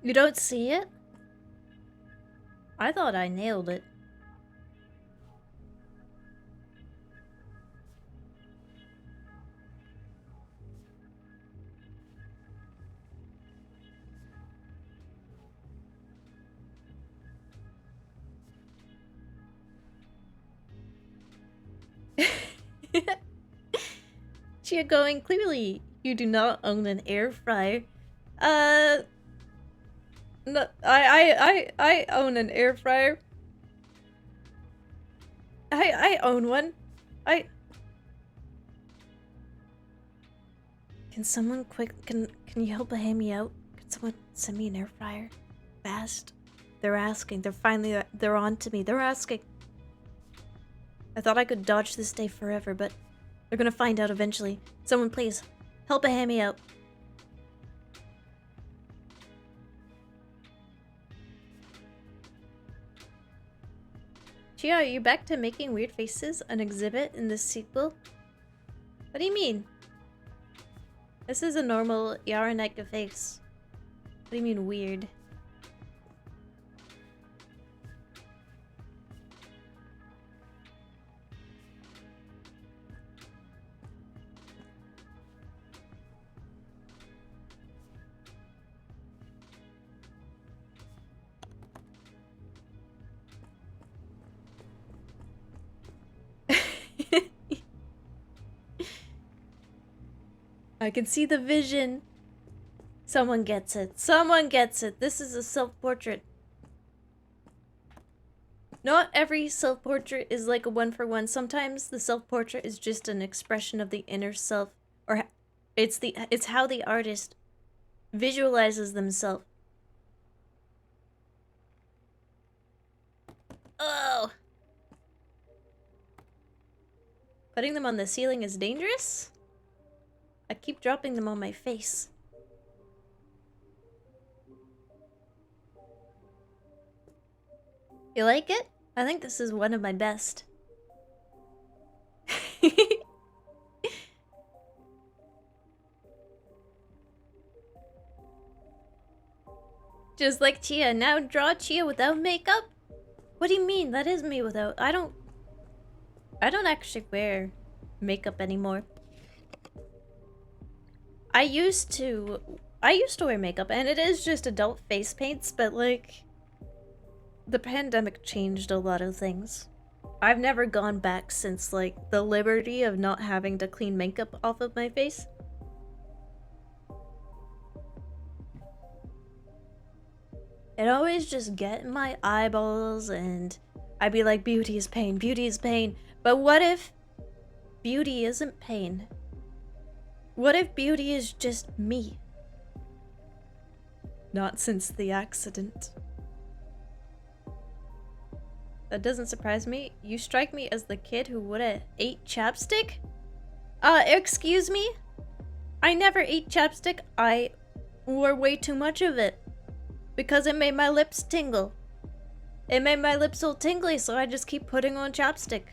You don't see it? I thought I nailed it. Chia going, clearly you do not own an air fryer. No, I own an air fryer. I own one. Can someone can you help a Hammy out? Can someone send me an air fryer? Fast. They're asking. They're on to me. They're asking. I thought I could dodge this day forever, but they're gonna find out eventually. Someone please, help a Hammy out. Chia, are you back to making weird faces, an exhibit in the sequel? What do you mean? This is a normal Yaraneka face. What do you mean weird? I can see the vision. Someone gets it. Someone gets it. This is a self-portrait. Not every self-portrait is like a one-for-one. Sometimes the self-portrait is just an expression of the inner self, or it's how the artist visualizes themselves. Oh! Putting them on the ceiling is dangerous? I keep dropping them on my face. You like it? I think this is one of my best. Just like Chia. Now draw Chia without makeup? What do you mean? That is me without... I don't actually wear makeup anymore. I used to wear makeup, and it is just adult face paints, but like... the pandemic changed a lot of things. I've never gone back since, like, the liberty of not having to clean makeup off of my face. It always just get in my eyeballs, and I'd be like, beauty is pain, beauty is pain. But what if beauty isn't pain? What if beauty is just me? Not since the accident. That doesn't surprise me. You strike me as the kid who would've ate chapstick? Excuse me? I never ate chapstick. I wore way too much of it. Because it made my lips tingle. It made my lips all tingly, so I just keep putting on chapstick.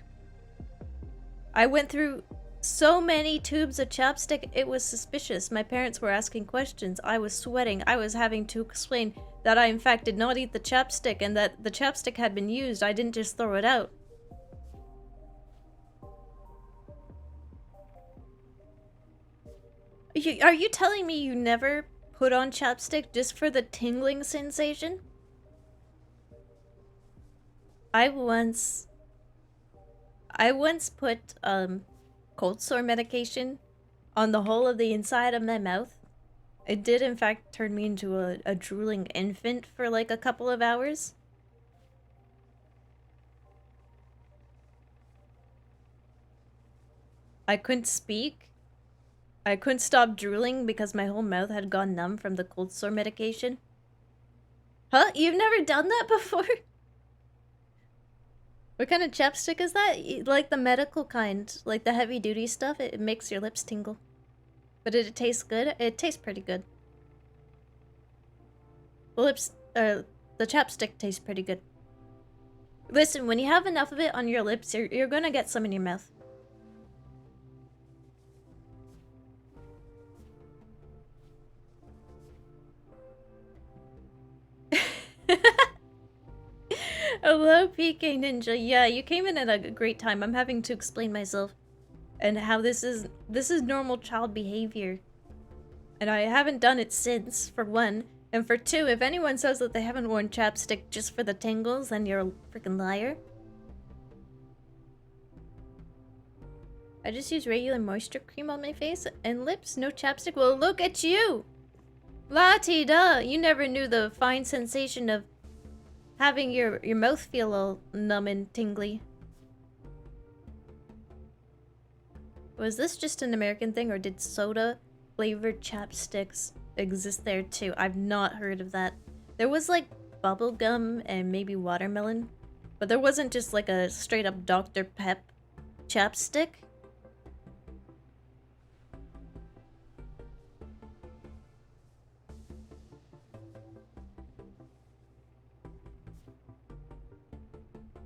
I went through so many tubes of chapstick, it was suspicious. My parents were asking questions. I was sweating. I was having to explain that I in fact did not eat the chapstick and that the chapstick had been used. I didn't just throw it out. Are you telling me you never put on chapstick just for the tingling sensation? I once put cold sore medication on the whole of the inside of my mouth. It did in fact turn me into a drooling infant for like a couple of hours. I couldn't speak. I couldn't stop drooling because my whole mouth had gone numb from the cold sore medication. Huh? You've never done that before? What kind of chapstick is that? Like the medical kind, like the heavy duty stuff, it makes your lips tingle. But did it taste good? It tastes pretty good. The chapstick tastes pretty good. Listen, when you have enough of it on your lips, you're gonna get some in your mouth. Hello, PK Ninja. Yeah, you came in at a great time. I'm having to explain myself and how this is normal child behavior. And I haven't done it since, for one. And for two, if anyone says that they haven't worn chapstick just for the tingles, then you're a freaking liar. I just use regular moisture cream on my face and lips, no chapstick. Well, look at you! La-ti-da! You never knew the fine sensation of having your mouth feel all numb and tingly. Was this just an American thing, or did soda-flavored chapsticks exist there too? I've not heard of that. There was like bubblegum and maybe watermelon, but there wasn't just like a straight-up Dr. Pep chapstick.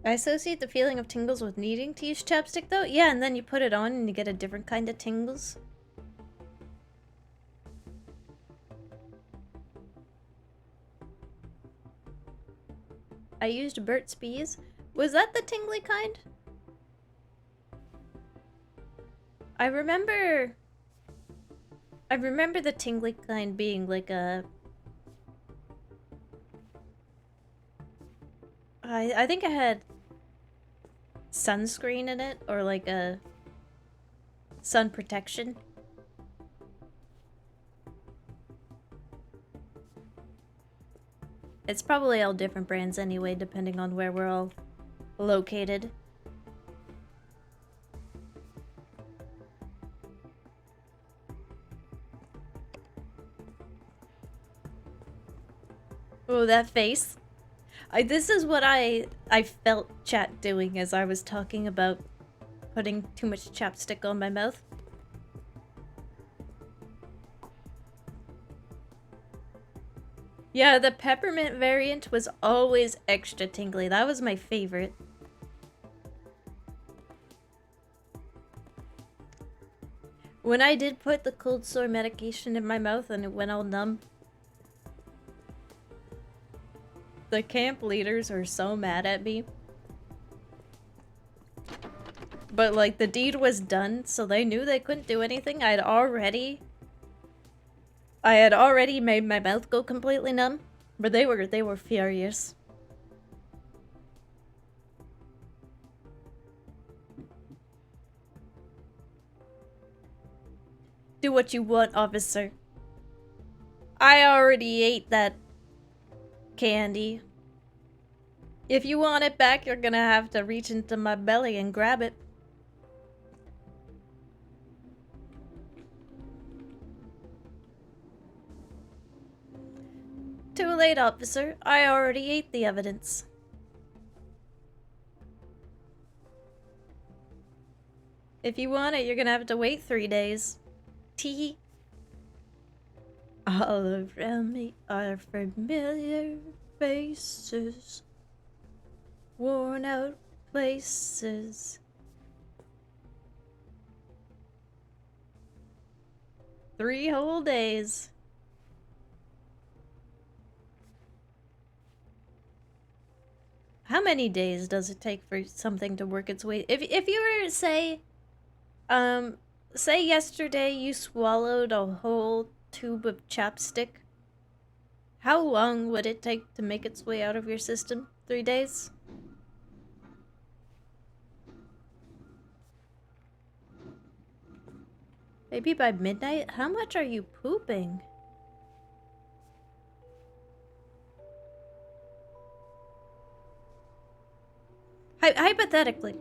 I associate the feeling of tingles with needing to use chapstick though. Yeah, and then you put it on and you get a different kind of tingles. I used Burt's Bees. Was that the tingly kind? I remember the tingly kind being like a... I think I had sunscreen in it, or like a sun protection. It's probably all different brands anyway, depending on where we're all located. Oh, that face. This is what I felt chat doing as I was talking about putting too much chapstick on my mouth. Yeah, the peppermint variant was always extra tingly. That was my favorite. When I did put the cold sore medication in my mouth and it went all numb, the camp leaders were so mad at me. But like the deed was done, so they knew they couldn't do anything. I had already made my mouth go completely numb, but they were furious. Do what you want, officer. I already ate that candy. If you want it back, you're gonna have to reach into my belly and grab it. Too late, officer. I already ate the evidence. If you want it, you're gonna have to wait 3 days. Tee. All around me are familiar faces, worn out places. 3 whole days. How many days does it take for something to work its way? If you were to say yesterday you swallowed a whole tube of chapstick, how long would it take to make its way out of your system? 3 days? Maybe by midnight? How much are you pooping? Hypothetically.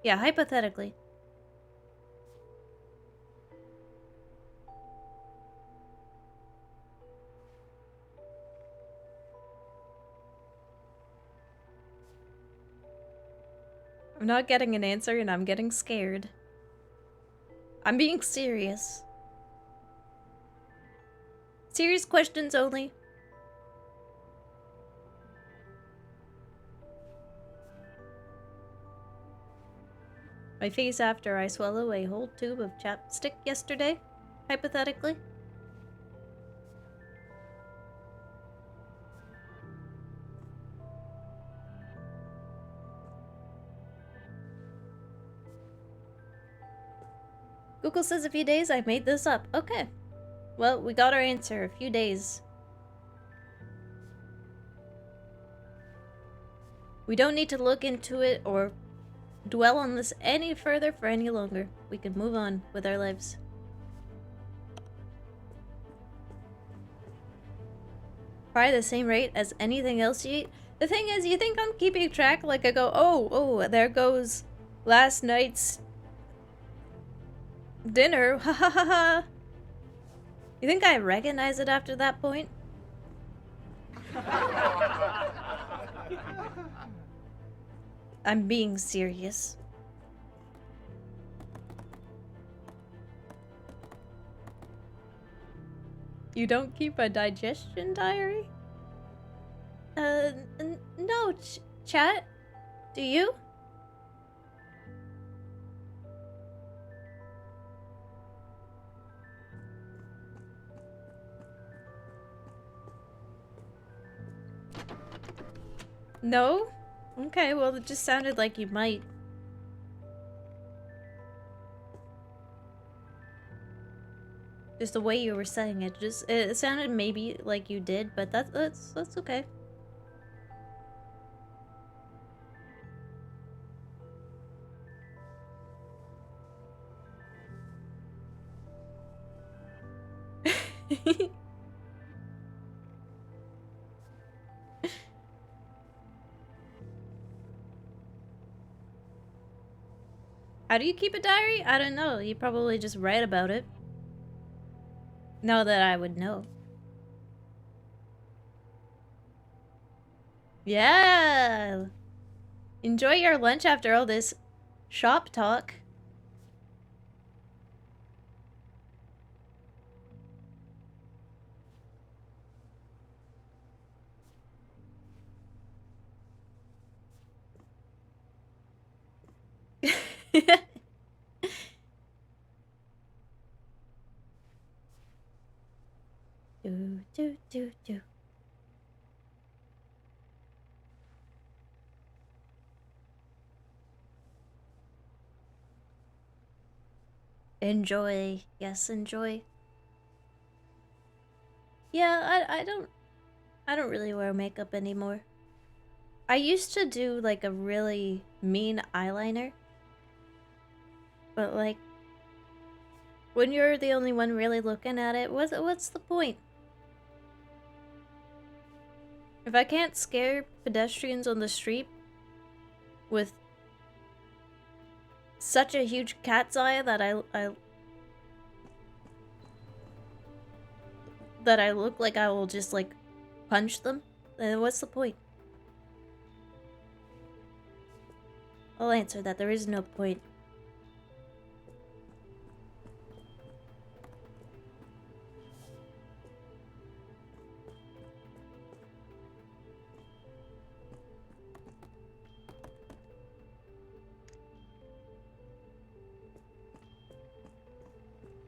Yeah, hypothetically. I'm not getting an answer and I'm getting scared. I'm being serious. Serious questions only. My face after I swallow a whole tube of chapstick yesterday, hypothetically. Google says a few days. I made this up. Okay. Well, we got our answer. A few days. We don't need to look into it or dwell on this any further for any longer. We can move on with our lives. Probably the same rate as anything else you eat. The thing is, you think I'm keeping track? Like I go, oh, there goes last night's dinner. Ha ha ha ha. You think I recognize it after that point? I'm being serious. You don't keep a digestion diary? No, chat. Do you? No? Okay, well, it just sounded like you might. Just the way you were saying it, it sounded maybe like you did, but that's okay. How do you keep a diary? I don't know. You probably just write about it. Not that I would know. Yeah! Enjoy your lunch after all this shop talk. Do, do, do, do. Enjoy. Yes, enjoy. Yeah, I don't really wear makeup anymore. I used to do like a really mean eyeliner. But like when you're the only one really looking at it, what's the point? If I can't scare pedestrians on the street with such a huge cat's eye that I look like I will just like punch them, then what's the point? I'll answer that. There is no point.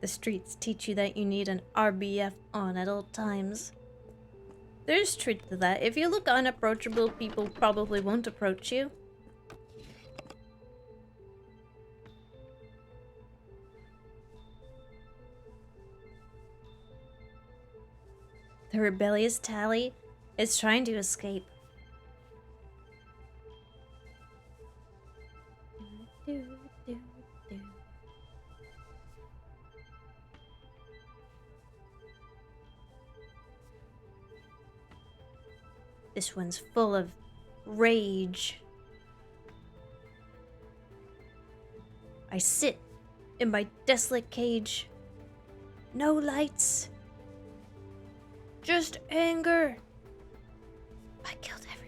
The streets teach you that you need an RBF on at all times. There's truth to that. If you look unapproachable, people probably won't approach you. The rebellious Tally is trying to escape. This one's full of rage. I sit in my desolate cage. No lights. Just anger. I killed everyone.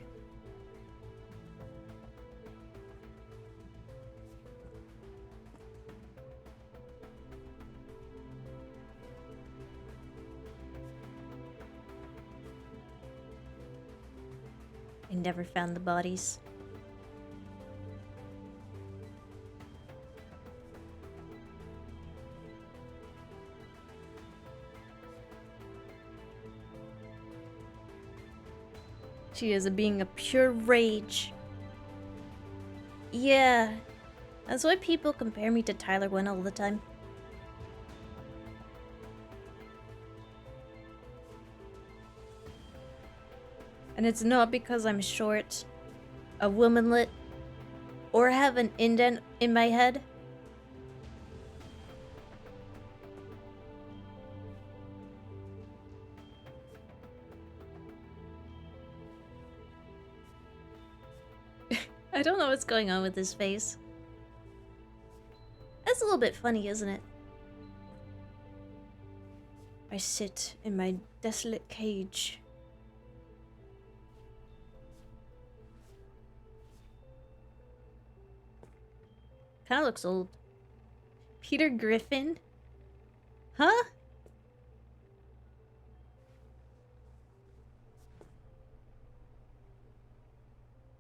I never found the bodies. She is a being of pure rage. Yeah, that's why people compare me to Tyler Wynn all the time. And it's not because I'm short, a womanlet, or have an indent in my head. I don't know what's going on with his face. That's a little bit funny, isn't it? I sit in my desolate cage. Kinda looks old. Peter Griffin? Huh?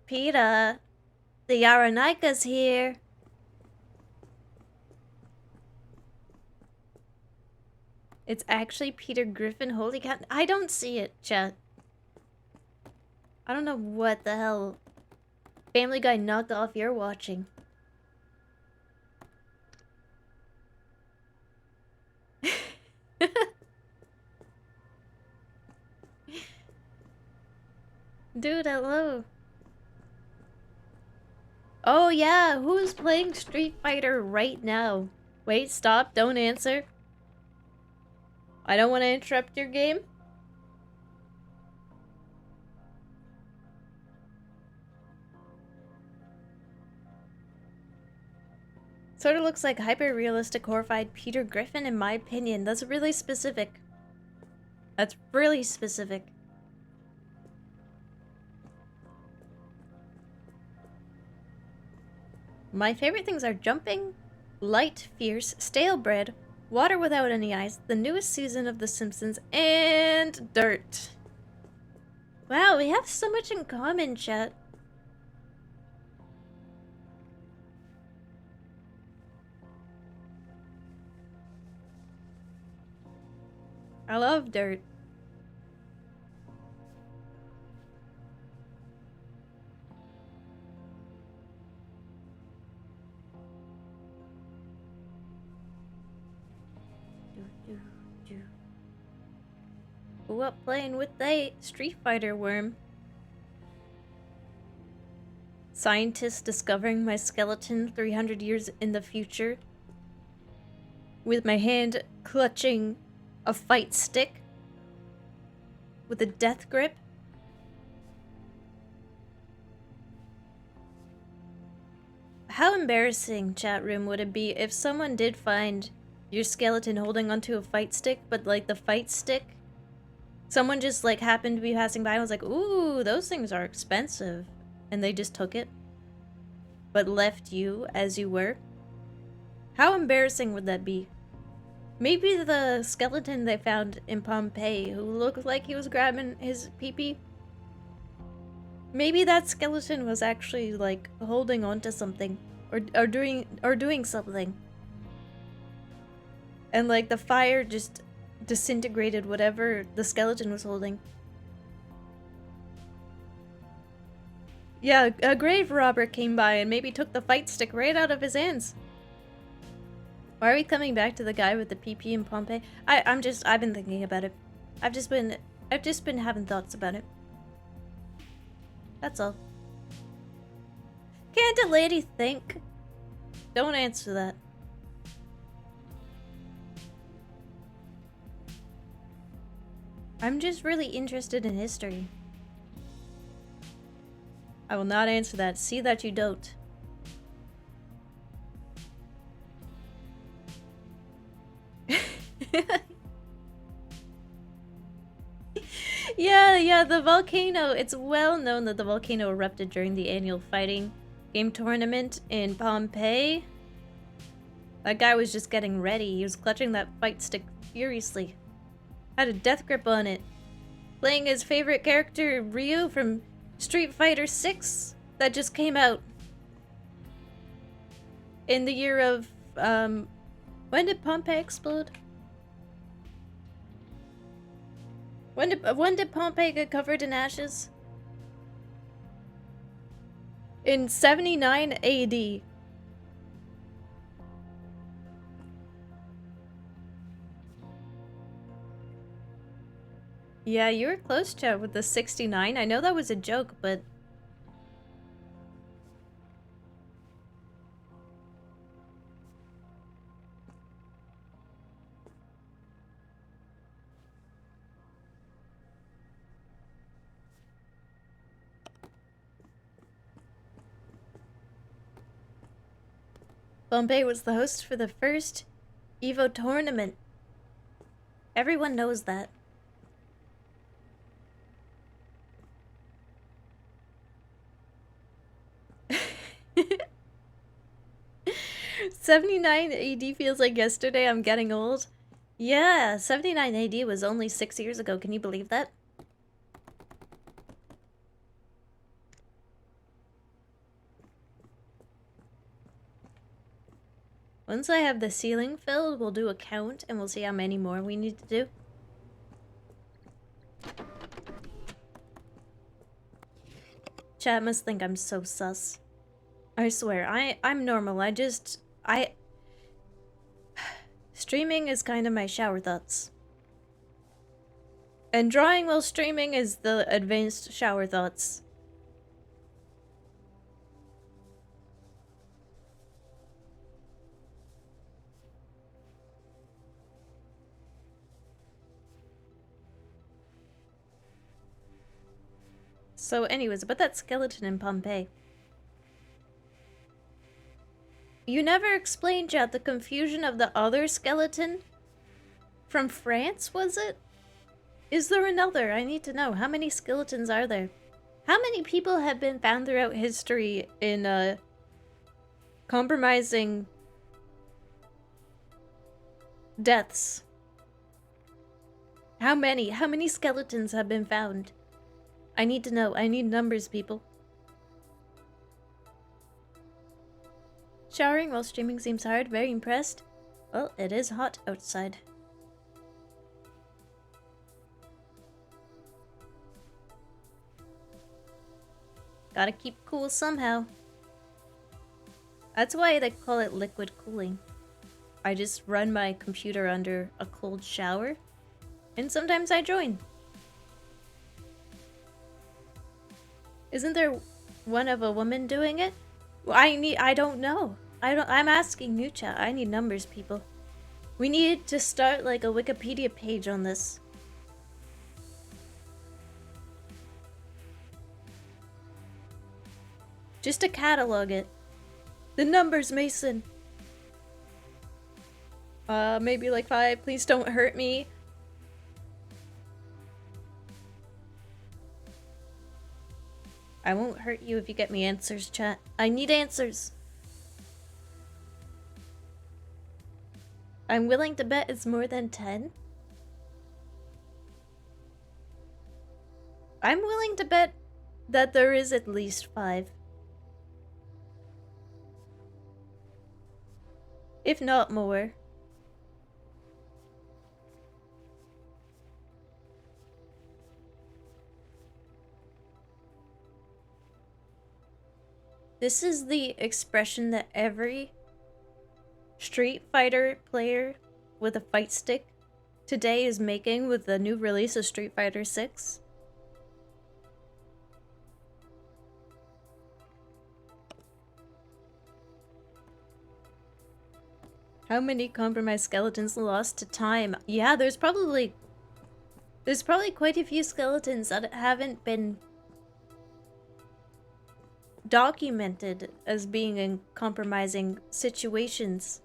Peter, the Yaranika's here. It's actually Peter Griffin. Holy cow. I don't see it, chat. I don't know what the hell Family Guy knocked off you're watching. Dude, hello. Oh yeah, who's playing Street Fighter right now? Wait, stop, don't answer. I don't want to interrupt your game. Sort of looks like hyper-realistic horrified Peter Griffin in my opinion. That's really specific. That's really specific. My favorite things are jumping, light, fierce, stale bread, water without any ice, the newest season of The Simpsons, and dirt. Wow, we have so much in common, chat. I love dirt. Who up playing with the Street Fighter worm? Scientists discovering my skeleton 300 years in the future. With my hand clutching a fight stick. With a death grip. How embarrassing, chat room, would it be if someone did find your skeleton holding onto a fight stick, but like the fight stick, someone just like happened to be passing by and was like, ooh, those things are expensive. And they just took it, but left you as you were? How embarrassing would that be? Maybe the skeleton they found in Pompeii, who looked like he was grabbing his pee-pee, maybe that skeleton was actually like holding on to something, or doing something. And like the fire just disintegrated whatever the skeleton was holding. Yeah, a grave robber came by and maybe took the fight stick right out of his hands. Why are we coming back to the guy with the PP in Pompeii? I've been thinking about it. I've just been having thoughts about it. That's all. Can't a lady think? Don't answer that. I'm just really interested in history. I will not answer that. See that you don't. Yeah, the volcano. It's well known that the volcano erupted during the annual fighting game tournament in Pompeii. That guy was just getting ready. He was clutching that fight stick furiously. Had a death grip on it. Playing his favorite character, Ryu, from Street Fighter 6 that just came out. In the year of, when did Pompeii explode? When did Pompeii get covered in ashes? In 79 AD. Yeah, you were close, chat, with the 69. I know that was a joke, but... Pompeii was the host for the first EVO tournament. Everyone knows that. 79 AD feels like yesterday. I'm getting old. Yeah, 79 AD was only 6 years ago. Can you believe that? Once I have the ceiling filled, we'll do a count and we'll see how many more we need to do. Chat must think I'm so sus. I swear, I'm normal. Streaming is kind of my shower thoughts. And drawing while streaming is the advanced shower thoughts. So anyways, about that skeleton in Pompeii. You never explained, Chad, the confusion of the other skeleton? From France, was it? Is there another? I need to know. How many skeletons are there? How many people have been found throughout history in, compromising deaths? How many? How many skeletons have been found? I need to know. I need numbers, people. Showering while streaming seems hard. Very impressed. Well, it is hot outside. Gotta keep cool somehow. That's why they call it liquid cooling. I just run my computer under a cold shower, and sometimes I join. Isn't there one of a woman doing it? Well, I don't know. I'm asking you, chat. I need numbers, people. We need to start like a Wikipedia page on this. Just to catalog it. The numbers, Mason. Maybe like 5. Please don't hurt me. I won't hurt you if you get me answers, chat. I need answers. I'm willing to bet it's more than 10. I'm willing to bet that there is at least 5. If not more. This is the expression that every Street Fighter player with a fight stick today is making with the new release of Street Fighter 6. How many compromised skeletons lost to time? Yeah, there's probably quite a few skeletons that haven't been documented as being in compromising situations.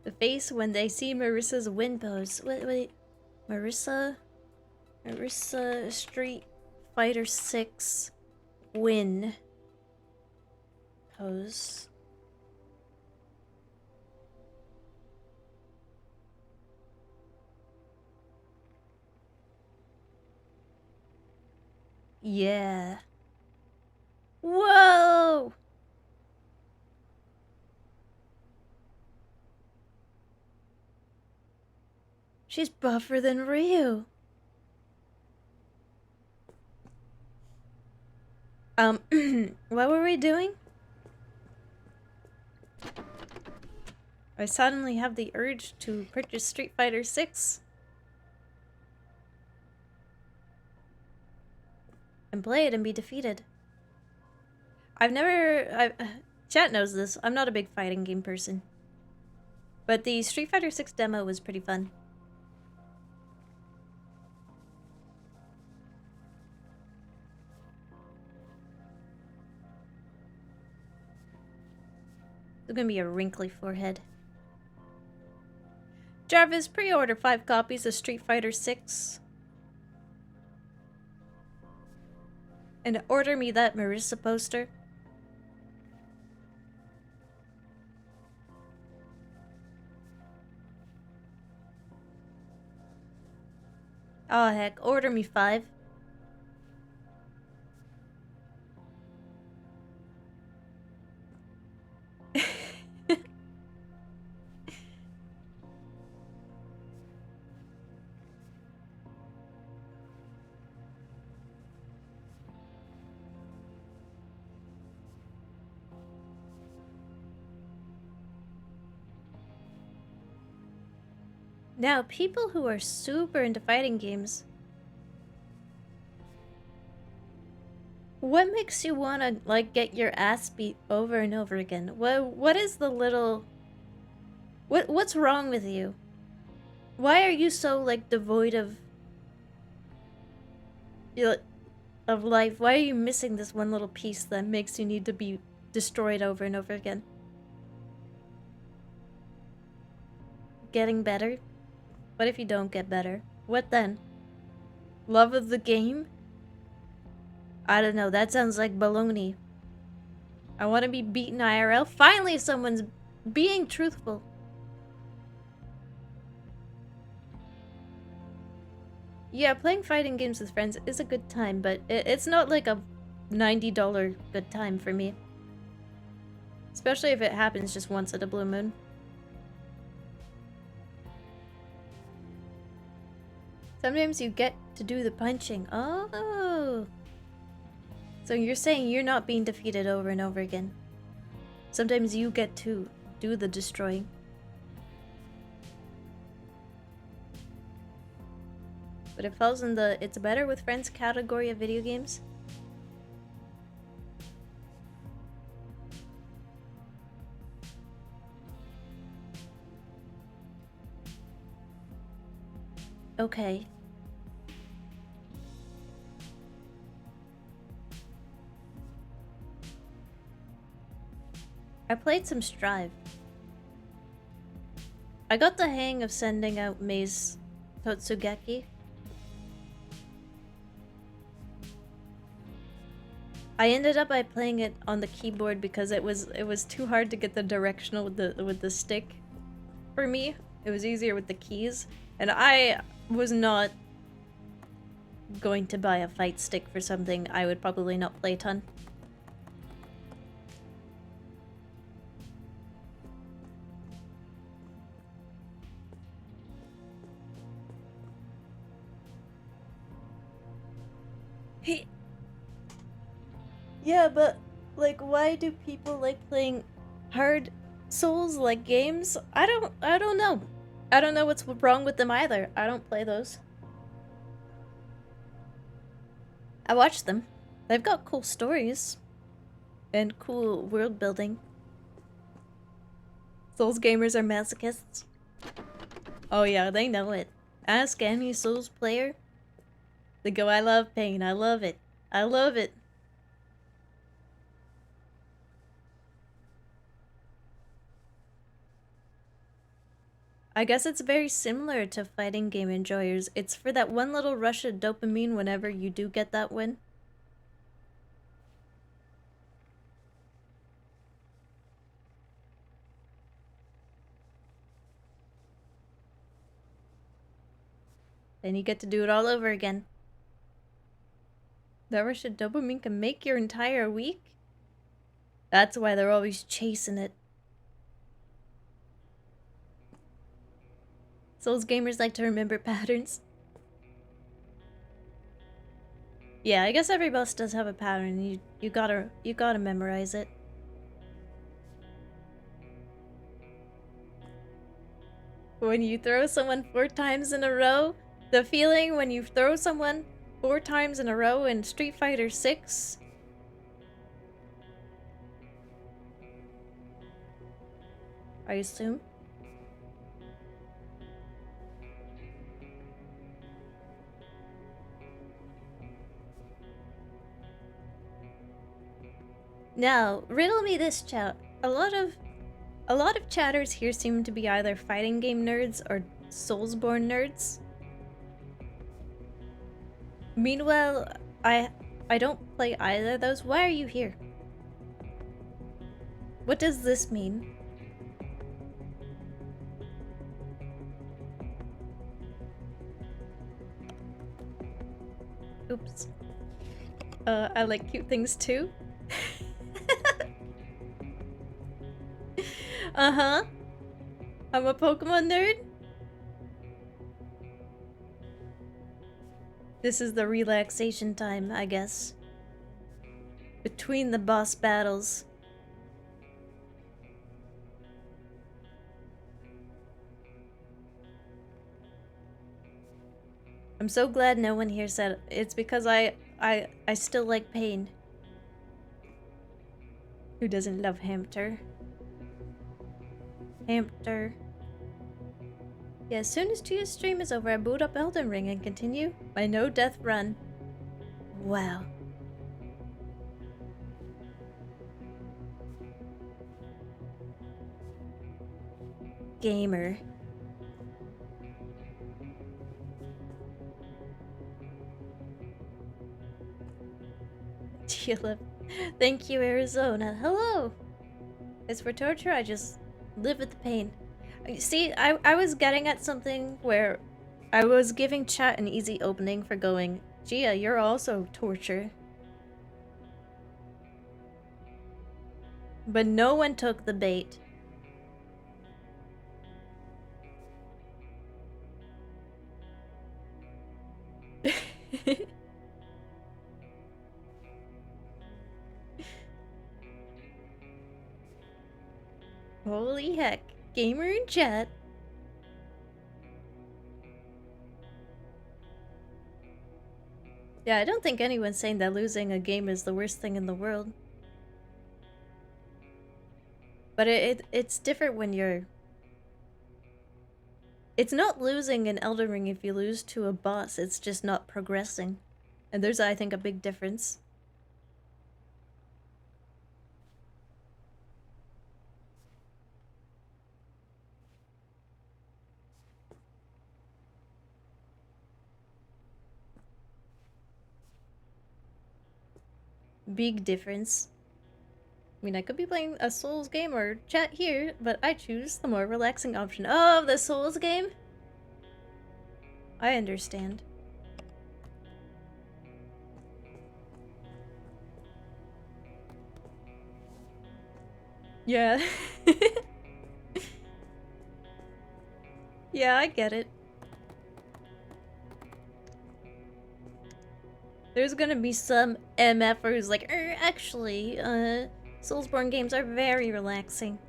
The face when they see Marissa's win pose. Wait. Marissa Street Fighter 6 win pose. Yeah. Whoa! She's buffer than Ryu. What were we doing? I suddenly have the urge to purchase Street Fighter 6. And play it and be defeated. Chat knows this. I'm not a big fighting game person. But the Street Fighter 6 demo was pretty fun. It's gonna be a wrinkly forehead. Jarvis, pre-order 5 copies of Street Fighter 6. And order me that Marissa poster. Oh heck, order me 5. Now, people who are super into fighting games, what makes you want to, like, get your ass beat over and over again? What is the little... What's wrong with you? Why are you so, like, devoid of... of life. Why are you missing this one little piece that makes you need to be destroyed over and over again? Getting better? What if you don't get better? What then? Love of the game? I don't know, that sounds like baloney. I want to be beaten IRL. Finally, someone's being truthful. Yeah, playing fighting games with friends is a good time, but it's not like a $90 good time for me. Especially if it happens just once at a blue moon. Sometimes you get to do the punching. Oh! So you're saying you're not being defeated over and over again. Sometimes you get to do the destroying. But it falls in the it's better with friends category of video games. Okay. I played some Strive. I got the hang of sending out Maze Totsugeki. I ended up by playing it on the keyboard because it was too hard to get the directional with the stick. For me, it was easier with the keys, and I was not going to buy a fight stick for something I would probably not play a ton. Yeah, but like, why do people like playing hard Souls-like games? I don't know. I don't know what's wrong with them either. I don't play those. I watch them. They've got cool stories and cool world building. Souls gamers are masochists. Oh yeah, they know it. Ask any Souls player. They go, I love pain. I love it. I love it. I guess it's very similar to fighting game enjoyers. It's for that one little rush of dopamine whenever you do get that win. Then you get to do it all over again. That rush of dopamine can make your entire week? That's why they're always chasing it. Souls gamers like to remember patterns. Yeah, I guess every boss does have a pattern. You gotta memorize it. When you throw someone 4 times in a row, the feeling when you throw someone 4 times in a row in Street Fighter 6. I assume. Now, riddle me this, chat. A lot of chatters here seem to be either fighting game nerds or Soulsborne nerds. Meanwhile, I don't play either of those. Why are you here? What does this mean? Oops. I like cute things too. Uh-huh. I'm a Pokemon nerd. This is the relaxation time, I guess. Between the boss battles. I'm so glad no one here said it's because I still like pain. Who doesn't love hamster? Hamster. Yeah, as soon as Chia's stream is over, I boot up Elden Ring and continue my no-death run. Wow. Gamer. Chia left. Thank you, Arizona. Hello! As for torture, I just live with the pain. See, I was getting at something where I was giving chat an easy opening for going, Chia, you're also torture. But no one took the bait. Holy heck. Gamer in chat. Yeah, I don't think anyone's saying that losing a game is the worst thing in the world. But it's different when you're... It's not losing in Elden Ring if you lose to a boss, it's just not progressing. And there's, I think, a big difference. Big difference. I mean, I could be playing a Souls game or chat here, but I choose the more relaxing option. Oh, the Souls game? I understand. Yeah. Yeah, I get it. There's gonna be some MFer who's like, actually, Soulsborne games are very relaxing.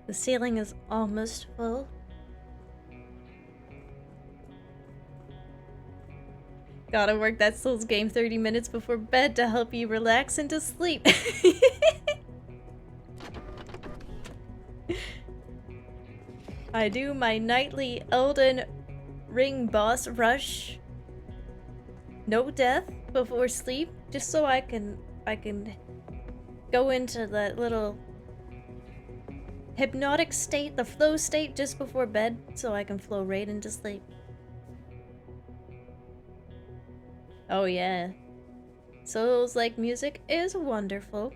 The ceiling is almost full. Gotta work that Souls game 30 minutes before bed to help you relax into sleep. I do my nightly Elden Ring boss rush. No death before sleep, just so I can go into that little hypnotic state, the flow state just before bed, so I can flow right into sleep. Oh yeah. Souls-like music is wonderful.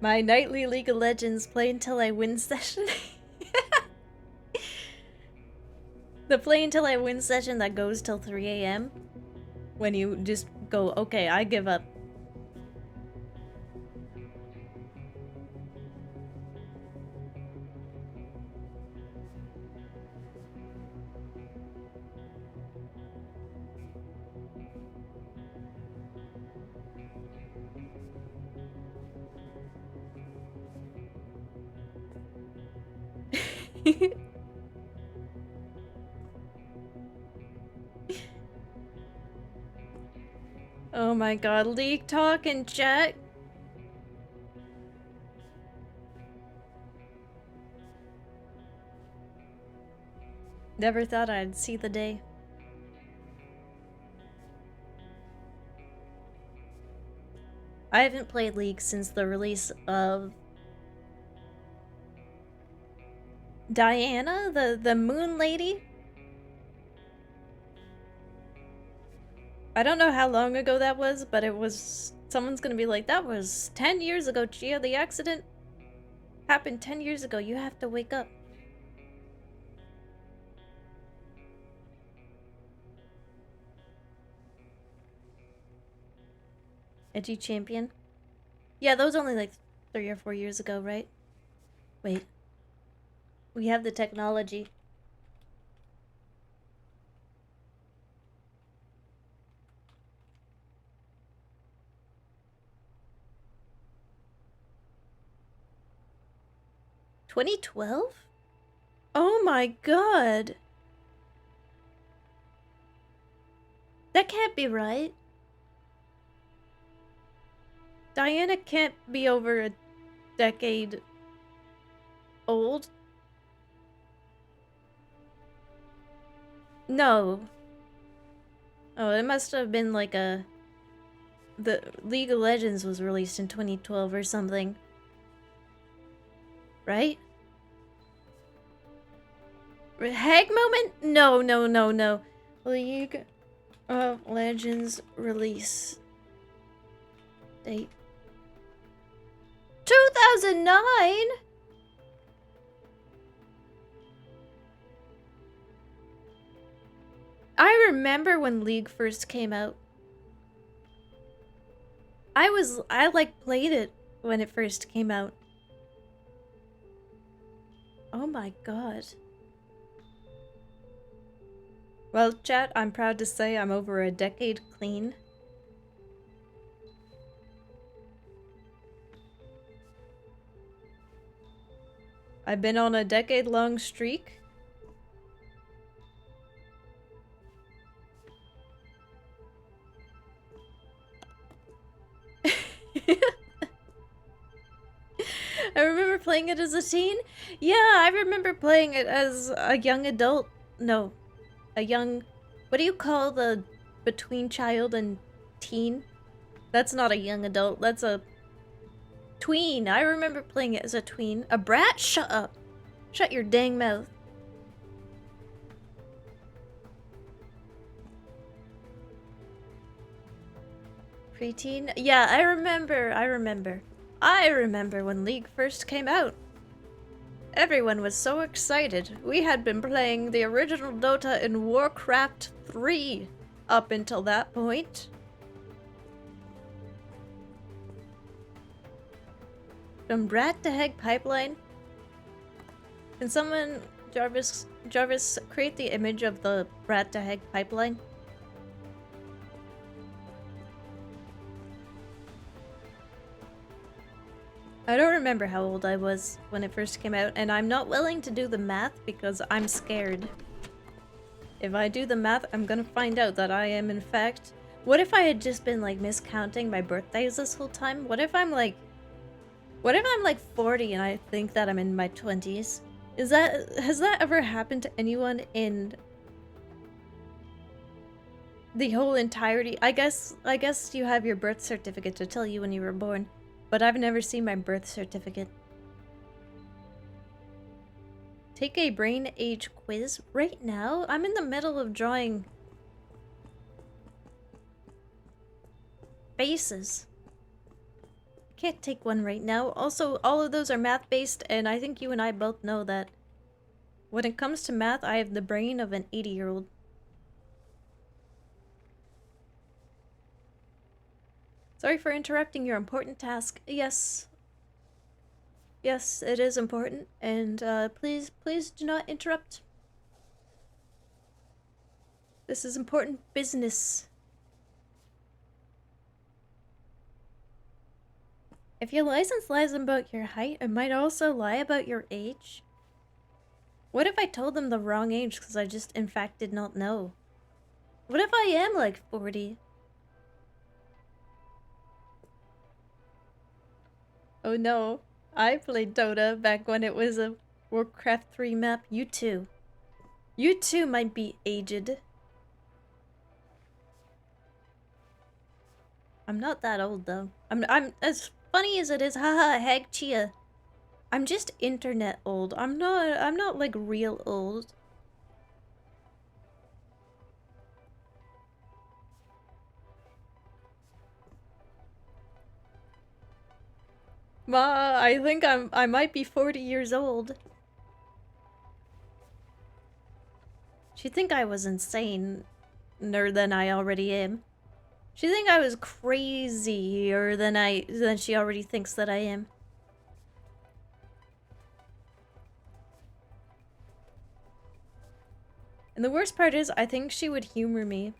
My nightly League of Legends play until I win session. The play until I win session that goes till 3 AM. When you just go, okay, I give up. Oh my god, League talk and chat. Never thought I'd see the day. I haven't played League since the release of Diana, the moon lady. I don't know how long ago that was, but it was... Someone's gonna be like, that was 10 years ago, Chia. The accident happened 10 years ago. You have to wake up. Edgy champion? Yeah, that was only like 3 or 4 years ago, right? Wait. We have the technology. $2012? Oh my god! That can't be right. Diana can't be over a decade old. No. Oh, it must have been like a... The League of Legends was released in 2012 or something. Right? Hag moment? No, no, no, no. League of Legends release date. 2009? I remember when League first came out. I like played it when it first came out. Oh my god. Well, chat, I'm proud to say I'm over a decade clean. I've been on a decade-long streak. I remember playing it as a teen. Yeah, I remember playing it as a young adult. No, a young... What do you call the between child and teen? That's not a young adult, that's a tween. I remember playing it as a tween. A brat? Shut up. Shut your dang mouth. Preteen? Yeah, I remember when League first came out. Everyone was so excited. We had been playing the original Dota in Warcraft 3 up until that point. From brat to hag pipeline. Can someone, Jarvis, create the image of the brat to hag pipeline? I don't remember how old I was when it first came out, and I'm not willing to do the math because I'm scared. If I do the math, I'm gonna find out that I am in fact... What if I had just been like miscounting my birthdays this whole time? What if I'm like 40 and I think that I'm in my 20s? Has that ever happened to anyone in the whole entirety? I guess you have your birth certificate to tell you when you were born. But I've never seen my birth certificate. Take a brain age quiz right now? I'm in the middle of drawing faces. Can't take one right now. Also, all of those are math-based, and I think you and I both know that when it comes to math, I have the brain of an 80-year-old. Sorry for interrupting your important task. Yes. Yes, it is important, and please do not interrupt. This is important business. If your license lies about your height, it might also lie about your age. What if I told them the wrong age because I just in fact did not know? What if I am like 40? Oh no, I played Dota back when it was a Warcraft 3 map. You too. You too might be aged. I'm not that old though. I'm as funny as it is, haha, hag Chia. I'm just internet old. I'm not like real old. Ma, I think I might be 40 years old. She'd think I was insane than I already am. She'd think I was crazier than she already thinks that I am. And the worst part is, I think she would humor me.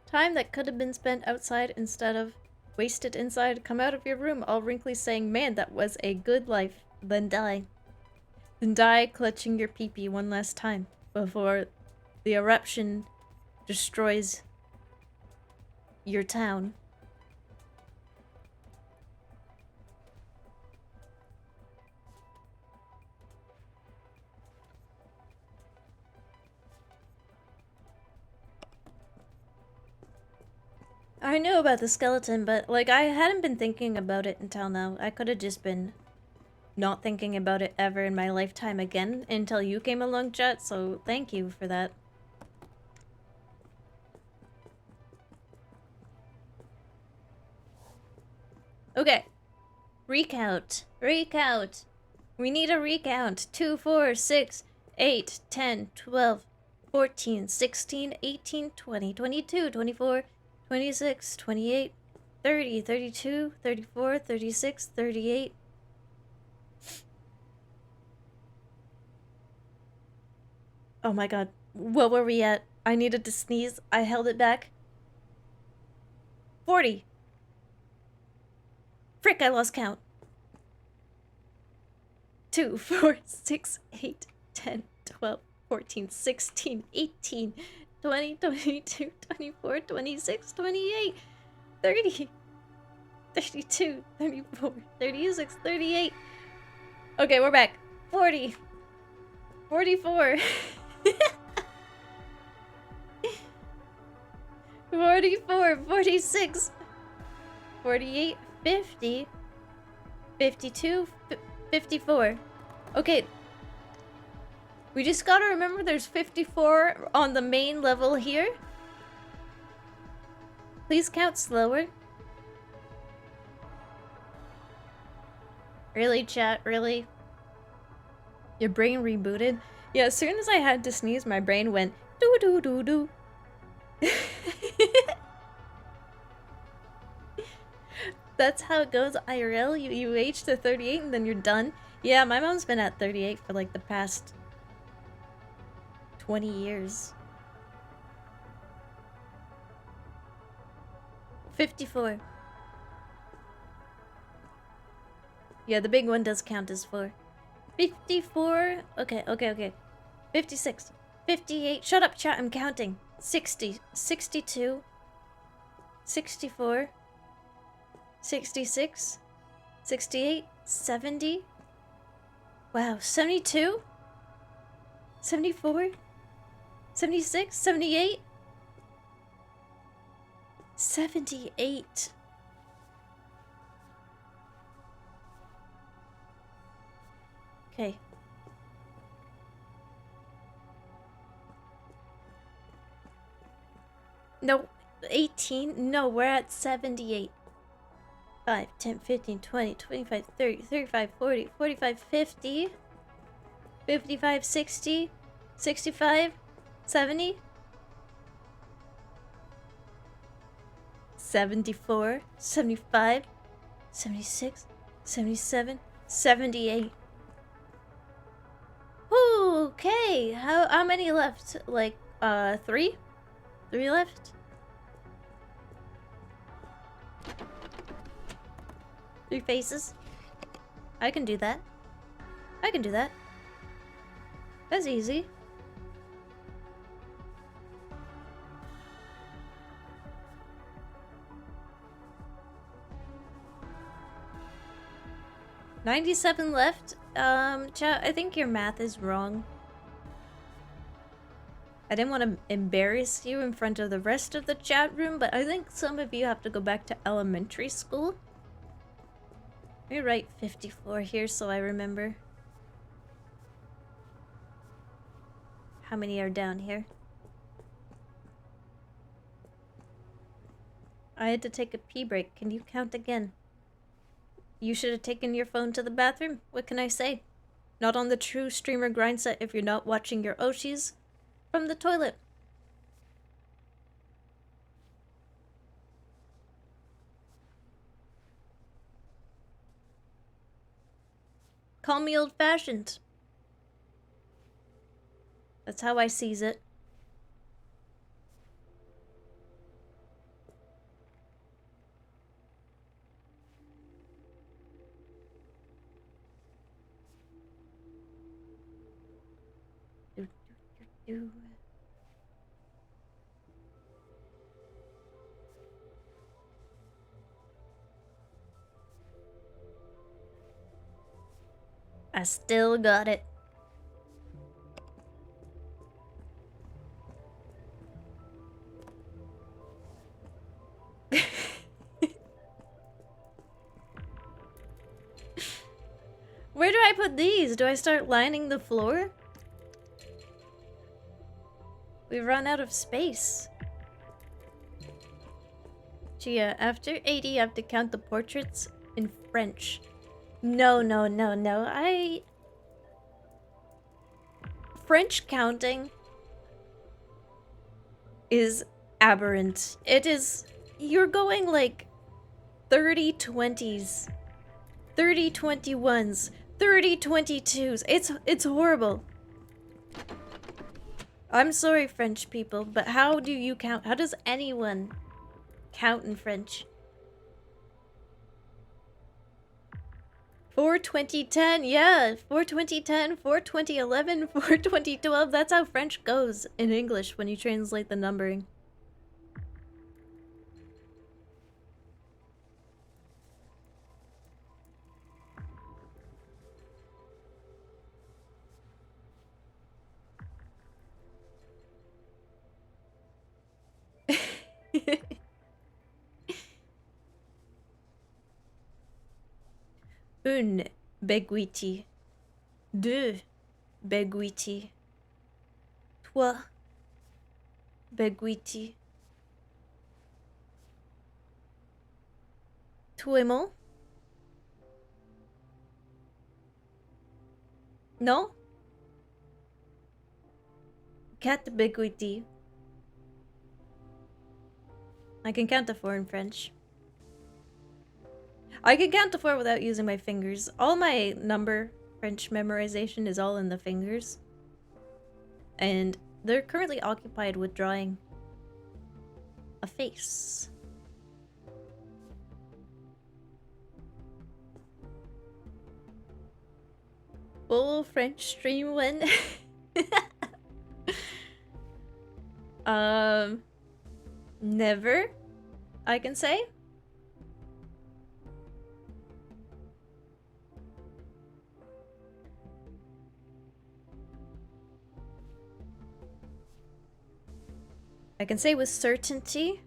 Time that could have been spent outside instead of Wasted inside, come out of your room all wrinkly saying, man, that was a good life. Then die. Then die clutching your pee-pee one last time before the eruption destroys your town. I knew about the skeleton, but like I hadn't been thinking about it until now. I could have just been not thinking about it ever in my lifetime again until you came along, chat, so thank you for that. Okay. Recount. Recount. We need a recount. 2, 4, 6, 8, 10, 12, 14, 16, 18, 20, 22, 24, 26, 28, 30, 32, 34, 36, 38. Oh my god. What were we at? I needed to sneeze. I held it back. 40. Frick, I lost count. 2, 4, 6, 8, 10, 12, 14, 16, 18, 20, 22, 24, 26, 28, 30, 32, 34, 36, 38. Okay, we're back. 40. 44. 44, 46, 48, 50, 52, 54. Okay. We just gotta remember there's 54 on the main level here. Please count slower. Really, chat? Really? Your brain rebooted? Yeah, as soon as I had to sneeze, my brain went doo-doo-doo-doo. That's how it goes IRL. You age to 38 and then you're done. Yeah, my mom's been at 38 for like the past 20 years. 54. Yeah, the big one does count as 4. 54. Okay. 56. 58. Shut up, chat. I'm counting. 60. 62. 64. 66. 68. 70. Wow. 72. 74. 76. 78. 78. Okay. No, 18. No, we're at 78. 5, 10, 15, 20, 25, 30, 35, 40, 45, 50. 55, 60, 65, 70. 74, 75, 76, 77, 78. Okay, how many left? Like, 3? 3 left? 3 faces? I can do that. I can do that. That's easy. $97 left. Chat, I think your math is wrong. I didn't want to embarrass you in front of the rest of the chat room, but I think some of you have to go back to elementary school. Let me write 54 here so I remember. How many are down here? I had to take a pee break. Can you count again? You should have taken your phone to the bathroom. What can I say? Not on the true streamer grind set if you're not watching your Oshis from the toilet. Call me old-fashioned. That's how I sees it. Do. I still got it. Where do I put these? Do I start lining the floor? We've run out of space. Chia, after 80, you have to count the portraits in French. No. French counting is aberrant. It is... You're going like 30 20s, 30 21s, 30 22s. It's horrible. I'm sorry, French people, but how do you count? How does anyone count in French? 42010, yeah, 42010, 42011, 42012. That's how French goes in English when you translate the numbering. Une beguiti. Deux beguiti. Trois beguiti. Tout est bon? Non? Quatre beguiti. I can count to 4 in French. I can count to 4 without using my fingers. All my number French memorization is all in the fingers. And they're currently occupied with drawing a face. Full French stream when? Never, I can say. I can say with certainty.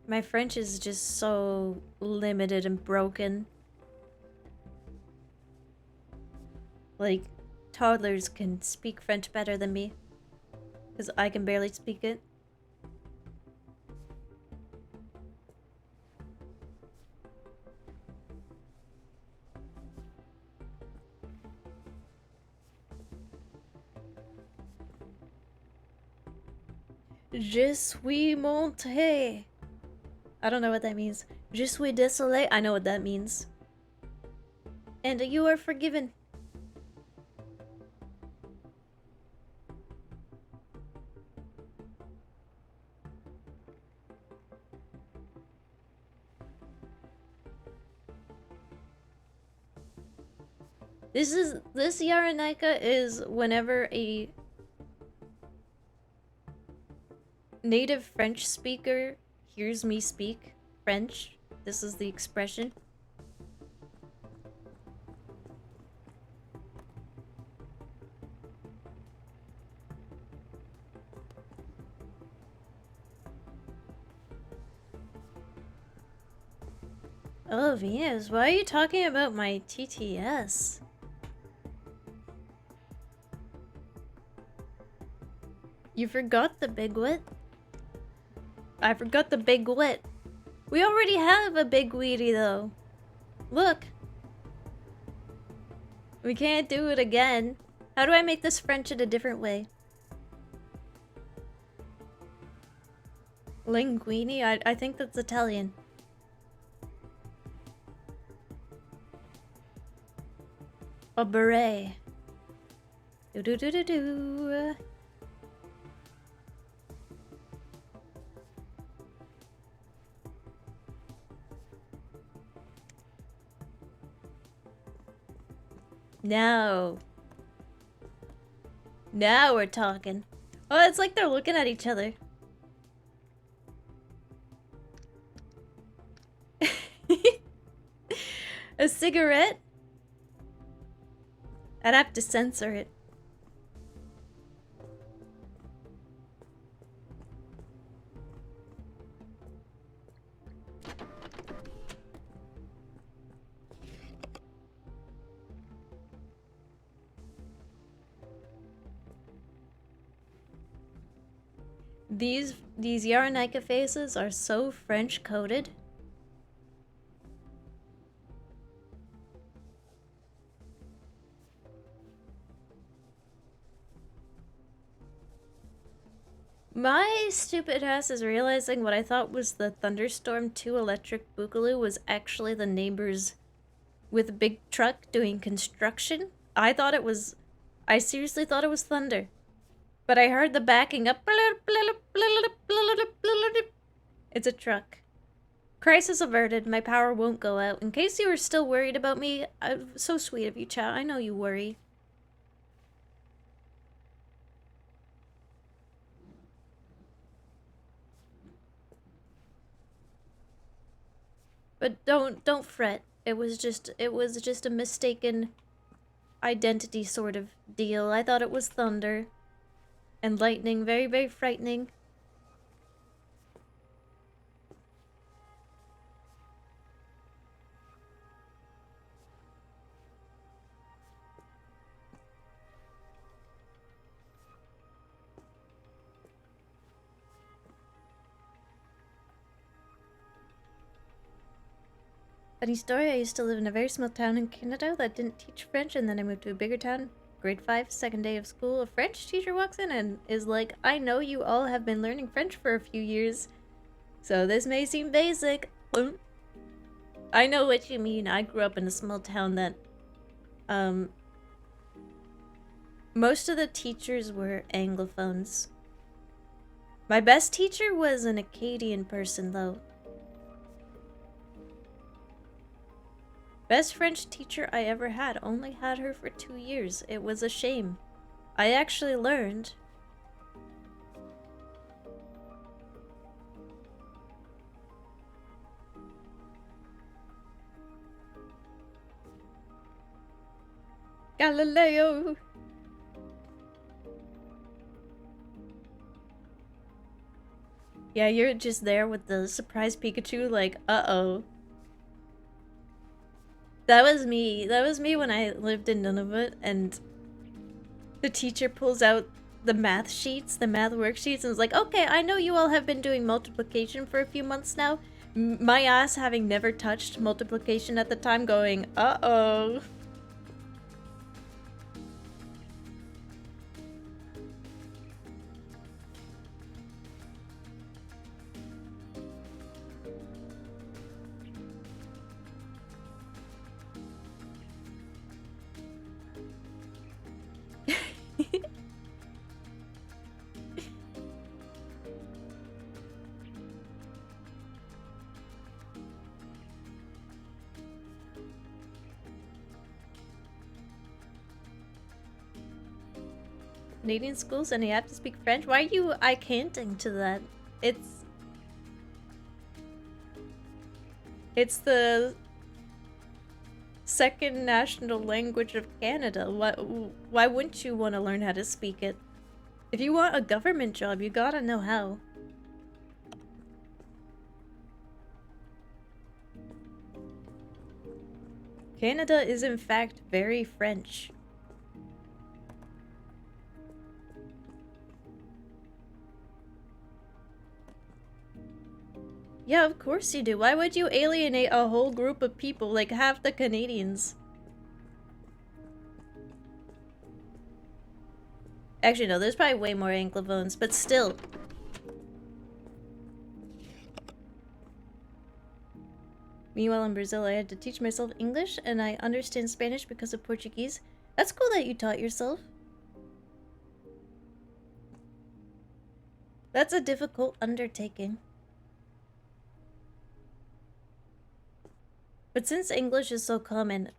My French is just so limited and broken. Like, toddlers can speak French better than me. Because I can barely speak it. Je suis monté. I don't know what that means. Je suis désolé. I know what that means. And you are forgiven. This Yaranaika is whenever a native French speaker hears me speak French. This is the expression. Oh, Venus, why are you talking about my TTS? You forgot the big wit? I forgot the big wit. We already have a big weedy though. Look. We can't do it again. How do I make this French in a different way? Linguini? I think that's Italian. A beret. Do. No. Now we're talking. Oh, it's like they're looking at each other. A cigarette? I'd have to censor it. These Yarenika faces are so French coded. My stupid ass is realizing what I thought was the Thunderstorm 2 electric boogaloo was actually the neighbors with a big truck doing construction. I seriously thought it was thunder. But I heard the backing up. It's a truck. Crisis averted. My power won't go out. In case you were still worried about me, so sweet of you, chat. I know you worry. But don't fret. It was just a mistaken identity sort of deal. I thought it was thunder and lightning. Very, very frightening. Funny story, I used to live in a very small town in Canada that didn't teach French, and then I moved to a bigger town. Grade 5, second day of school, a French teacher walks in and is like, I know you all have been learning French for a few years, so this may seem basic. I know what you mean. I grew up in a small town that, most of the teachers were Anglophones. My best teacher was an Acadian person, though. Best French teacher I ever had. Only had her for 2 years. It was a shame. I actually learned. Galileo! Yeah, you're just there with the surprise Pikachu, like, uh-oh. That was me. That was me when I lived in Nunavut, and the teacher pulls out the math sheets, the math worksheets, and is like, okay, I know you all have been doing multiplication for a few months now. My ass having never touched multiplication at the time going, uh-oh. Canadian schools and you have to speak French? Why are you I-canting to that? It's the second national language of Canada. Why wouldn't you want to learn how to speak it? If you want a government job, you gotta know how. Canada is in fact very French. Yeah, of course you do. Why would you alienate a whole group of people, like half the Canadians? Actually, no, there's probably way more Anglophones, but still. Meanwhile, in Brazil, I had to teach myself English, and I understand Spanish because of Portuguese. That's cool that you taught yourself. That's a difficult undertaking. But since English is so common,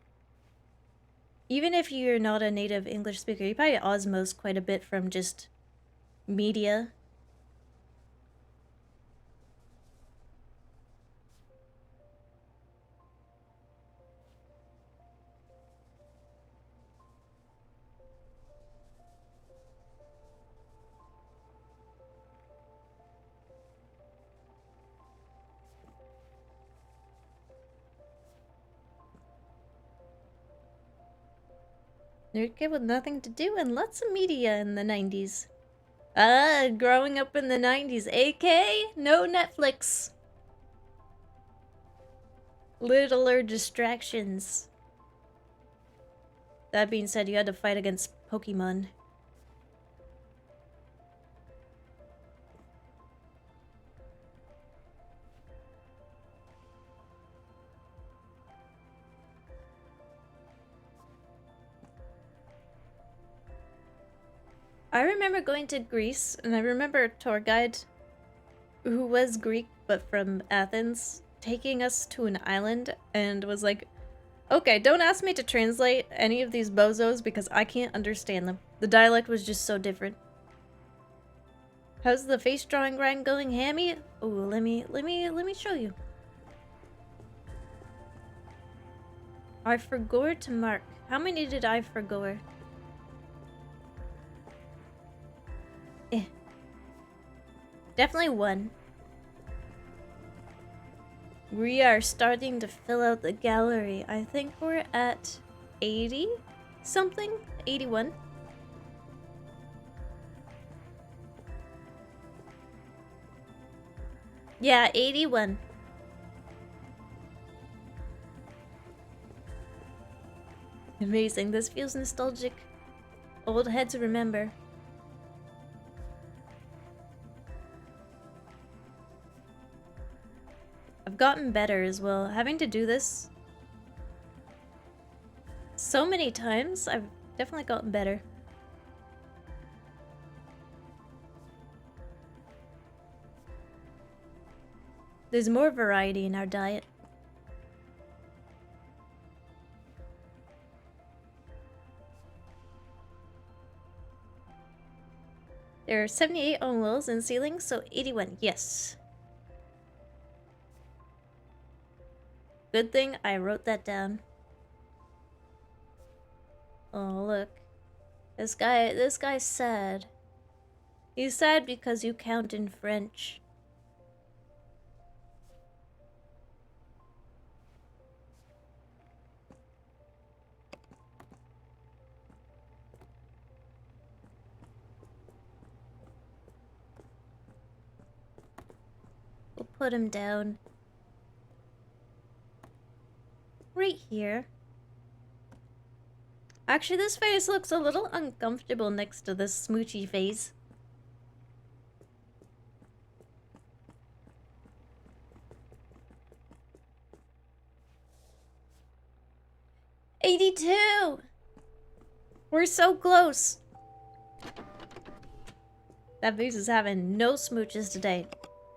Even if you're not a native English speaker, you probably osmose quite a bit from just media. Nerd kid with nothing to do and lots of media in the 90s. Growing up in the 90s. AK, no Netflix. Littler distractions. That being said, you had to fight against Pokemon. I remember going to Greece, and I remember a tour guide who was Greek but from Athens taking us to an island and was like, okay, don't ask me to translate any of these bozos because I can't understand them. The dialect was just so different. How's the face drawing grind going, Hammy? Oh, let me show you. I forgot to mark. How many did I forgot? Definitely one. We are starting to fill out the gallery. I think we're at 80 something? 81. Yeah, 81. Amazing. This feels nostalgic. Old heads remember. I've gotten better as well. Having to do this so many times, I've definitely gotten better. There's more variety in our diet. There are 78 on walls and ceilings, so 81, yes. Good thing I wrote that down. Oh, look. This guy's sad. He's sad because you count in French. We'll put him down. Right here. Actually, this face looks a little uncomfortable next to this smoochy face. '82! We're so close! That face is having no smooches today.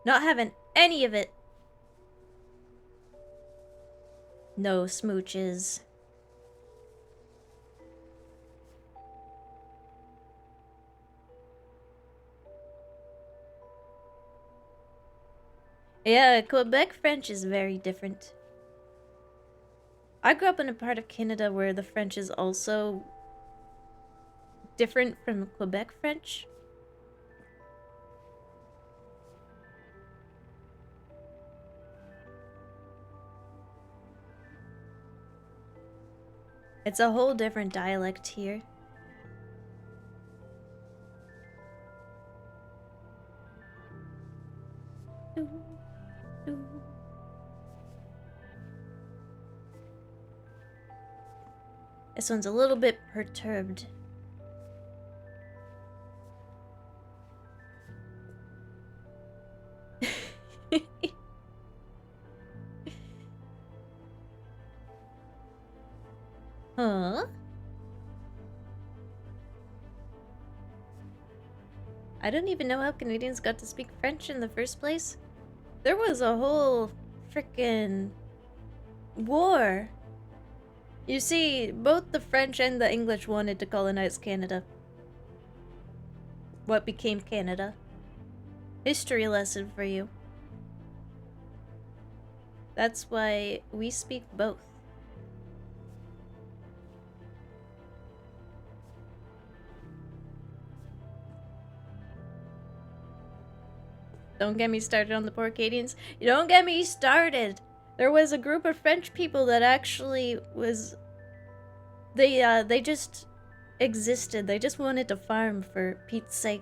Not having any of it. No smooches. Yeah, Quebec French is very different. I grew up in a part of Canada where the French is also different from Quebec French. It's a whole different dialect here. This one's a little bit perturbed. Huh? I don't even know how Canadians got to speak French in the first place. There was a whole frickin' war You see, both the French and the English wanted to colonize Canada. What became Canada? History lesson for you. That's why we speak both. Don't get me started on the poor Acadians. You don't get me started! There was a group of French people that actually was... They just existed. They just wanted to farm for Pete's sake.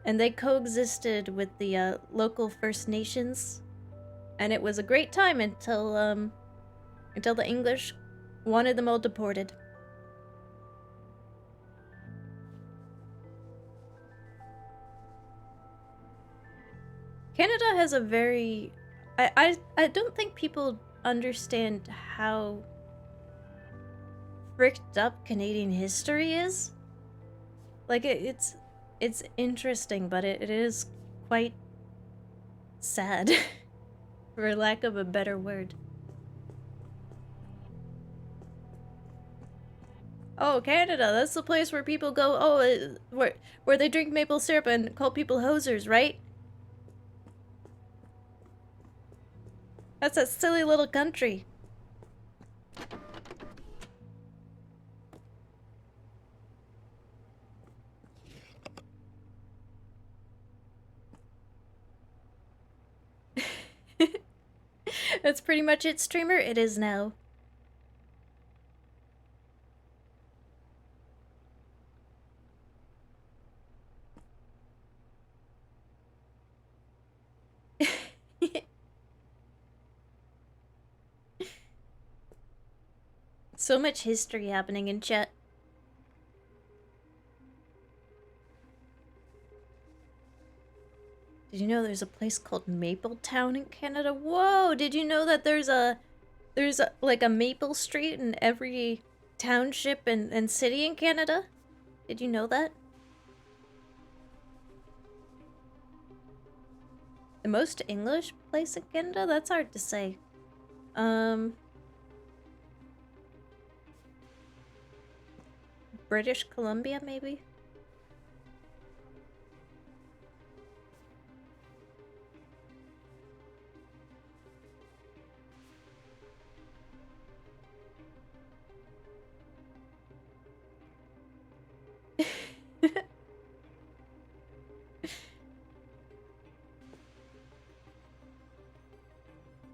And they coexisted with the local First Nations. And it was a great time until the English wanted them all deported. Canada has a very... I don't think people understand how fricked up Canadian history is. Like, it's interesting, but it is quite sad, for lack of a better word. Oh, Canada, that's the place where people go, where they drink maple syrup and call people hosers, right? That's a silly little country. That's pretty much it, streamer. It is now. So much history happening in chat. Did you know there's a place called Mapletown in Canada? Whoa! Did you know that there's like a Maple Street in every township and city in Canada? Did you know that? The most English place in Canada? That's hard to say. British Columbia, maybe?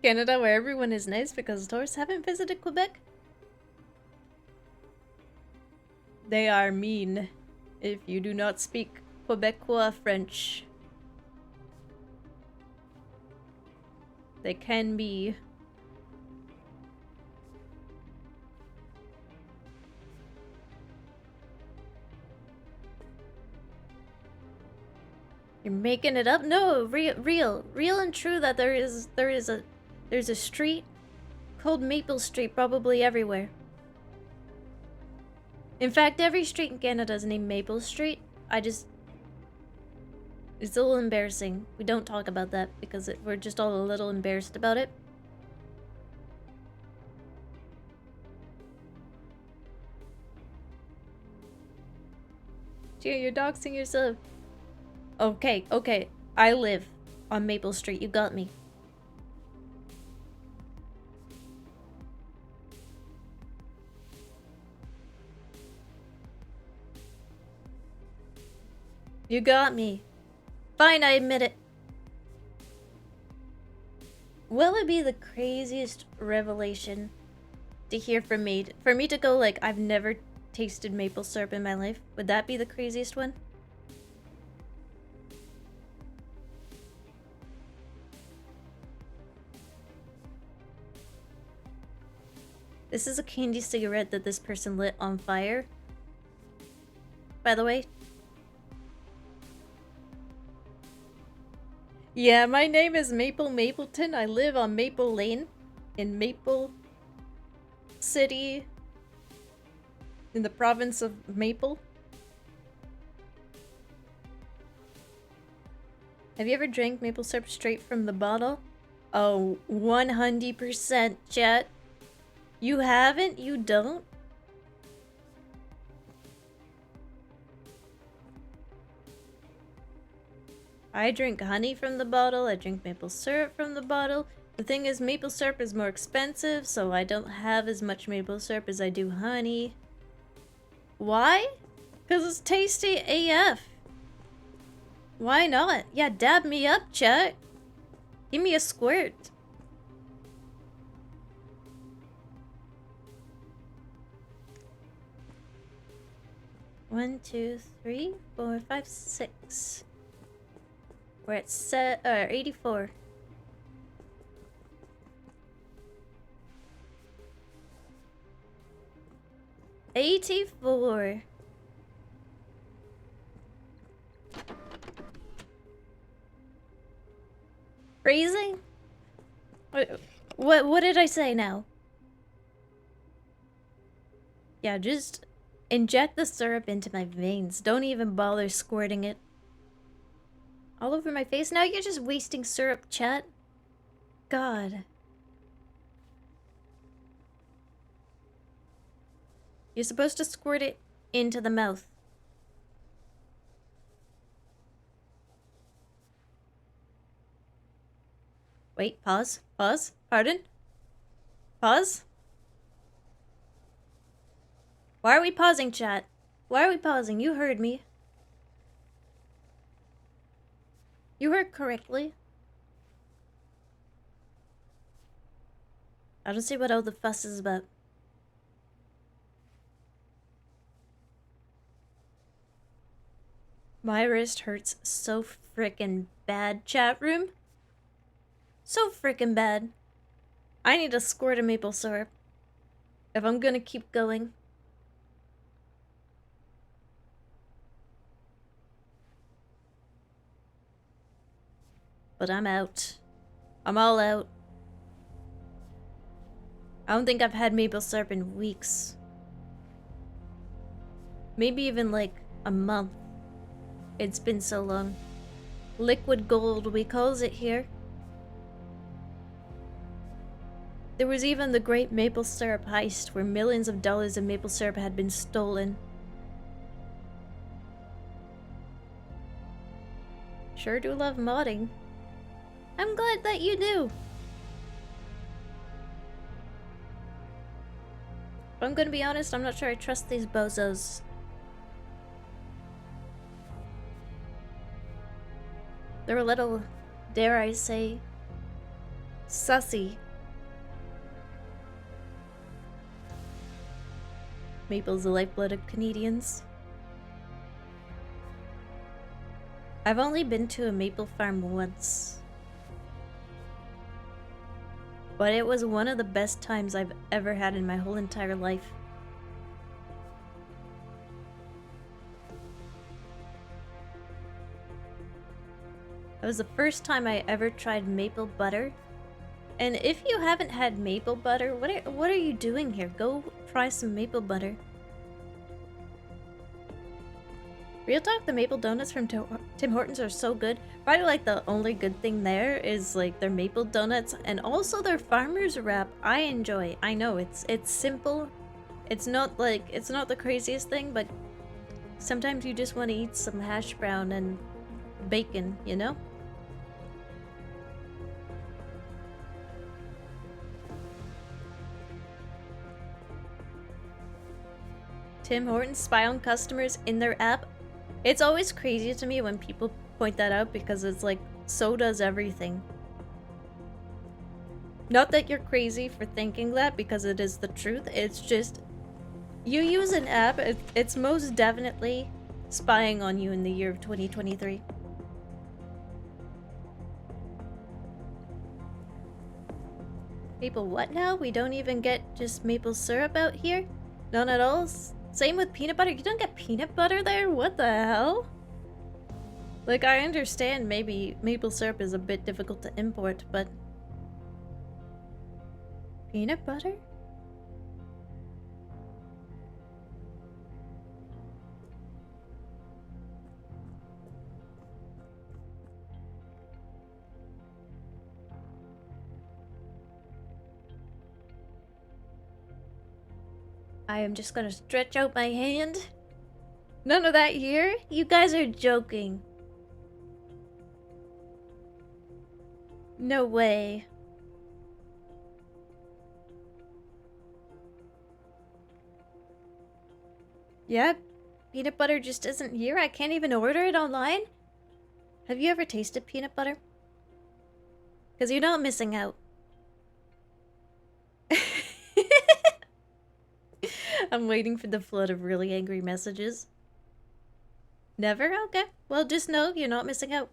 Canada, where everyone is nice because tourists haven't visited Quebec? They are mean if you do not speak Quebecois French. They can be. You're making it up? No, real and true that there's a street called Maple Street probably everywhere. In fact, every street in Canada is named Maple Street. It's a little embarrassing. We don't talk about that because we're just all a little embarrassed about it. Chia, you're doxing yourself. Okay. I live on Maple Street. You got me. You got me. Fine, I admit it. Will it be the craziest revelation to hear from me? For me to go like, I've never tasted maple syrup in my life? Would that be the craziest one? This is a candy cigarette that this person lit on fire. By the way. Yeah, my name is Maple Mapleton. I live on Maple Lane in Maple City in the province of Maple. Have you ever drank maple syrup straight from the bottle? Oh, 100% chat. You haven't? You don't? I drink honey from the bottle, I drink maple syrup from the bottle. The thing is, maple syrup is more expensive, so I don't have as much maple syrup as I do honey. Why? Because it's tasty AF. Why not? Yeah, dab me up, chat. Give me a squirt. One, two, three, 4, 5, 6. We're at 84. $84. Freezing? What did I say now? Yeah, just inject the syrup into my veins. Don't even bother squirting it. All over my face? Now you're just wasting syrup, chat. God. You're supposed to squirt it into the mouth. Wait, pause. Pause. Pardon? Pause? Why are we pausing, chat? Why are we pausing? You heard me. You heard correctly. I don't see what all the fuss is about. My wrist hurts so frickin' bad, chat room. So frickin' bad. I need a squirt of maple syrup if I'm gonna keep going. But I'm out. I'm all out. I don't think I've had maple syrup in weeks. Maybe even like a month. It's been so long. Liquid gold, we calls it here. There was even the great maple syrup heist where millions of dollars of maple syrup had been stolen. Sure do love modding. I'm glad that you do. But I'm gonna be honest, I'm not sure I trust these bozos. They're a little, dare I say, sussy. Maple's the lifeblood of Canadians. I've only been to a maple farm once. But it was one of the best times I've ever had in my whole entire life. It was the first time I ever tried maple butter. And if you haven't had maple butter, what are you doing here? Go try some maple butter. Real talk, the maple donuts from Tim Hortons are so good. Probably like the only good thing there is like their maple donuts and also their farmer's wrap. I enjoy. I know it's simple. It's not the craziest thing, but sometimes you just want to eat some hash brown and bacon, you know? Tim Hortons spy on customers in their app. It's always crazy to me when people point that out because it's like, so does everything. Not that you're crazy for thinking that because it is the truth, it's just, you use an app, it's most definitely spying on you in the year of 2023. Maple what now? We don't even get just maple syrup out here? None at all? Same with peanut butter? You don't get peanut butter there? What the hell? Like, I understand maybe maple syrup is a bit difficult to import, but... peanut butter? I am just gonna stretch out my hand. None of that here? You guys are joking. No way. Yep. Peanut butter just isn't here. I can't even order it online. Have you ever tasted peanut butter? Because you're not missing out. I'm waiting for the flood of really angry messages. Never? Okay. Well, just know you're not missing out.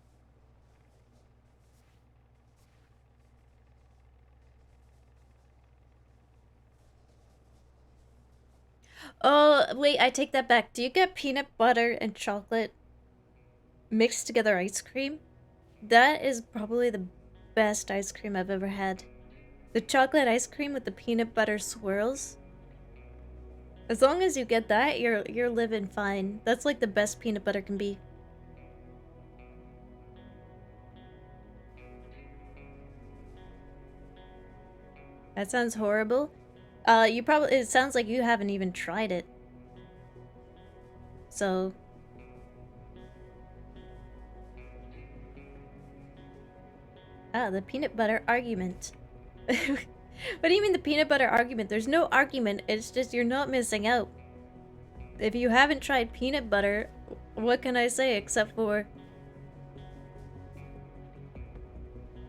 Oh, wait, I take that back. Do you get peanut butter and chocolate mixed together ice cream? That is probably the best ice cream I've ever had. The chocolate ice cream with the peanut butter swirls. As long as you get that, you're living fine. That's like the best peanut butter can be. That sounds horrible. It sounds like you haven't even tried it. So... Ah, the peanut butter argument. What do you mean the peanut butter argument? There's no argument, it's just you're not missing out. If you haven't tried peanut butter, what can I say except for...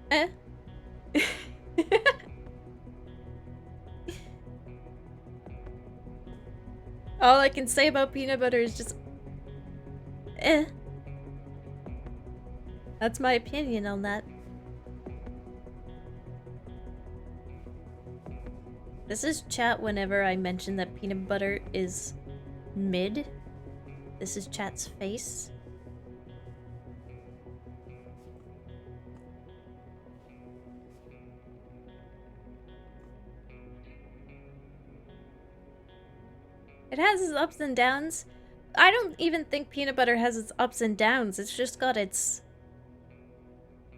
Eh? All I can say about peanut butter is just... Eh. That's my opinion on that. This is chat whenever I mention that peanut butter is mid. This is chat's face. It has its ups and downs. I don't even think peanut butter has its ups and downs. It's just got its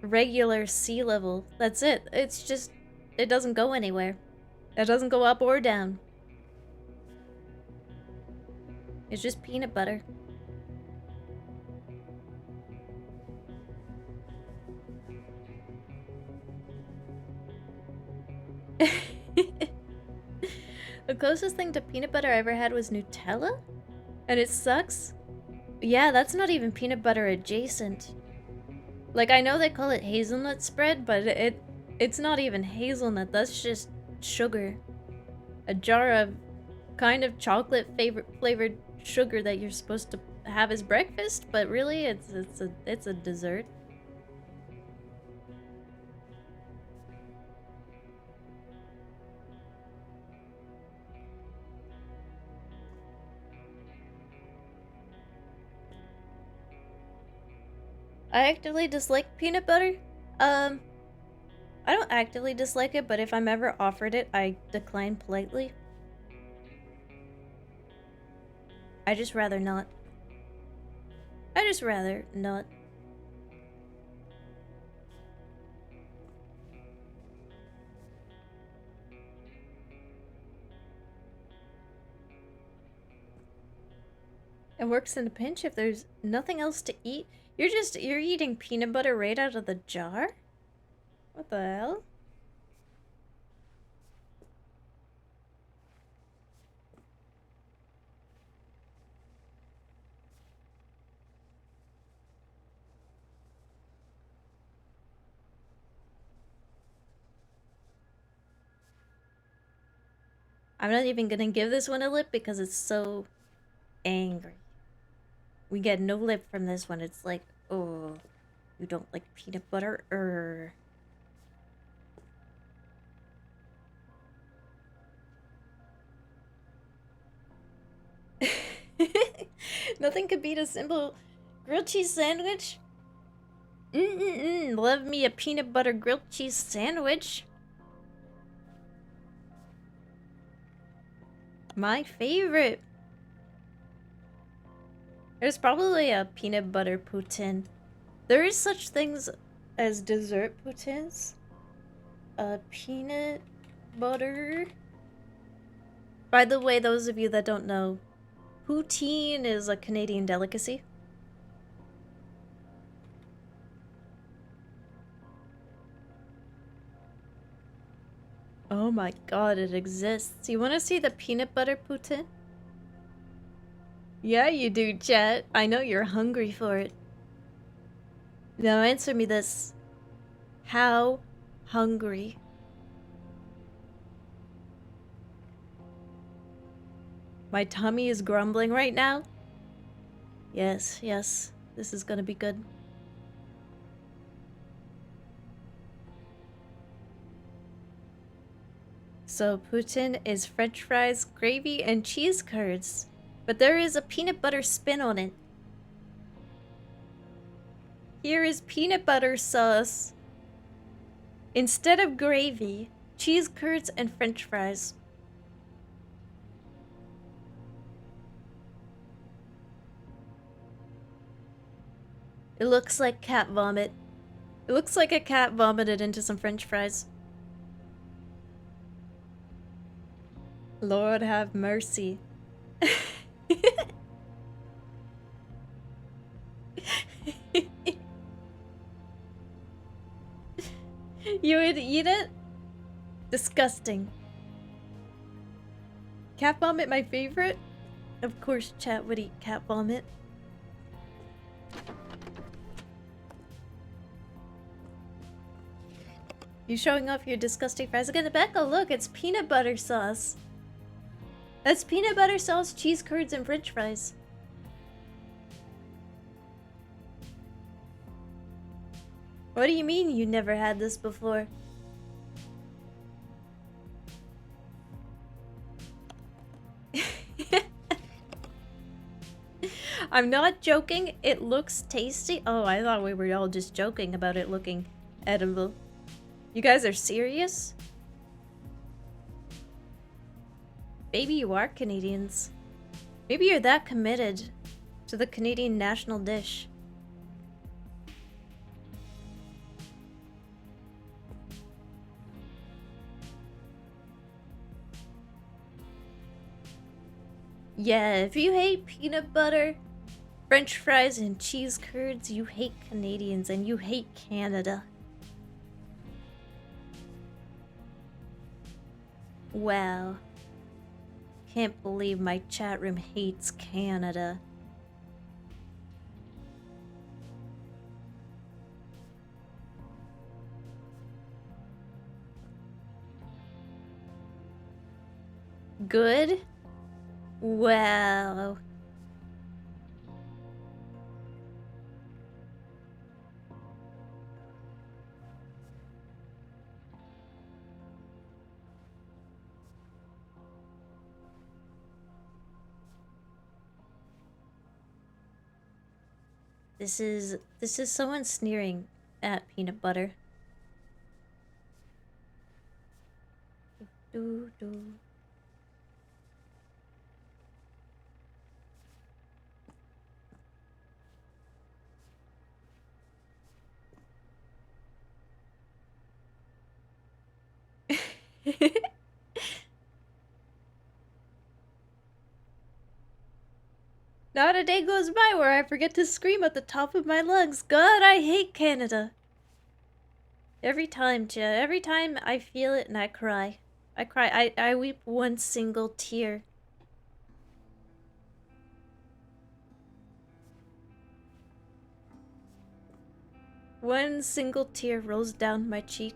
regular sea level. That's it. It's just... it doesn't go anywhere. It doesn't go up or down. It's just peanut butter. The closest thing to peanut butter I ever had was Nutella? And it sucks? Yeah, that's not even peanut butter adjacent. Like, I know they call it hazelnut spread, but it's not even hazelnut. That's just sugar. A jar of kind of chocolate flavored sugar that you're supposed to have as breakfast, but really it's a dessert. I actively dislike peanut butter. I don't actively dislike it, but if I'm ever offered it, I decline politely. I just rather not. I just rather not. It works in a pinch if there's nothing else to eat. You're eating peanut butter right out of the jar? What the hell? I'm not even gonna give this one a lip because it's so angry. We get no lip from this one. It's like, oh, you don't like peanut butter? Nothing could beat a simple grilled cheese sandwich. Love me a peanut butter grilled cheese sandwich. My favorite. There's probably a peanut butter poutine. There is such things as dessert poutines. Peanut butter. By the way, those of you that don't know, poutine is a Canadian delicacy. Oh my god, it exists. You want to see the peanut butter poutine? Yeah, you do, chat. I know you're hungry for it. Now answer me this. How hungry? My tummy is grumbling right now? Yes, yes. This is gonna be good. So poutine is french fries, gravy, and cheese curds. But there is a peanut butter spin on it. Here is peanut butter sauce. Instead of gravy, cheese curds and french fries. It looks like cat vomit. It looks like a cat vomited into some french fries. Lord have mercy. You would eat it? Disgusting. Cat vomit my favorite? Of course chat would eat cat vomit. You showing off your disgusting fries again? Becca, look, it's peanut butter sauce. That's peanut butter sauce, cheese curds, and french fries. What do you mean you never had this before? I'm not joking, it looks tasty. Oh, I thought we were all just joking about it looking edible. You guys are serious? Maybe you are Canadians. Maybe you're that committed to the Canadian national dish. Yeah, if you hate peanut butter, french fries, and cheese curds, you hate Canadians and you hate Canada. Wow. Can't believe my chat room hates Canada. Good? Wow. This is someone sneering at peanut butter. Do do. Not a day goes by where I forget to scream at the top of my lungs. God, I hate Canada. Every time, Chia. Every time I feel it and I cry. I cry. I weep one single tear. One single tear rolls down my cheek.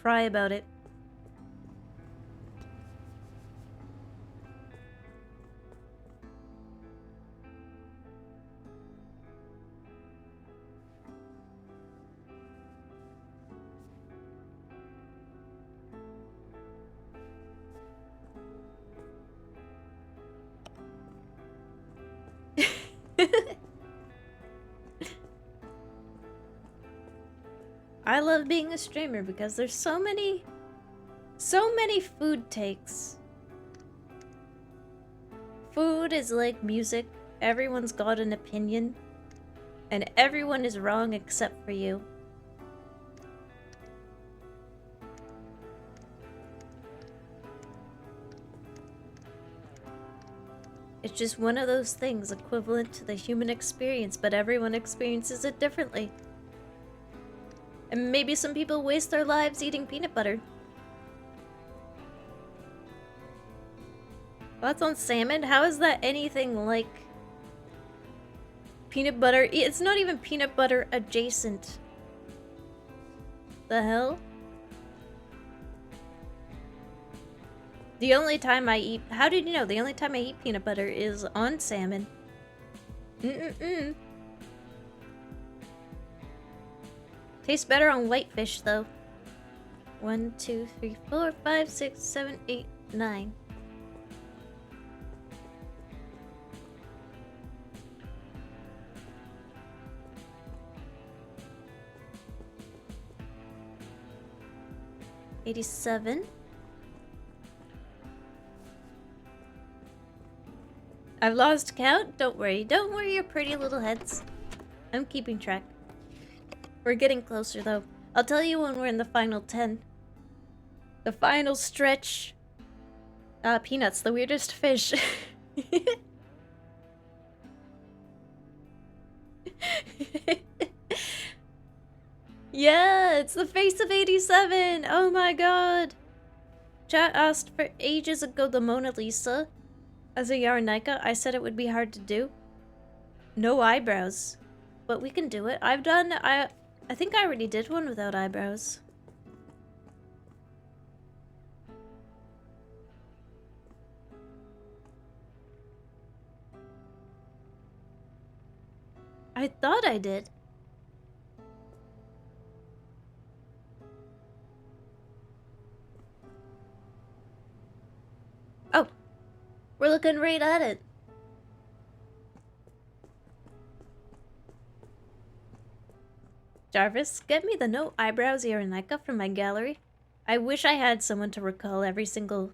Cry about it. I love being a streamer because there's so many food takes. Food is like music. Everyone's got an opinion. And everyone is wrong except for you. It's just one of those things equivalent to the human experience, but everyone experiences it differently. And maybe some people waste their lives eating peanut butter. Thoughts on salmon? How is that anything like peanut butter? It's not even peanut butter adjacent. The hell? The only time I eat... How did you know? The only time I eat peanut butter is on salmon. Tastes better on whitefish, though. 1, 2, 3, 4, 5, 6, 7, 8, 9. $87. I've lost count? Don't worry. Don't worry your pretty little heads. I'm keeping track. We're getting closer, though. I'll tell you when we're in the final 10. The final stretch. Peanuts, the weirdest fish. Yeah, it's the face of 87. Oh my god. Chat asked for ages ago the Mona Lisa. As a Yarnica, I said it would be hard to do. No eyebrows. But we can do it. I think I already did one without eyebrows. I thought I did. Oh, we're looking right at it. Jarvis, get me the no eyebrows Yarnica from my gallery. I wish I had someone to recall every single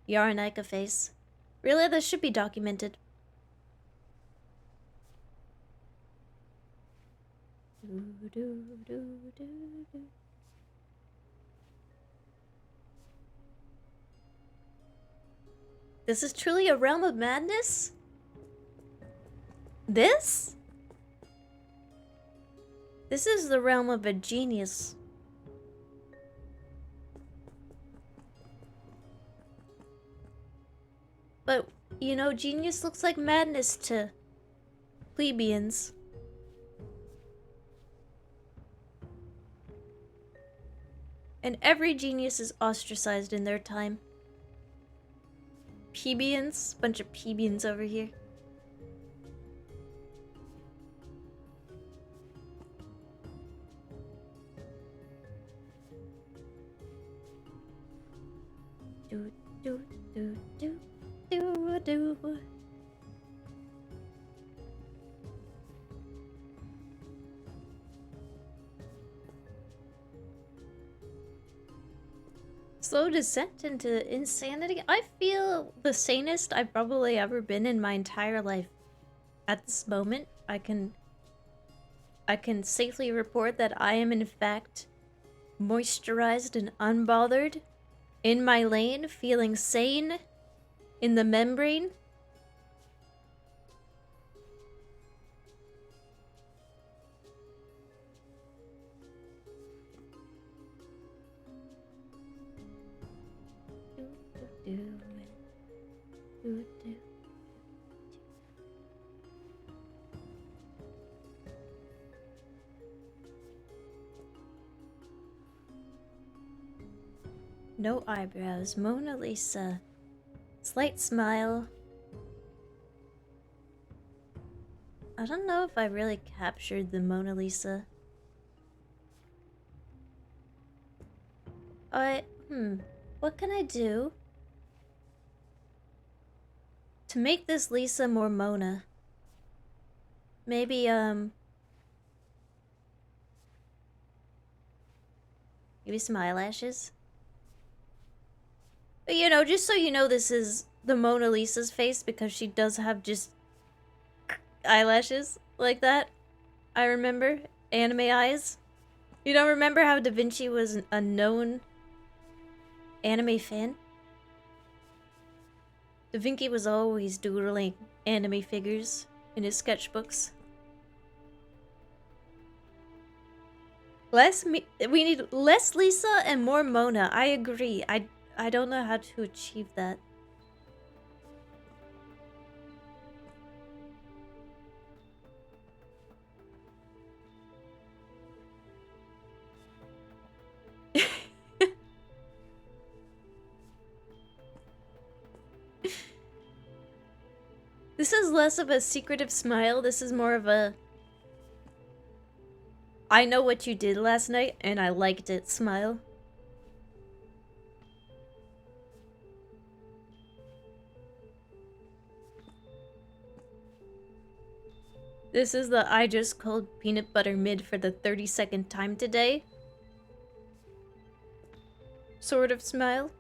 Yarnica face. Really, this should be documented. This is truly a realm of madness? This? This is the realm of a genius. But, you know, genius looks like madness to plebeians. And every genius is ostracized in their time. Plebeians? Bunch of plebeians over here. Do do do do do do. Slow descent into insanity. I feel the sanest I've probably ever been in my entire life. At this moment, I can safely report that I am in fact moisturized and unbothered, in my lane, feeling sane, in the membrane. No eyebrows. Mona Lisa. Slight smile. I don't know if I really captured the Mona Lisa. What can I do to make this Lisa more Mona? Maybe, maybe some eyelashes? But, you know, just so you know, this is the Mona Lisa's face because she does have just eyelashes like that. I remember anime eyes. You don't remember how Da Vinci was a known anime fan? Da Vinci was always doodling anime figures in his sketchbooks. We need less Lisa and more Mona. I agree. I don't know how to achieve that. This is less of a secretive smile. This is more of a I know what you did last night and I liked it smile. This is the I just called peanut butter mid for the 32nd time today sort of smile.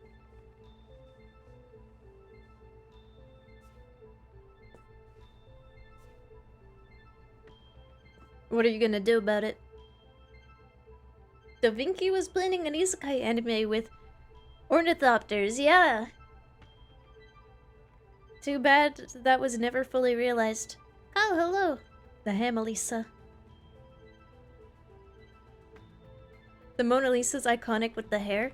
What are you gonna do about it? Da Vinci was planning an isekai anime with ornithopters, yeah. Too bad that was never fully realized. Oh, hello. The Hamilisa. The Mona Lisa's iconic with the hair.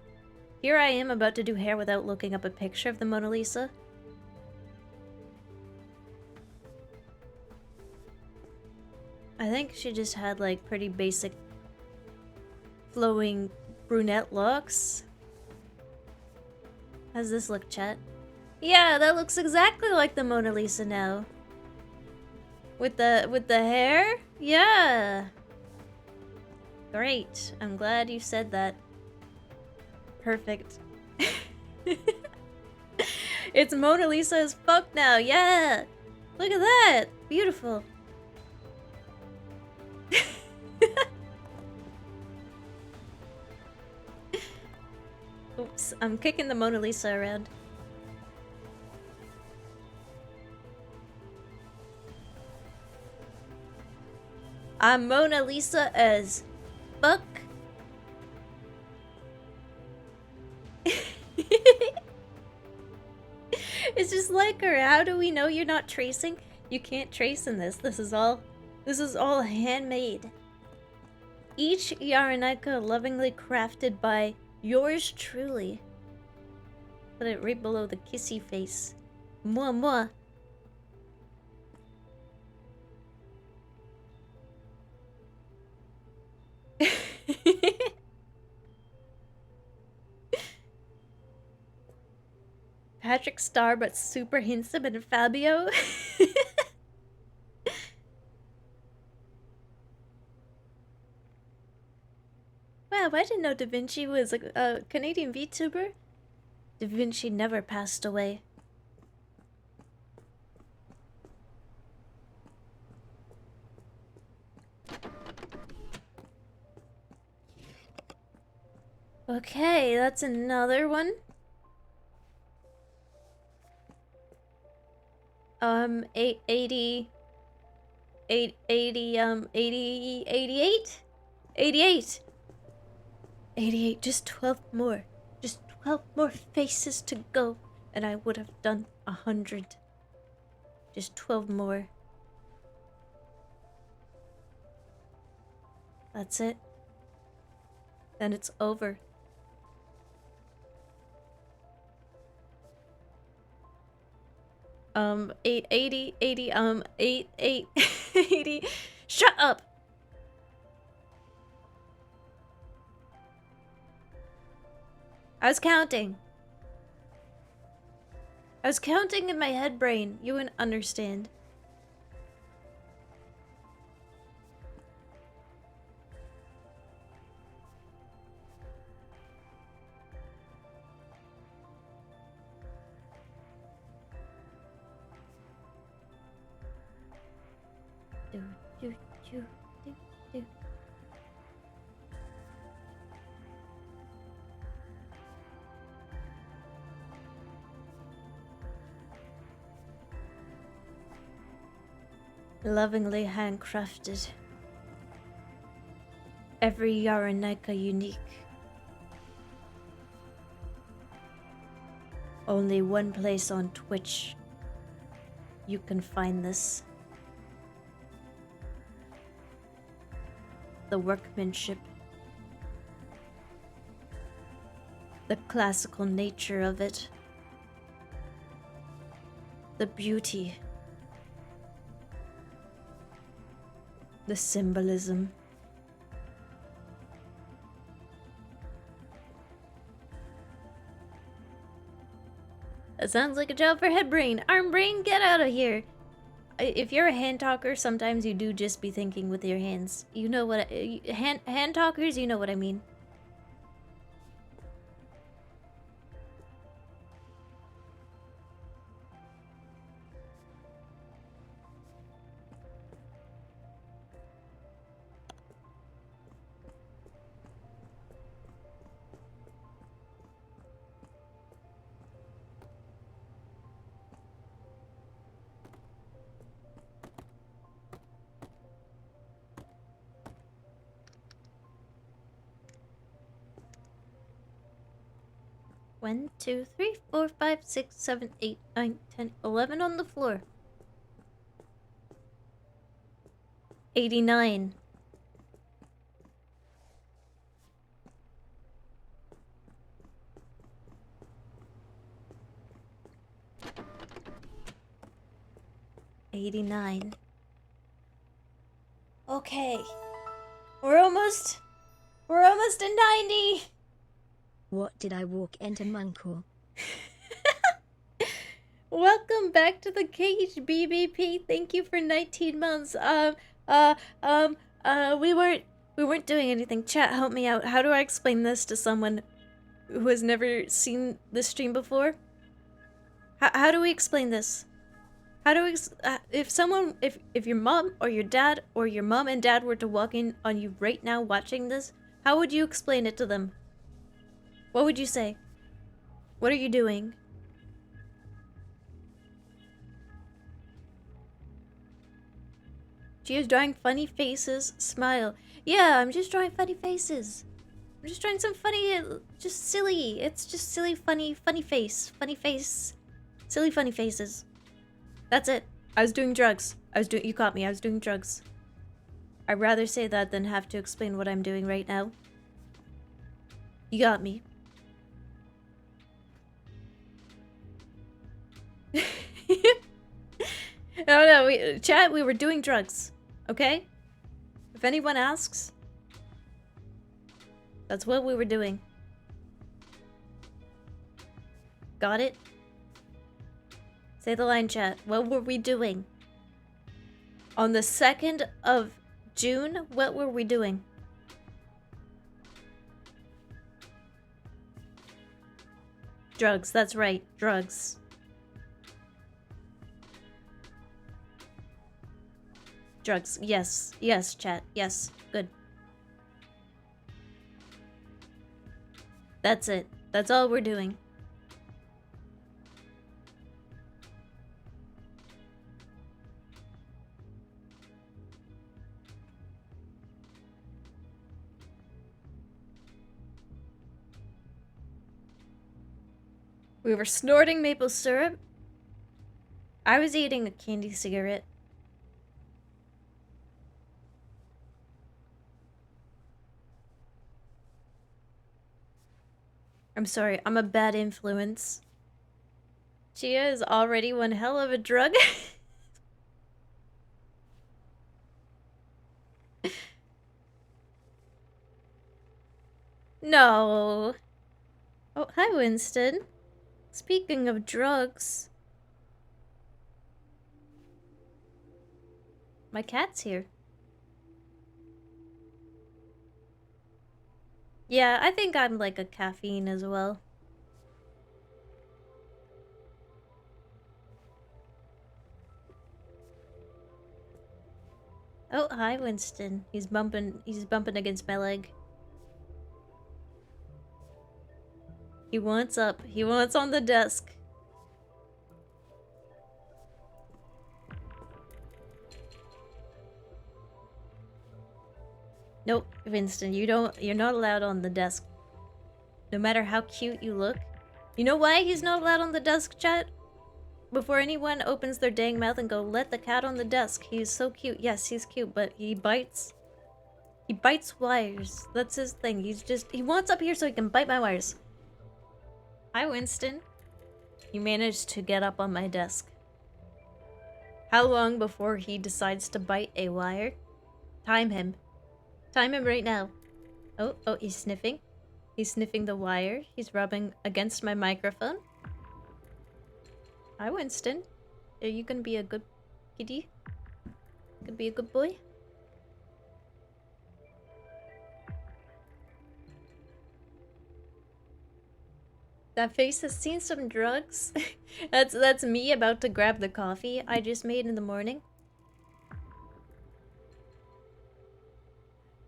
Here I am about to do hair without looking up a picture of the Mona Lisa. I think she just had like pretty basic flowing brunette looks. How's this look, chat? Yeah, that looks exactly like the Mona Lisa now. With the hair? Yeah. Great. I'm glad you said that. Perfect. It's Mona Lisa as fuck now. Yeah. Look at that. Beautiful. Oops, I'm kicking the Mona Lisa around. I'm Mona Lisa as fuck. It's just like her. How do we know you're not tracing? You can't trace in this. This is all handmade. Each Yaranaka lovingly crafted by yours truly. Put it right below the kissy face. Moi moi. Patrick Star, but super handsome and Fabio. Wow, I didn't know Da Vinci was a Canadian VTuber. Da Vinci never passed away. Okay, that's another one. 88, 88, just 12 more. Just 12 more faces to go, and I would have done 100. Just 12 more. That's it. Then it's over. Eight, 80, 80. Shut up! I was counting. I was counting in my head brain. You wouldn't understand. Do. Lovingly handcrafted. Every Yaranaka unique. Only one place on Twitch you can find this. The workmanship. The classical nature of it. The beauty. The symbolism. That sounds like a job for head brain. Arm brain, get out of here. If you're a hand talker, sometimes you do just be thinking with your hands. You know what hand talkers, you know what I mean. One, 2, 3, 4, 5, 6, 7, 8, 9, 10, 11 on the floor. 89. Okay. We're almost at 90. What did I walk into, Munkle? Welcome back to the cage, BBP. Thank you for 19 months. We weren't doing anything. Chat, help me out. How do I explain this to someone who has never seen this stream before? How do we explain this? How do we, if your mom or your dad or your mom and dad were to walk in on you right now watching this, how would you explain it to them? What would you say? What are you doing? Chia's drawing funny faces. Smile. Yeah, I'm just drawing funny faces. I'm just drawing some funny, just silly. It's just silly, funny face. Funny face. Silly, funny faces. That's it. I was doing drugs. You caught me. I was doing drugs. I'd rather say that than have to explain what I'm doing right now. You got me. No, chat, we were doing drugs. Okay? If anyone asks, that's what we were doing. Got it? Say the line, chat. What were we doing? On the 2nd of June, what were we doing? Drugs, that's right. Drugs. Drugs. Yes. Yes, chat. Yes. Good. That's it. That's all we're doing. We were snorting maple syrup. I was eating a candy cigarette. I'm sorry, I'm a bad influence. Chia is already one hell of a drug. No. Oh, hi, Winston. Speaking of drugs. My cat's here. Yeah, I think I'm like a caffeine as well. Oh, hi, Winston. He's bumping against my leg. He wants up. He wants on the desk. Nope, Winston, you're not allowed on the desk. No matter how cute you look, You know why he's not allowed on the desk, chat? Before anyone opens their dang mouth and go, let the cat on the desk. He's so cute. Yes, he's cute, but he bites. He bites wires. That's his thing. He wants up here so he can bite my wires. Hi, Winston. You managed to get up on my desk. How long before he decides to bite a wire? Time him. Time him right now. Oh, he's sniffing. He's sniffing the wire. He's rubbing against my microphone. Hi, Winston. Are you gonna be a good kitty? Gonna be a good boy? That face has seen some drugs. That's me about to grab the coffee I just made in the morning.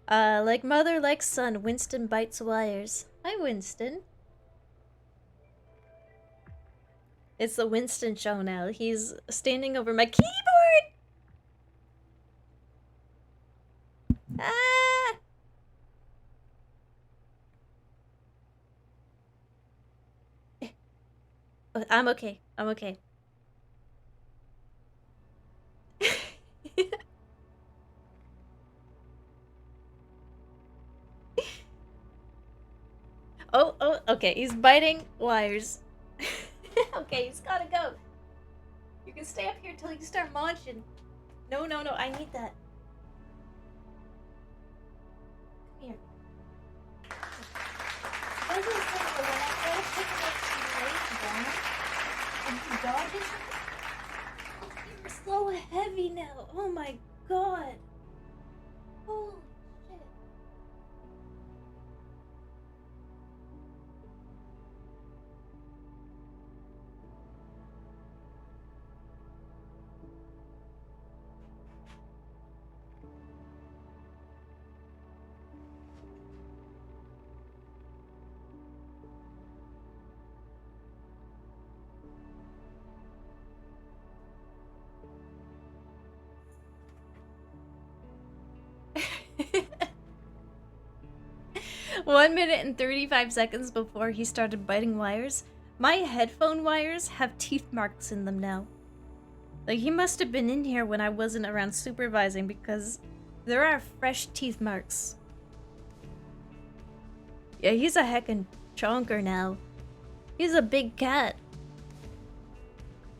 Like mother, like son, Winston bites wires. Hi, Winston. It's the Winston show now. He's standing over my keyboard! Ah! I'm okay. I'm okay. Okay. He's biting wires. Okay, he's gotta go. You can stay up here till you start munching. No, I need that. Come here. I was gonna say, when I try to pick him up too late down, and he dodges, you're so heavy now. Oh my god. Holy shit. One minute and 35 seconds before he started biting wires. My headphone wires have teeth marks in them now. Like, he must have been in here when I wasn't around supervising because there are fresh teeth marks. Yeah, he's a heckin' chonker now. He's a big cat.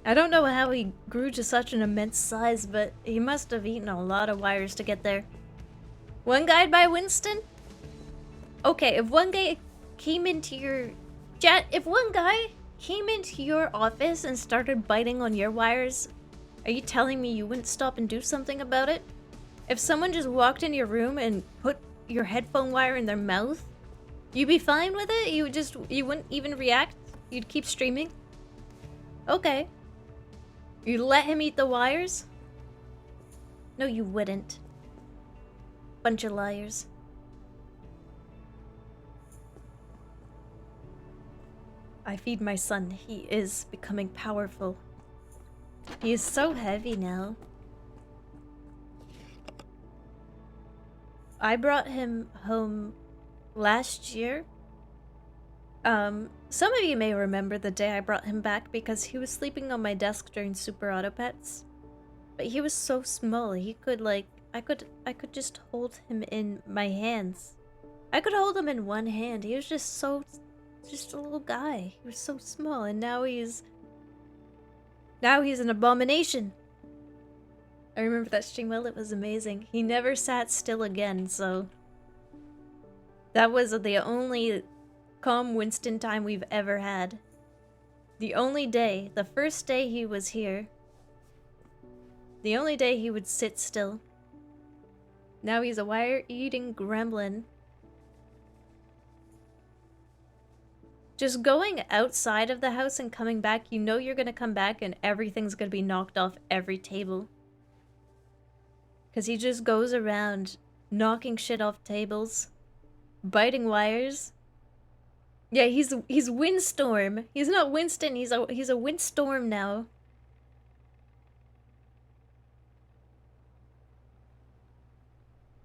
I don't know how he grew to such an immense size, but he must have eaten a lot of wires to get there. One guide by Winston? Okay, if one guy came into your... Chat, if one guy came into your office and started biting on your wires, are you telling me you wouldn't stop and do something about it? If someone just walked in your room and put your headphone wire in their mouth, you'd be fine with it? You wouldn't even react? You'd keep streaming? Okay. You'd let him eat the wires? No, you wouldn't. Bunch of liars. I feed my son. He is becoming powerful. He is so heavy now. I brought him home last year. Some of you may remember the day I brought him back because he was sleeping on my desk during Super Auto Pets. But he was so small, he could like, I could just hold him in my hands. I could hold him in one hand. He was just a little guy. He was so small, and now he's an abomination. I remember that stream well, it was amazing. He never sat still again, so that was the only calm Winston time we've ever had. The only day, the first day he was here, the only day he would sit still. Now he's a wire-eating gremlin. Just going outside of the house and coming back, you know you're gonna come back and everything's gonna be knocked off every table. Because he just goes around knocking shit off tables, biting wires. Yeah, he's Windstorm. He's not Winston, he's a Windstorm now.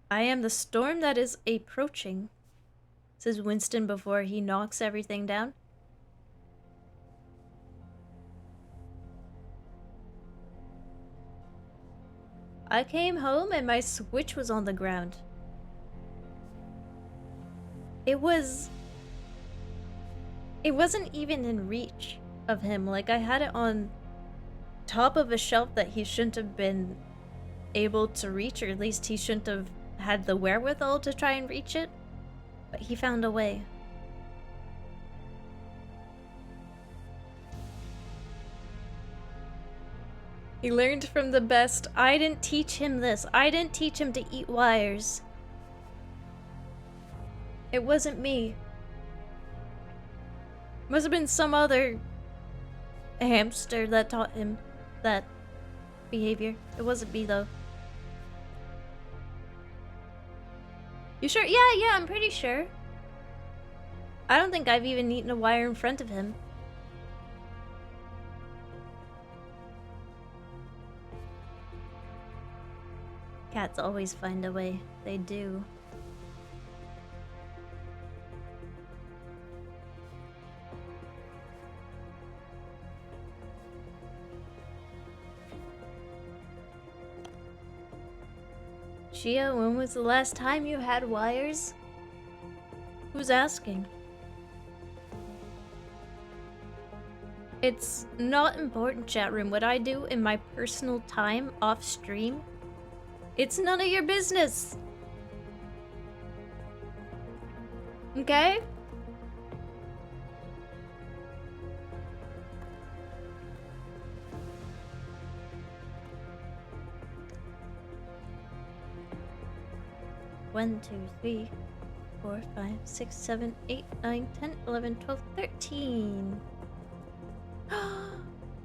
I am the storm that is approaching, says Winston before he knocks everything down. I came home and my Switch was on the ground. It wasn't even in reach of him. Like, I had it on top of a shelf that he shouldn't have been able to reach, or at least he shouldn't have had the wherewithal to try and reach it. But he found a way. He learned from the best. I didn't teach him this. I didn't teach him to eat wires. It wasn't me. Must have been some other hamster that taught him that behavior. It wasn't me, though. You sure? Yeah, I'm pretty sure. I don't think I've even eaten a wire in front of him. Cats always find a way. They do. Chia, when was the last time you had wires? Who's asking? It's not important, chat room. What I do in my personal time off stream, it's none of your business. Okay? One, 2, 3, 4, 5, 6, 7, 8, 9, 10, 11, 12, 13.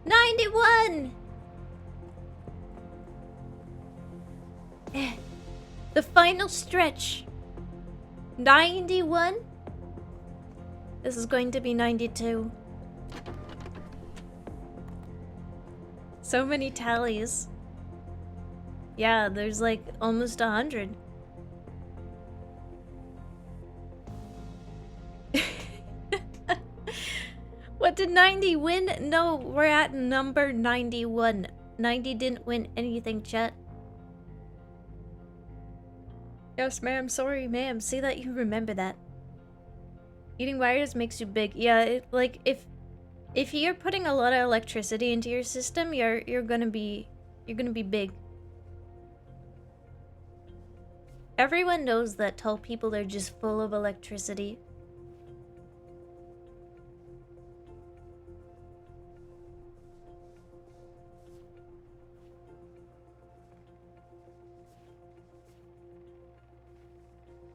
91! The final stretch. 91? This is going to be 92. So many tallies. Yeah, there's like almost 100. What did 90 win? No, we're at number 91. 90 didn't win anything, chat. Yes, ma'am. Sorry, ma'am. See that you remember that. Eating wires makes you big. Yeah, like if you're putting a lot of electricity into your system, you're gonna be big. Everyone knows that tall people are just full of electricity.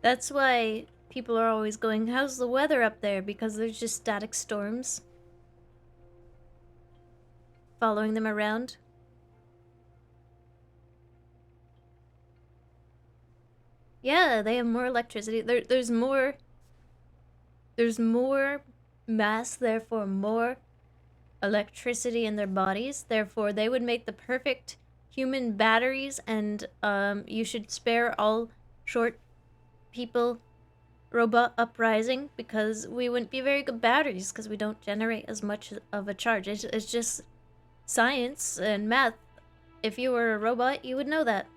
That's why people are always going, how's the weather up there? Because there's just static storms following them around. Yeah, they have more electricity. There's more mass, therefore more electricity in their bodies. Therefore, they would make the perfect human batteries, and you should spare all short people robot uprising, because we wouldn't be very good batteries because we don't generate as much of a charge. It's just science and math. If you were a robot, you would know that.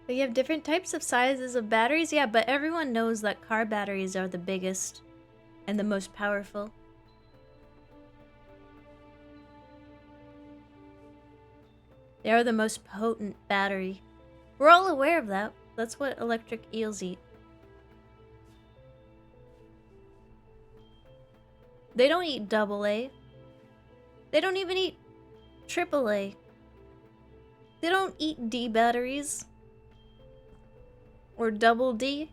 But you have different types of sizes of batteries? Yeah, but everyone knows that car batteries are the biggest and the most powerful. They are the most potent battery. We're all aware of that. That's what electric eels eat. They don't eat AA. They don't even eat AAA. They don't eat D batteries. Or double D.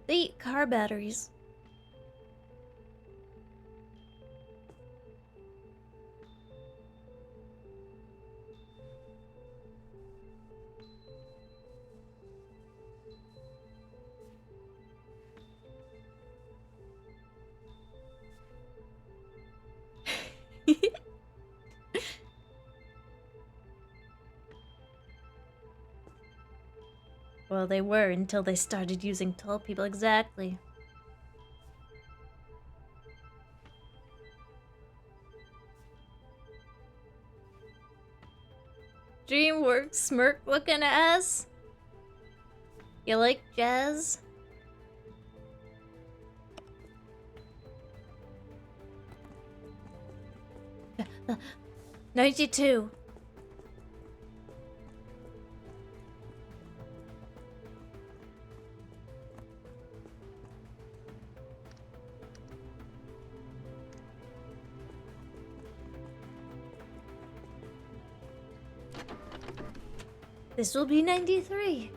They eat car batteries. Well, they were until they started using tall people. Exactly. DreamWorks smirk looking ass. You like jazz? Uh, 92. This will be 93.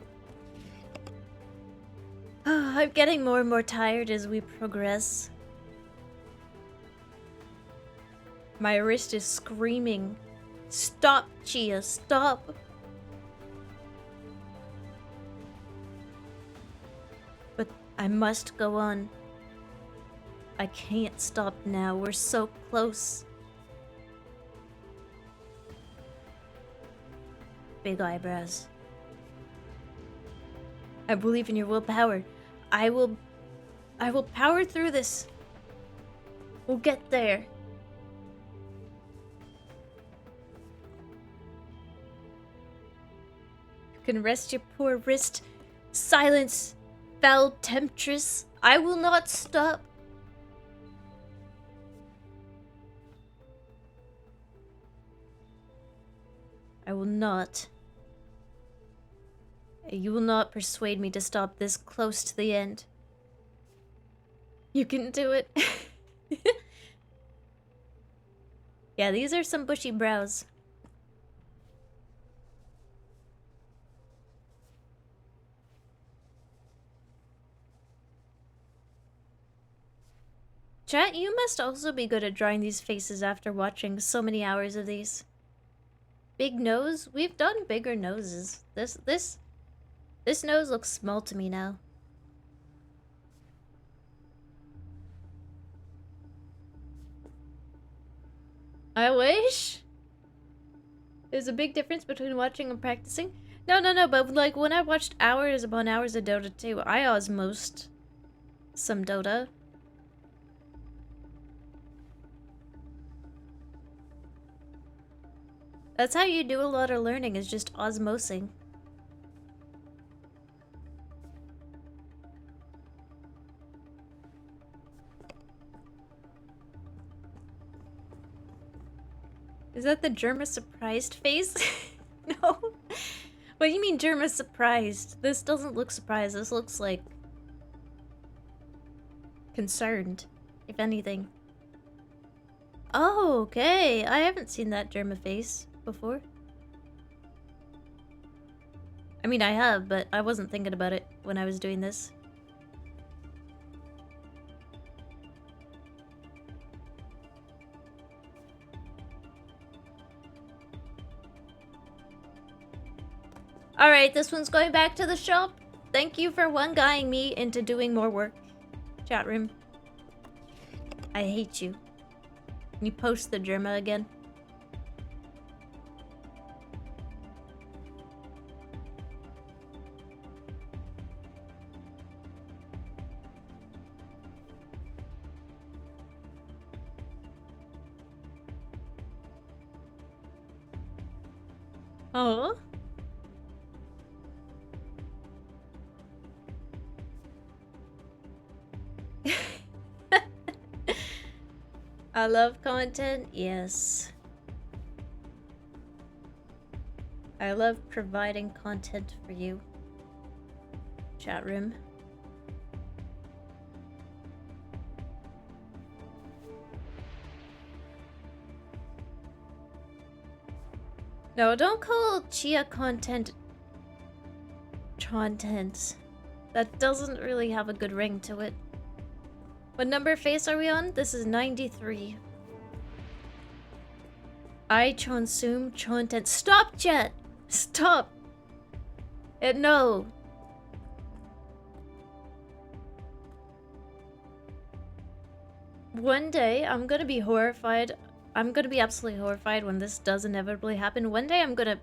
I'm getting more and more tired as we progress. My wrist is screaming. Stop, Chia, stop. But I must go on. I can't stop now. We're so close. Big eyebrows. I believe in your willpower. I will power through this. We'll get there. You can rest your poor wrist. Silence, foul temptress. I will not stop. I will not. You will not persuade me to stop this close to the end. You can do it. Yeah, these are some bushy brows. Chat, you must also be good at drawing these faces after watching so many hours of these. Big nose? We've done bigger noses. This nose looks small to me now. I wish. There's a big difference between watching and practicing. No, but like when I watched hours upon hours of Dota 2, I osmosed some Dota. That's how you do a lot of learning, is just osmosing. Is that the Germa surprised face? No. What do you mean Germa surprised? This doesn't look surprised. This looks like concerned, if anything. Oh, okay. I haven't seen that Germa face before. I mean, I have, but I wasn't thinking about it when I was doing this. Alright, this one's going back to the shop. Thank you for one-guying me into doing more work. Chat room. I hate you. Can you post the Germa again? Oh. I love content, yes. I love providing content for you. Chat room. No, don't call Chia content content. That doesn't really have a good ring to it. What number face are we on? This is 93. I consume content. Stop, chat! Stop! No. One day, I'm gonna be horrified. I'm gonna be absolutely horrified when this does inevitably happen. One day, I'm gonna...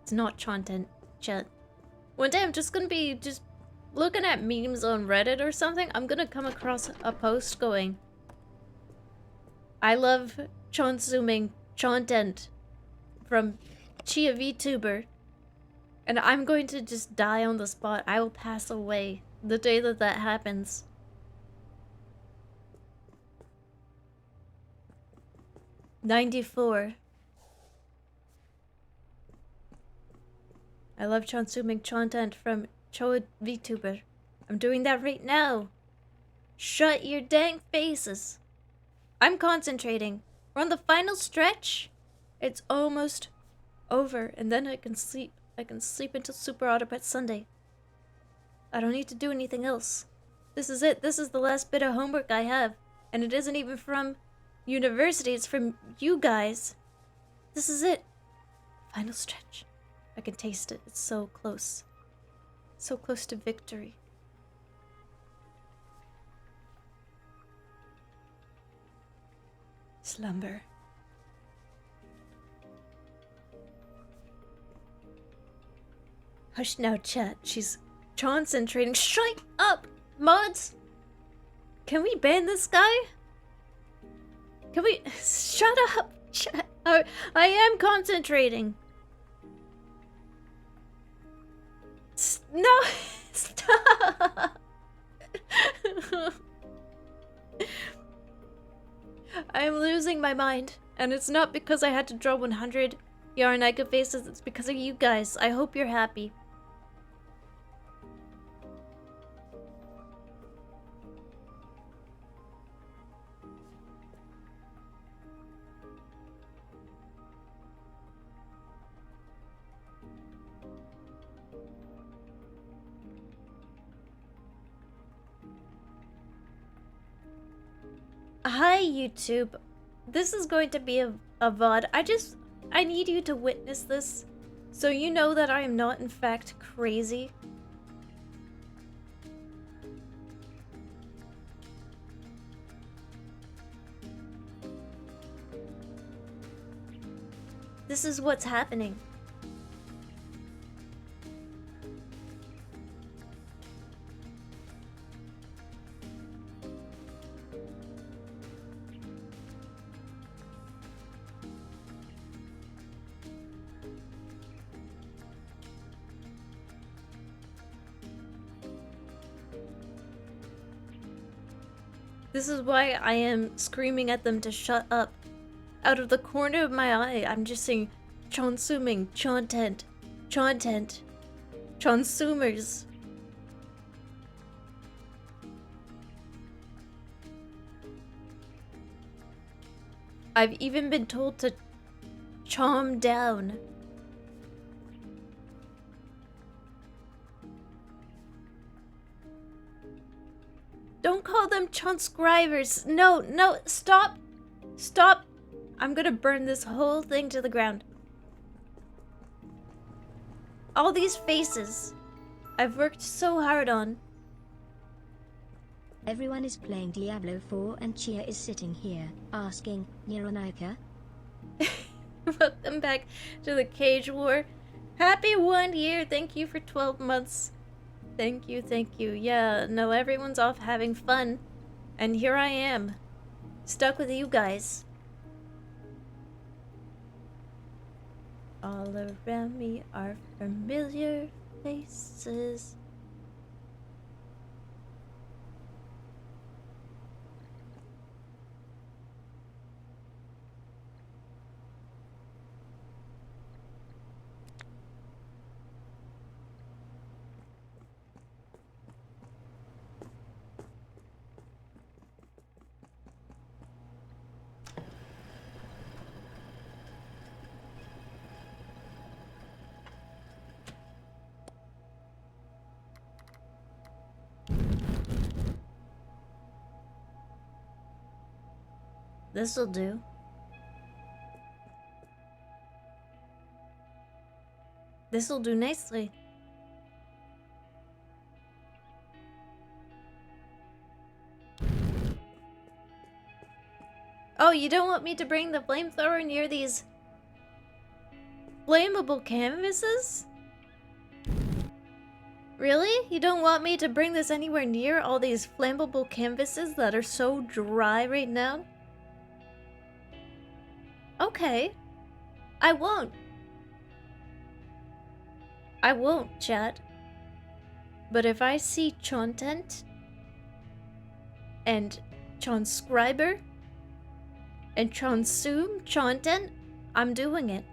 It's not content, chat. One day, I'm just gonna be looking at memes on Reddit or something. I'm gonna come across a post going, I love consuming content from Chia vtuber. And I'm going to just die on the spot. I will pass away the day that that happens. '94. I love consuming content from Chia vtuber. I'm doing that right now. Shut your dang faces. I'm concentrating. We're on the final stretch. It's almost over, and then I can sleep. I can sleep until Super Autopet Sunday. I don't need to do anything else. This is it. This is the last bit of homework I have. And it isn't even from university. It's from you guys. This is it. Final stretch. I can taste it. It's so close. So close to victory. Slumber. Hush now, chat. She's concentrating. Shut up, mods! Can we ban this guy? Can we... Shut up, chat. I am concentrating. No! Stop! I am losing my mind. And it's not because I had to draw 100 Yarnaika faces. It's because of you guys. I hope you're happy. Hi, YouTube. This is going to be a VOD. I need you to witness this, so you know that I am not, in fact, crazy. This is what's happening. This is why I am screaming at them to shut up. Out of the corner of my eye, I'm just saying, consuming, content, consumers. I've even been told to calm down. Don't call them transcribers. No, stop. Stop. I'm gonna burn this whole thing to the ground. All these faces I've worked so hard on. Everyone is playing Diablo 4 and Chia is sitting here, asking, Yarnaika? Welcome back to the Cage War. Happy 1 year. Thank you for 12 months. Thank you, thank you. Yeah, no, everyone's off having fun. And here I am, stuck with you guys. All around me are familiar faces. This'll do. This'll do nicely. Oh, you don't want me to bring the flamethrower near these flammable canvases? Really? You don't want me to bring this anywhere near all these flammable canvases that are so dry right now? Okay. I won't. I won't, chat. But if I see content and transcriber and consume content, I'm doing it.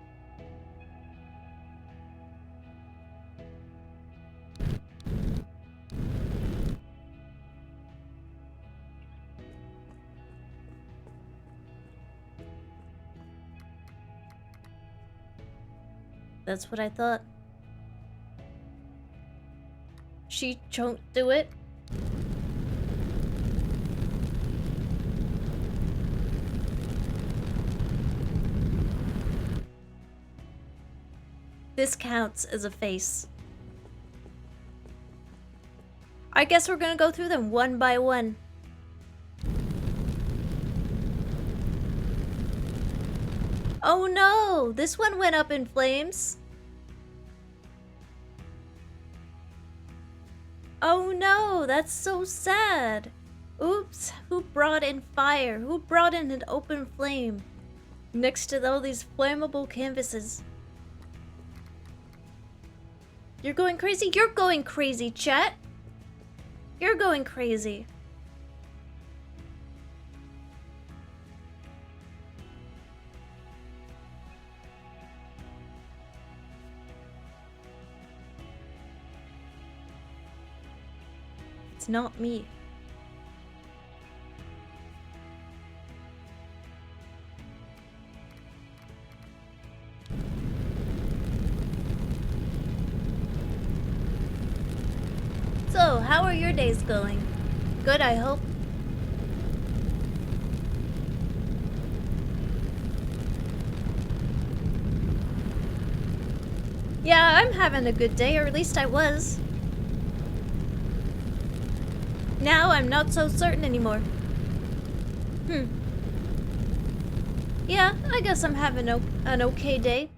That's what I thought. She won't do it. This counts as a face. I guess we're gonna go through them one by one. Oh no! This one went up in flames. Oh no, that's so sad. Oops, who brought in fire? Who brought in an open flame? Next to all these flammable canvases. You're going crazy? You're going crazy, chat! You're going crazy. It's not me. So, how are your days going? Good, I hope. Yeah, I'm having a good day, or at least I was. Now I'm not so certain anymore. Yeah, I guess I'm having an okay day.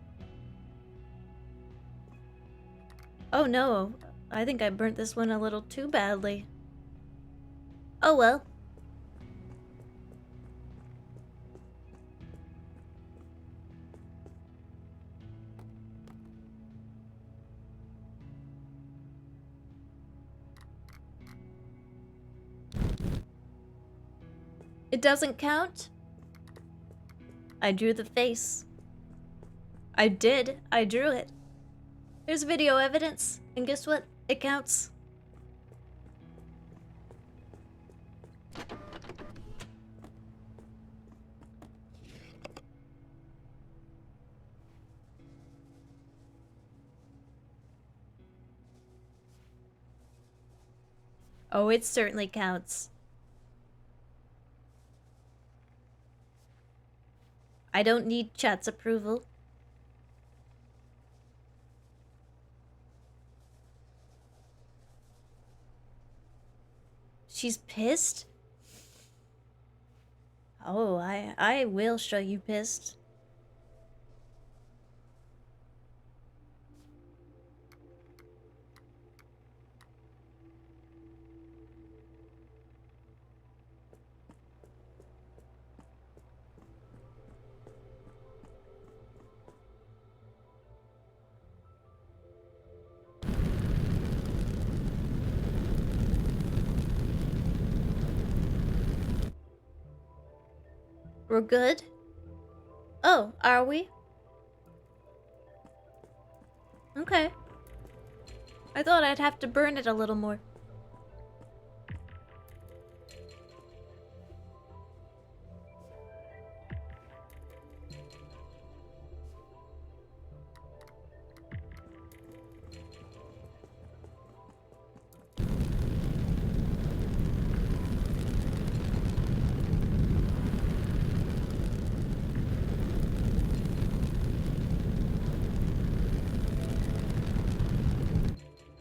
Oh no, I think I burnt this one a little too badly. Oh well. It doesn't count? I drew the face. I drew it. There's video evidence, and guess what? It counts. Oh, it certainly counts. I don't need chat's approval. She's pissed? Oh, I will show you pissed. We're good? Oh, are we? Okay. I thought I'd have to burn it a little more.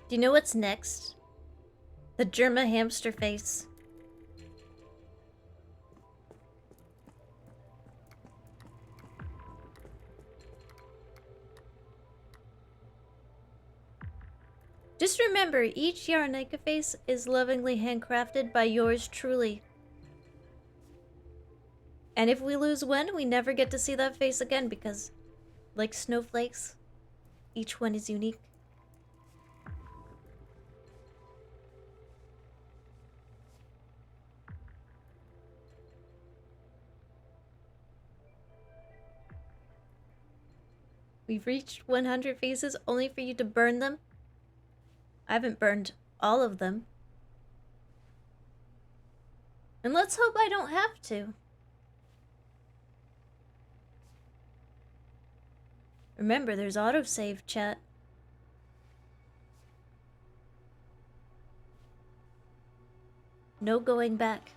Do you know what's next? The German hamster face. Just remember, each Yarnika face is lovingly handcrafted by yours truly. And if we lose one, we never get to see that face again because, like snowflakes, each one is unique. We've reached 100 faces only for you to burn them? I haven't burned all of them. And let's hope I don't have to. Remember, there's autosave, chat. No going back.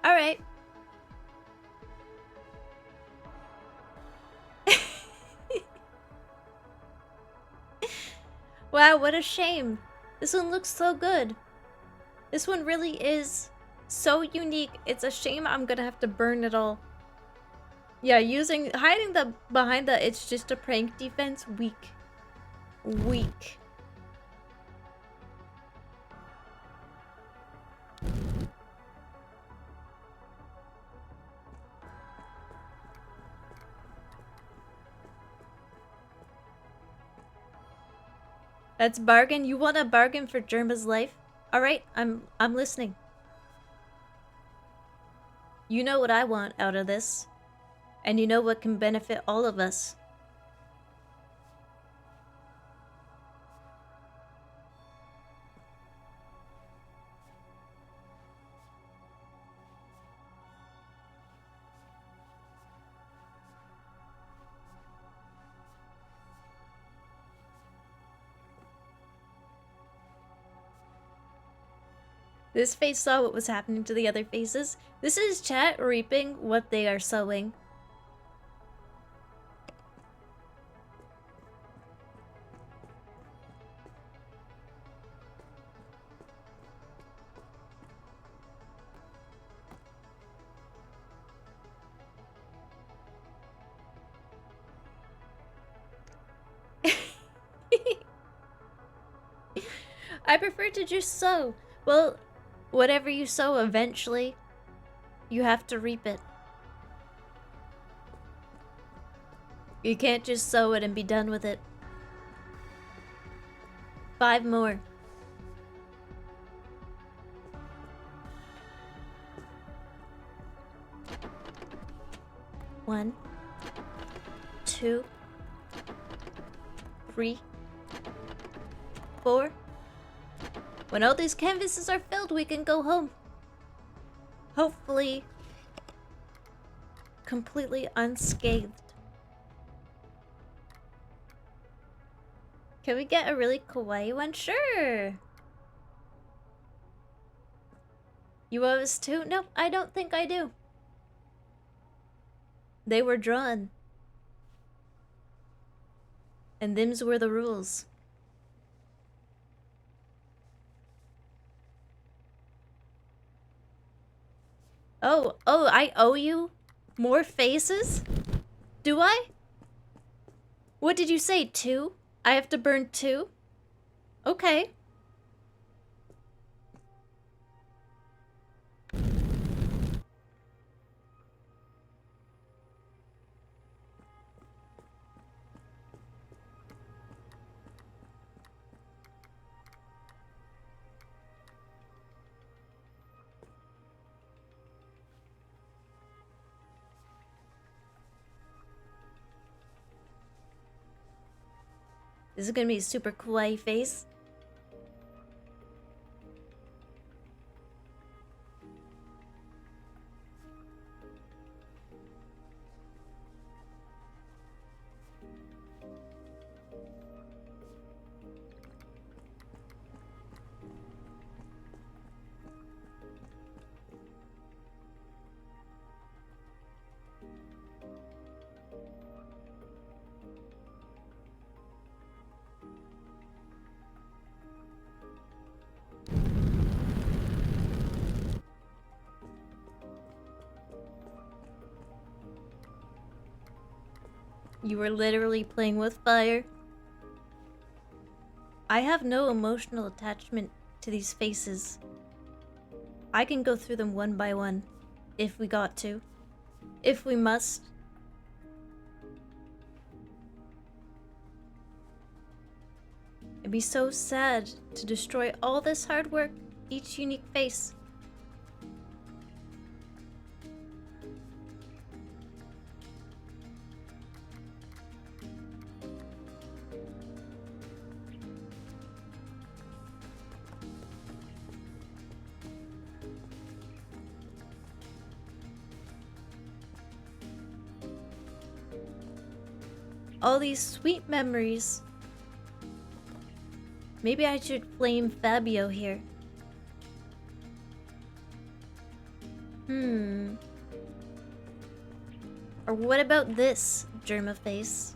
Alright. Wow, what a shame. This one looks so good. This one really is so unique. It's a shame I'm gonna have to burn it all. Yeah, hiding behind the it's just a prank defense, weak. Weak. That's bargain. You want a bargain for Germa's life? All right, I'm listening. You know what I want out of this, and you know what can benefit all of us. This face saw what was happening to the other faces. This is chat reaping what they are sowing. I prefer to just sow. Well, whatever you sow eventually, you have to reap it. You can't just sow it and be done with it. 5 more. One, 2, 3, 4. When all these canvases are filled, we can go home. Hopefully, completely unscathed. Can we get a really kawaii one? Sure. You owe us 2? Nope, I don't think I do. They were drawn. And them's were the rules. Oh, I owe you more faces? Do I? What did you say, 2? I have to burn 2? Okay. This is gonna be a super kawaii face. You were literally playing with fire. I have no emotional attachment to these faces. I can go through them one by one, if we got to. If we must. It'd be so sad to destroy all this hard work, each unique face. All these sweet memories. Maybe I should flame Fabio here. Or what about this, Germaface?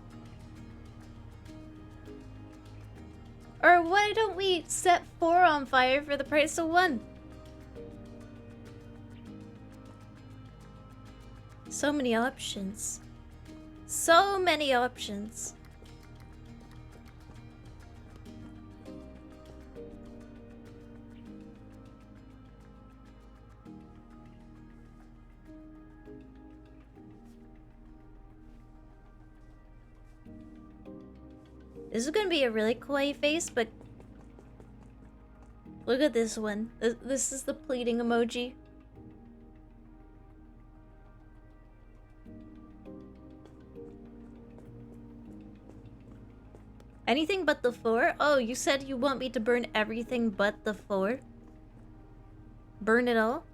Or why don't we set 4 on fire for the price of 1? So many options. So many options. This is gonna be a really kawaii face, but look at this one. This is the pleading emoji. Anything but the 4? Oh, you said you want me to burn everything but the 4? Burn it all?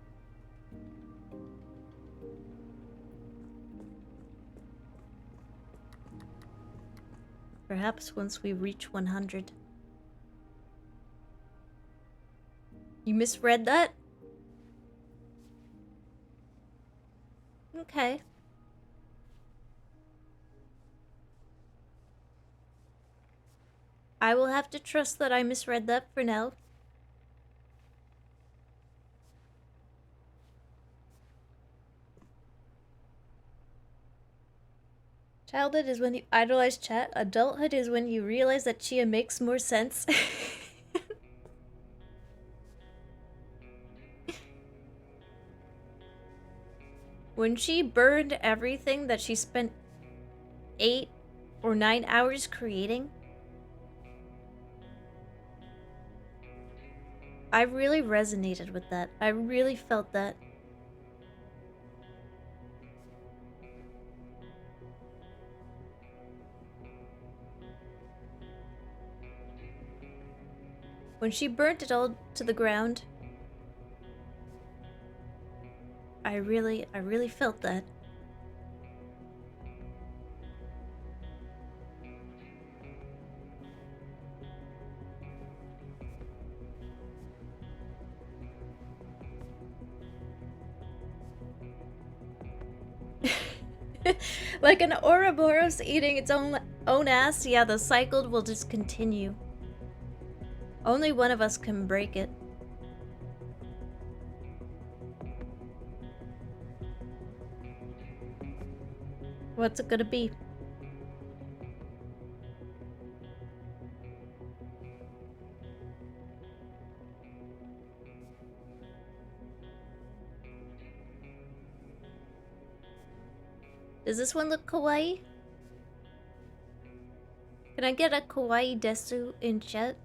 Perhaps once we reach 100. You misread that? Okay. I will have to trust that I misread that for now. Childhood is when you idolize chat. Adulthood is when you realize that Chia makes more sense. When she burned everything that she spent 8 or 9 hours creating, I really resonated with that. I really felt that. When she burnt it all to the ground, I really felt that. Like an Ouroboros eating its own ass, yeah, the cycle will just continue. Only one of us can break it. What's it gonna be? Does this one look kawaii? Can I get a kawaii desu in chat?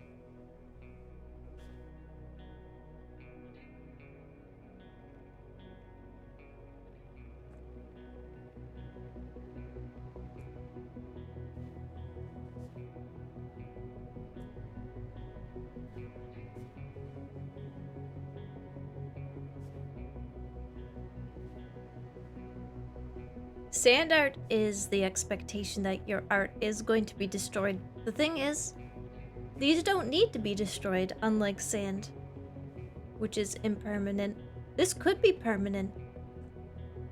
Sand art is the expectation that your art is going to be destroyed. The thing is, these don't need to be destroyed, unlike sand, which is impermanent. This could be permanent.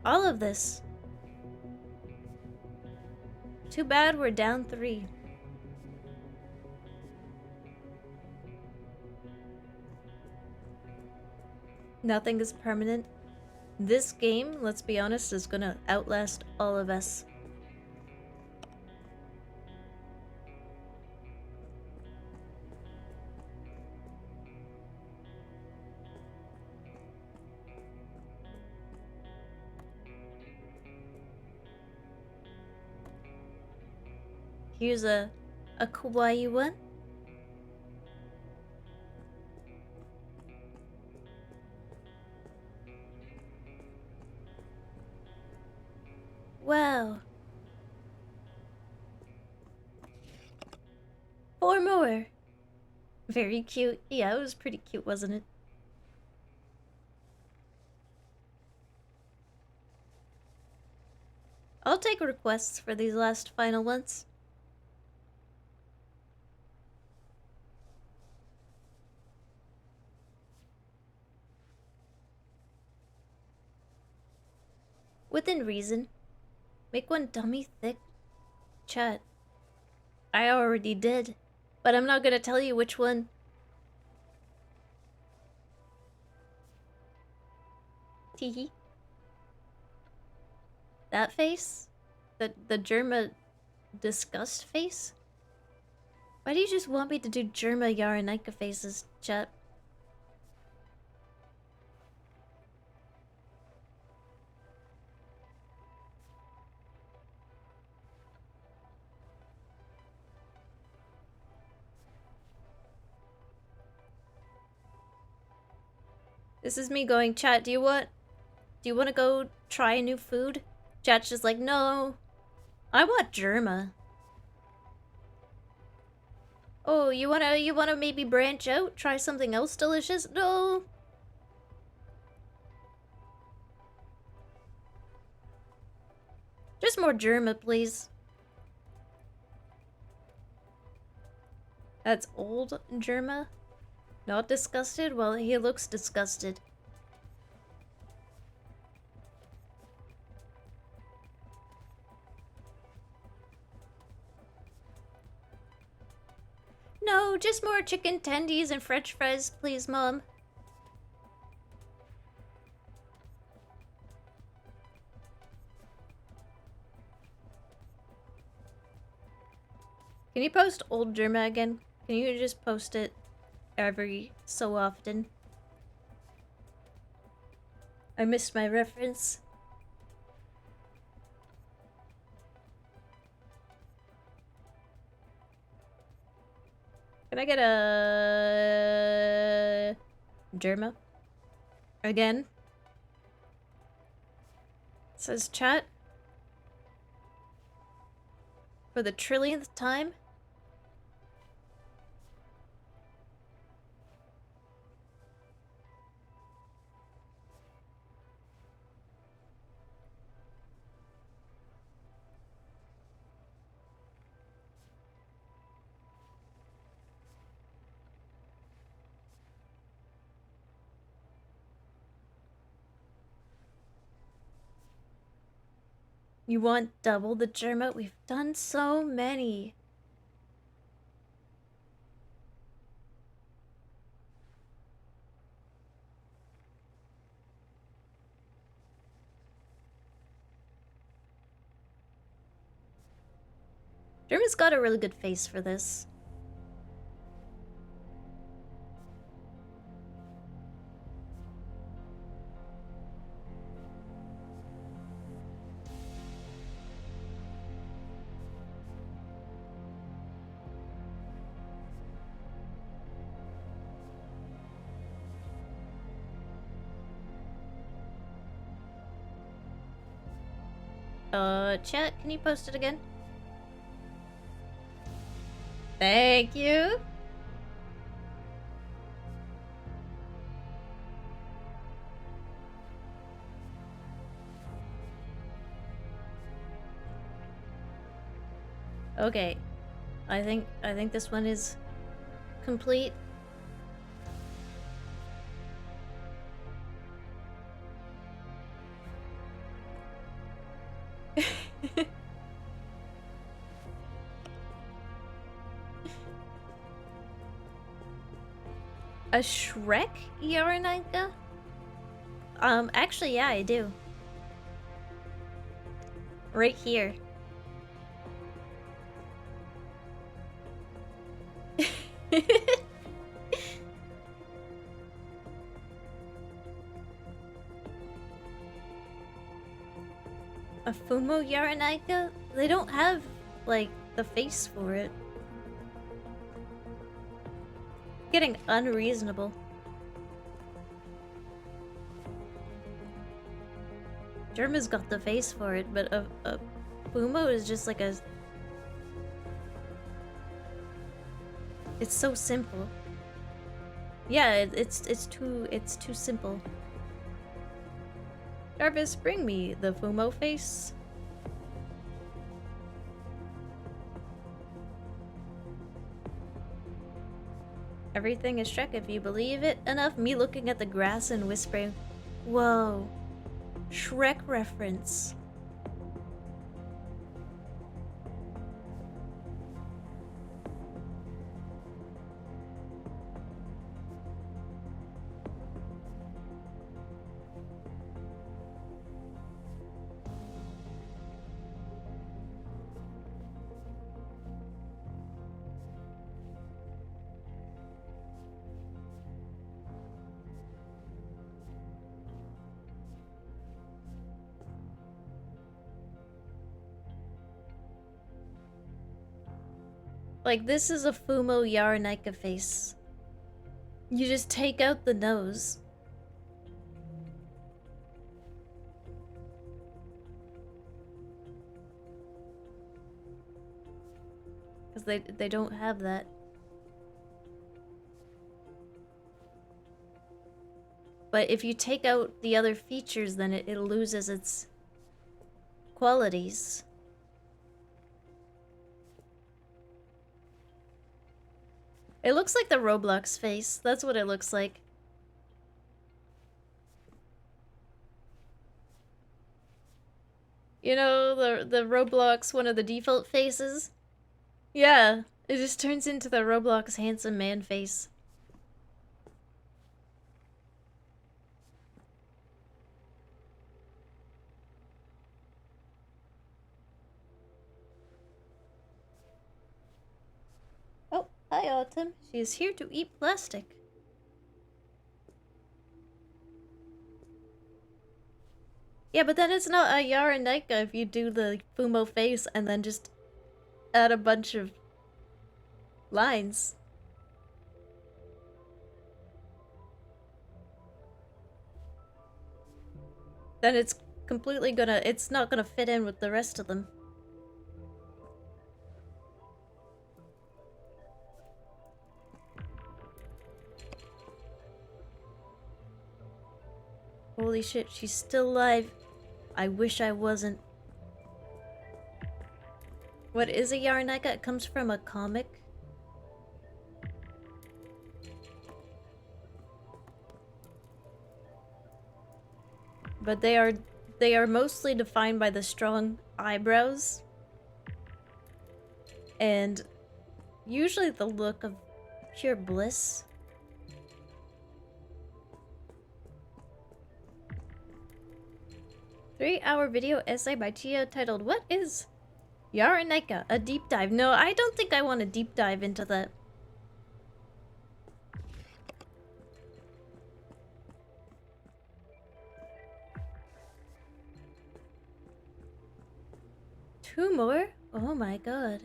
All of this. Too bad we're down 3. Nothing is permanent. This game, let's be honest, is gonna outlast all of us. Here's a kawaii one. Wow. 4 more. Very cute. Yeah, it was pretty cute, wasn't it? I'll take requests for these last final ones. Within reason. Make one dummy thick. Chat. I already did. But I'm not gonna tell you which one. Teehee. That face? The Germa disgust face? Why do you just want me to do Germa Yarenika faces, chat? This is me going, chat, do you want to go try new food? Chat's just like, no. I want Germa. Oh, you wanna maybe branch out? Try something else delicious? No. Just more Germa, please. That's old Germa? Not disgusted? Well, he looks disgusted. No, just more chicken tendies and french fries, please, Mom. Can you post old Germa again? Can you just post it every so often? I missed my reference. Can I get a Germa? Again? It says chat. For the trillionth time? You want double the Germa? We've done so many. Germa's got a really good face for this. Chat, can you post it again? Thank you. Okay. I think this one is complete. A Shrek Yarenika? Actually, yeah, I do. Right here. A Fumo Yarenika? They don't have, like, the face for it. Getting unreasonable. Germa's got the face for it, but a Fumo is just like a... It's so simple. Yeah, it's too simple. Jarvis, bring me the Fumo face. Everything is Shrek if you believe it enough. Me looking at the grass and whispering, whoa, Shrek reference. Like, this is a Fumo Yaranaika face. You just take out the nose. Because they don't have that. But if you take out the other features, then it loses its qualities. It looks like the Roblox face. That's what it looks like. You know, the Roblox, one of the default faces? Yeah, it just turns into the Roblox handsome man face. Oh, hi Autumn. She is here to eat plastic. Yeah, but then it's not a Yaranaika if you do the Fumo face and then just add a bunch of lines. Then it's completely gonna... It's not gonna fit in with the rest of them. Holy shit, she's still alive. I wish I wasn't. What is a Yaranaika? It comes from a comic. But they are mostly defined by the strong eyebrows. And usually the look of pure bliss. Three-hour video essay by Chia titled, "What is Yaranaika? A deep dive?" No, I don't think I want to deep dive into that. Two more? Oh my god.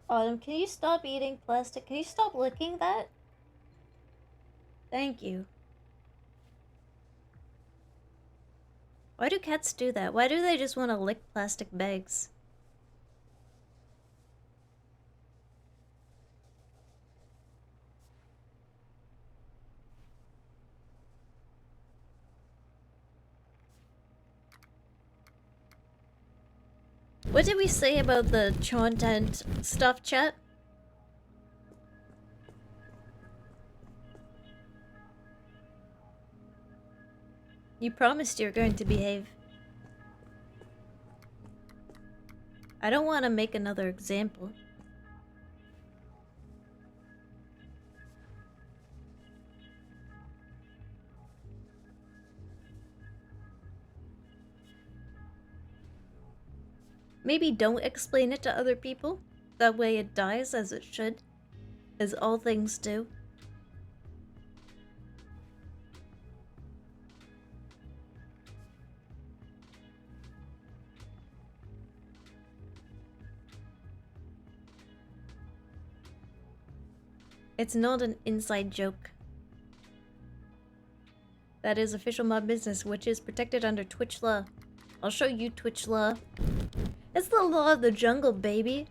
Autumn, can you stop eating plastic? Can you stop licking that? Thank you. Why do cats do that? Why do they just want to lick plastic bags? What did we say about the content stuff, chat? You promised you're going to behave. I don't want to make another example. Maybe don't explain it to other people. That way it dies as it should. as all things do. It's not an inside joke. That is official mob business, which is protected under Twitch law. I'll show you Twitch law. It's the law of the jungle, baby.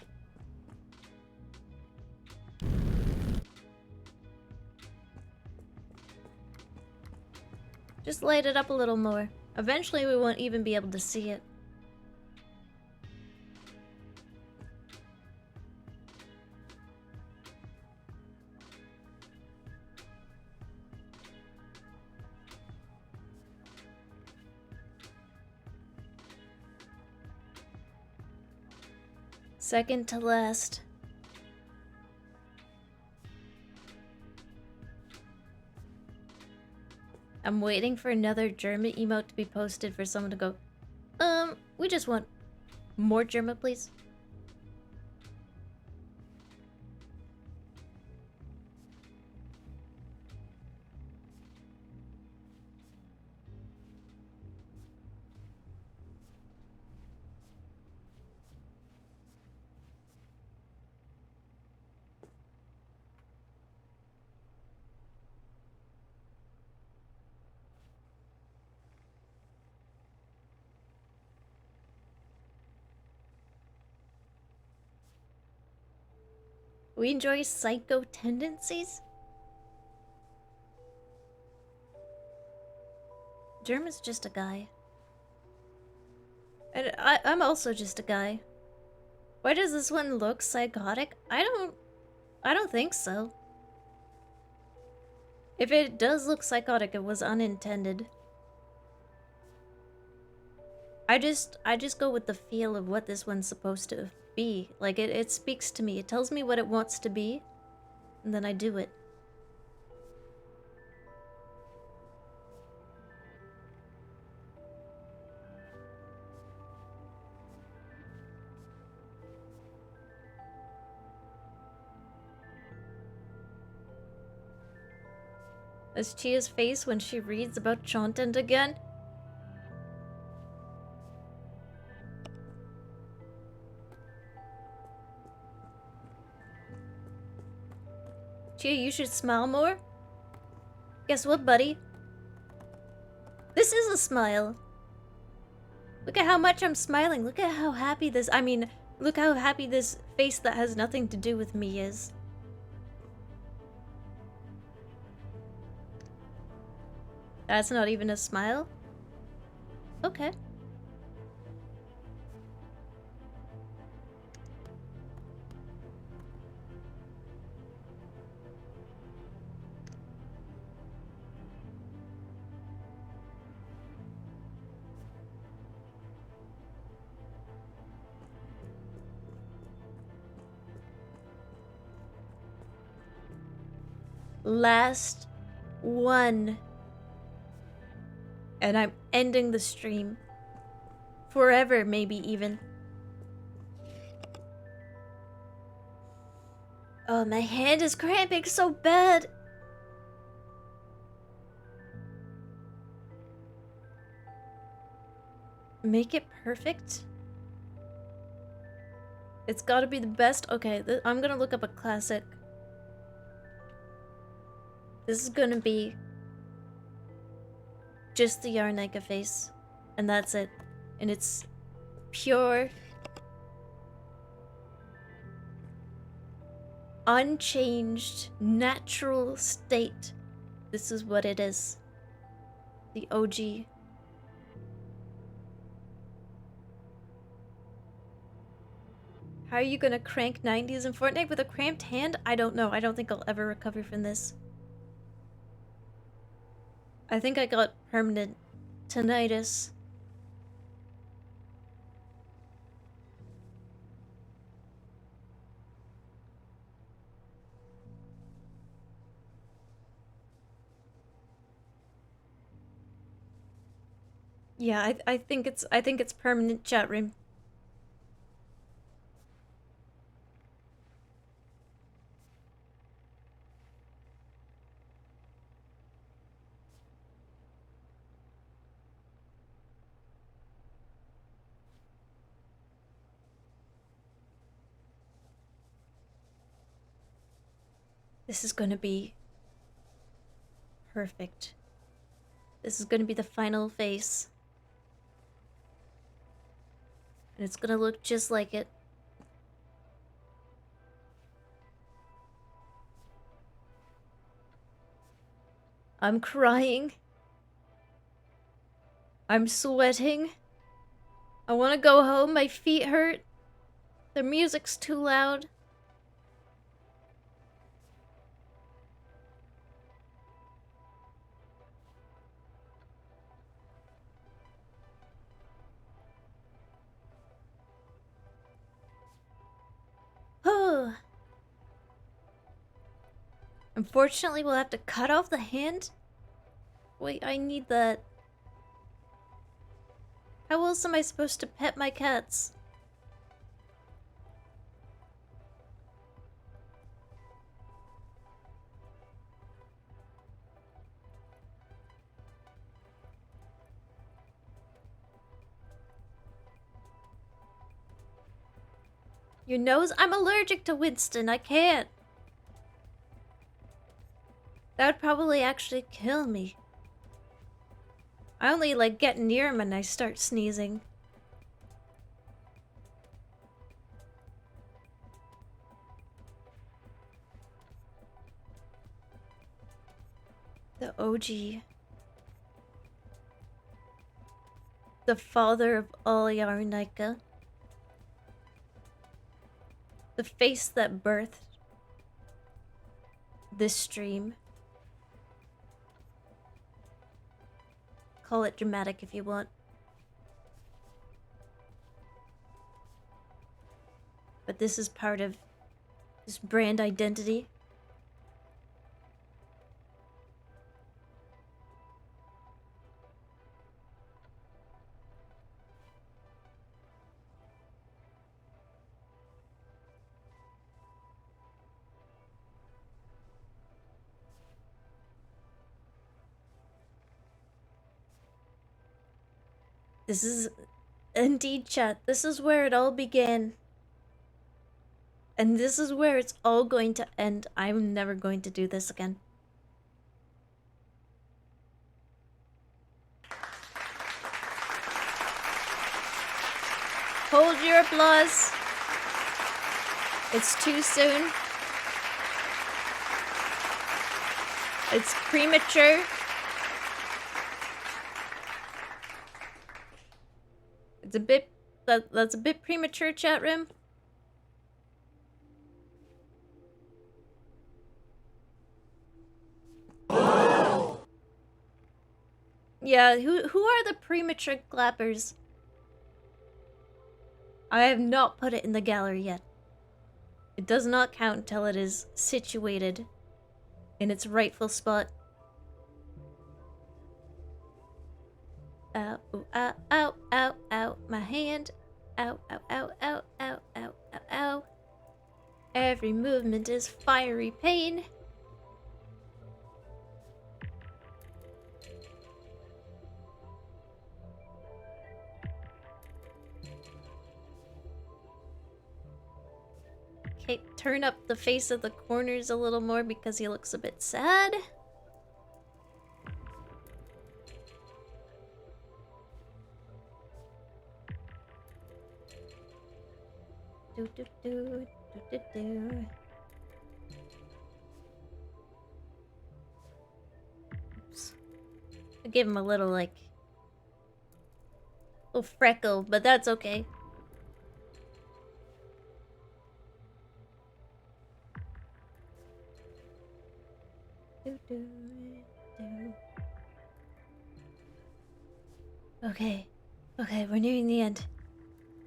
Just light it up a little more. Eventually we won't even be able to see it. Second to last. I'm waiting for another German emote to be posted for someone to go, we just want more German, please. We enjoy psycho tendencies? German's just a guy. And I'm also just a guy. Why does this one look psychotic? I don't think so. If it does look psychotic, it was unintended. I just go with the feel of what this one's supposed to be. Like, it speaks to me. It tells me what it wants to be, and then I do it. That's Chia's face when she reads about Chontent again. Chia, you should smile more. Guess what, buddy? This is a smile. Look at how much I'm smiling. Look at how happy this... I mean, look how happy this face that has nothing to do with me is. That's not even a smile? Okay. Last one. And I'm ending the stream. Forever, maybe even. Oh, my hand is cramping so bad. Make it perfect? It's gotta be the best. Okay, I'm gonna look up a classic. This is gonna be just the Yarnica face, and that's it. And it's pure, unchanged, natural state. This is what it is. The OG. How are you gonna crank 90s in Fortnite with a cramped hand? I don't know. I don't think I'll ever recover from this. I think I got permanent tinnitus. Yeah, I think it's permanent, chat room. This is gonna be perfect. This is gonna be the final face. And it's gonna look just like it. I'm crying. I'm sweating. I wanna go home, my feet hurt. The music's too loud. Oh. Unfortunately, we'll have to cut off the hand. Wait, I need that. How else am I supposed to pet my cats? Your nose? I'm allergic to Winston. I can't. That would probably actually kill me. I only like get near him and I start sneezing. The OG. The father of all Yarnika. The face that birthed this stream. Call it dramatic if you want. But this is part of this brand identity. This is indeed, chat. This is where it all began. And this is where it's all going to end. I'm never going to do this again. Hold your applause. It's too soon. It's premature. It's a bit... That's a bit premature, chat room. Yeah, who are the premature clappers? I have not put it in the gallery yet. It does not count until it is situated in its rightful spot. Ow, ooh, ow, ow, ow, ow, my hand. Ow, ow, ow, ow, ow, ow, ow, ow. Every movement is fiery pain. Okay, turn up the face of the corners a little more because he looks a bit sad. Do do do do do do. Oops. I gave him a little freckle, but that's okay. Do, do, do. Okay, we're nearing the end.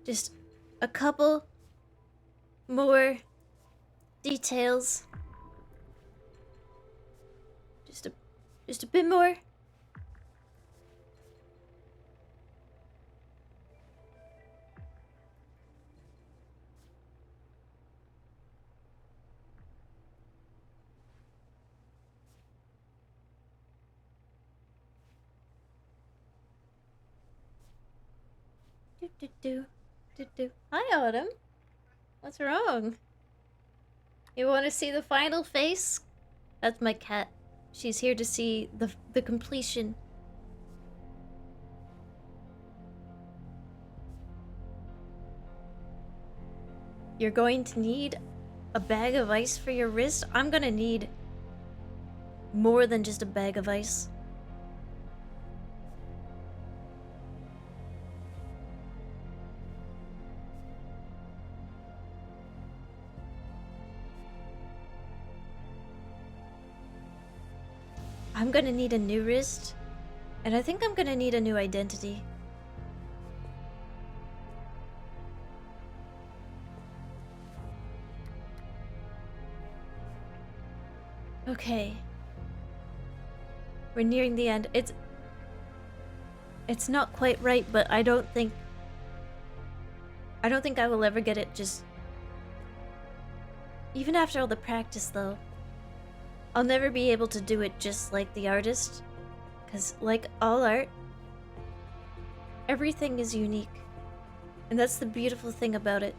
Just a couple more details. Just a bit more. Do. Hi, Autumn. What's wrong? You want to see the final face? That's my cat. She's here to see the completion. You're going to need a bag of ice for your wrist? I'm gonna need more than just a bag of ice. I'm gonna need a new wrist, and I think I'm gonna need a new identity. Okay. We're nearing the end. It's not quite right, but I don't think I will ever get it just... Even after all the practice, though. I'll never be able to do it just like the artist. Because, like all art, everything is unique. And that's the beautiful thing about it.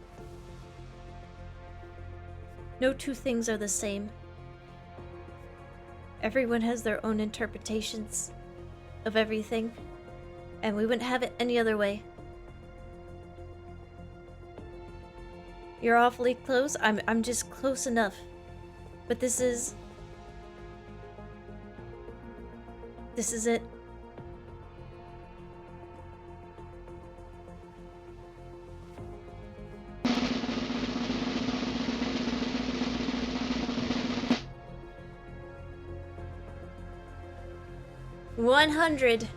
No two things are the same. Everyone has their own interpretations of everything, and we wouldn't have it any other way. You're awfully close. I'm just close enough. But this is it. $100.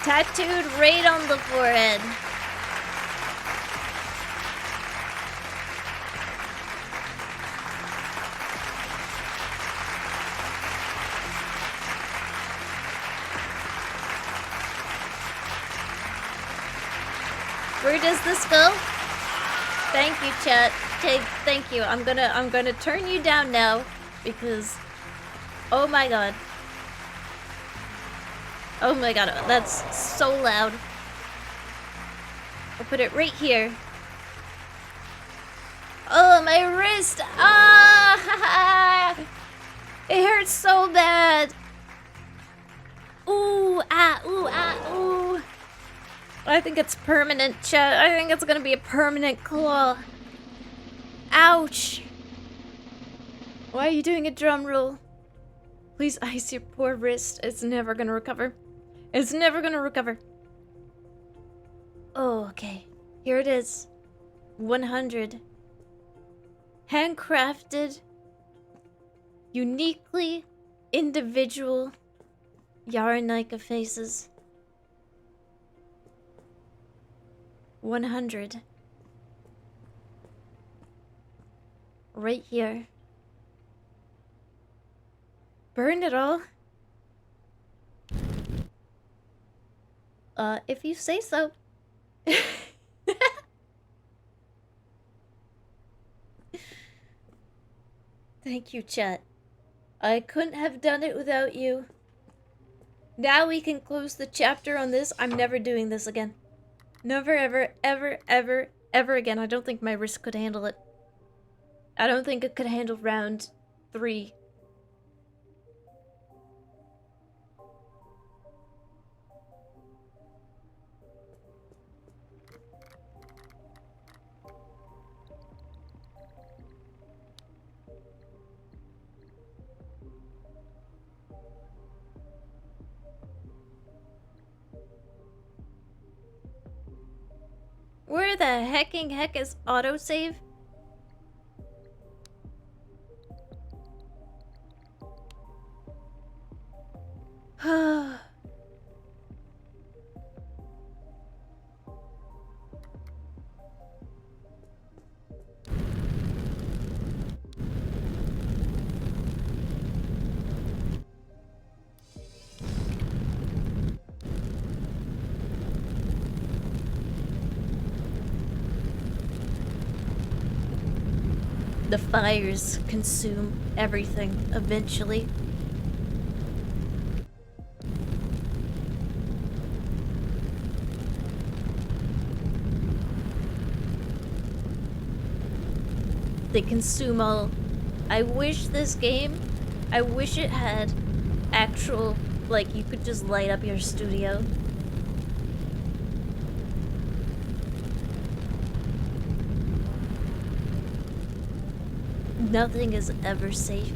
Tattooed right on the forehead. Where does this go? Thank you, chat. Thank you. I'm gonna turn you down now because, oh my god. Oh my god, that's so loud. I'll put it right here. Oh, my wrist! Ah! It hurts so bad. Ooh, ah, ooh, ah, ooh. I think it's permanent, chat. I think it's gonna be a permanent claw. Ouch! Why are you doing a drum roll? Please ice your poor wrist. It's never gonna recover. It's never gonna recover. Oh, okay. Here it is. 100. Handcrafted, uniquely individual Yarenika faces. 100. Right here. Burn it all? If you say so. Thank you, chat. I couldn't have done it without you. Now we can close the chapter on this. I'm never doing this again. Never, ever, ever, ever, ever again. I don't think my wrist could handle it. I don't think it could handle round 3. Where the hecking heck is autosave? The fires consume everything eventually. They consume all. I wish this game, I wish it had actual, like, you could just light up your studio. Nothing is ever safe.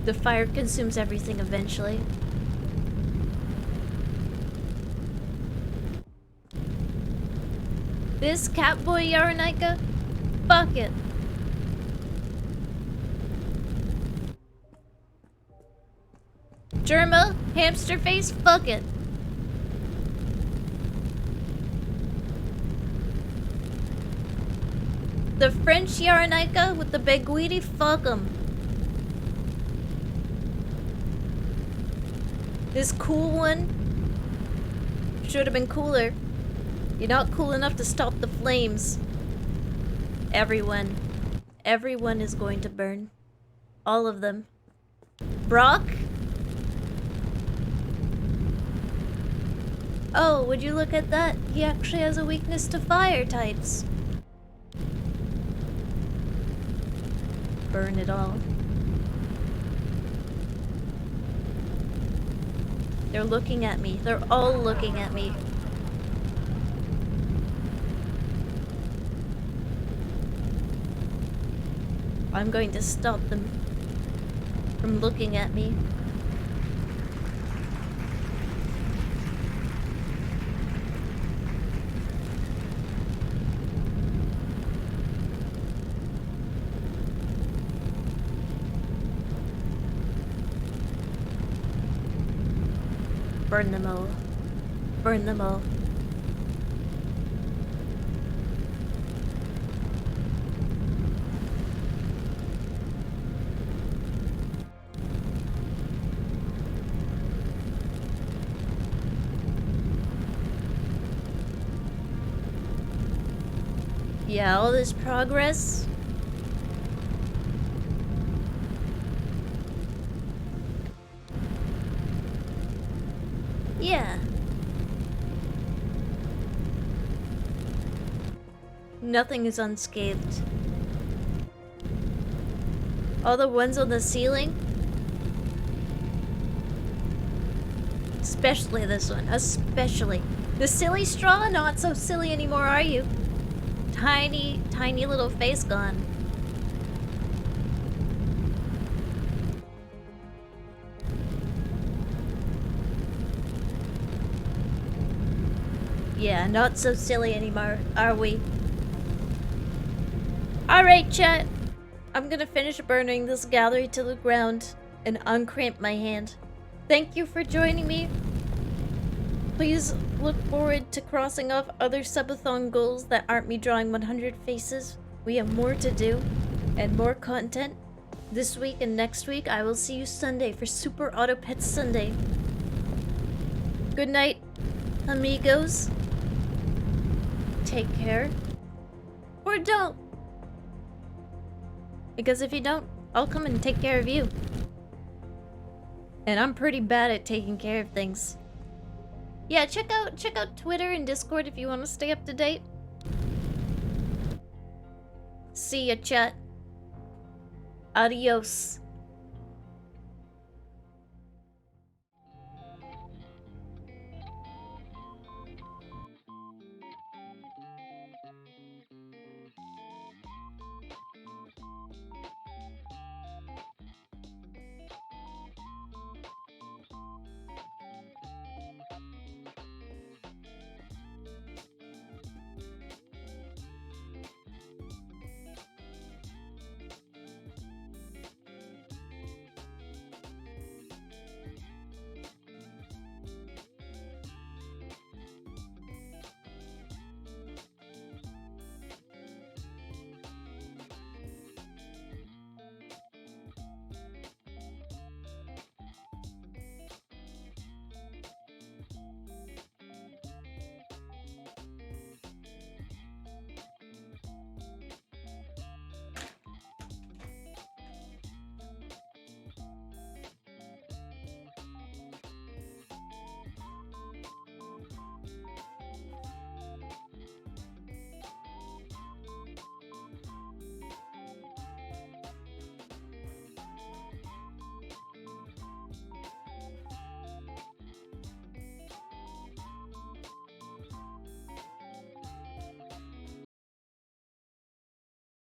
The fire consumes everything eventually. This Catboy Yarenika? Fuck it. Germa, hamster face, fuck it. The French Yarenika with the Beguidi, fuck 'em. This cool one should have been cooler. You're not cool enough to stop the flames. Everyone is going to burn. All of them. Brock? Oh, would you look at that? He actually has a weakness to fire types. Burn it all. They're looking at me. They're all looking at me. I'm going to stop them from looking at me. Burn them all. Burn them all. Yeah, all this progress. Yeah. Nothing is unscathed. All the ones on the ceiling. Especially this one. Especially. The silly straw? Not so silly anymore, are you? Tiny, tiny little face gone. Yeah, not so silly anymore, are we? Alright, chat. I'm gonna finish burning this gallery to the ground and uncramp my hand. Thank you for joining me. Please look forward to crossing off other subathon goals that aren't me drawing 100 faces. We have more to do and more content. This week and next week, I will see you Sunday for Super Auto Pets Sunday. Good night, amigos. Take care. Or don't. Because if you don't, I'll come and take care of you. And I'm pretty bad at taking care of things. Yeah, check out Twitter and Discord if you want to stay up to date. See ya, chat. Adios.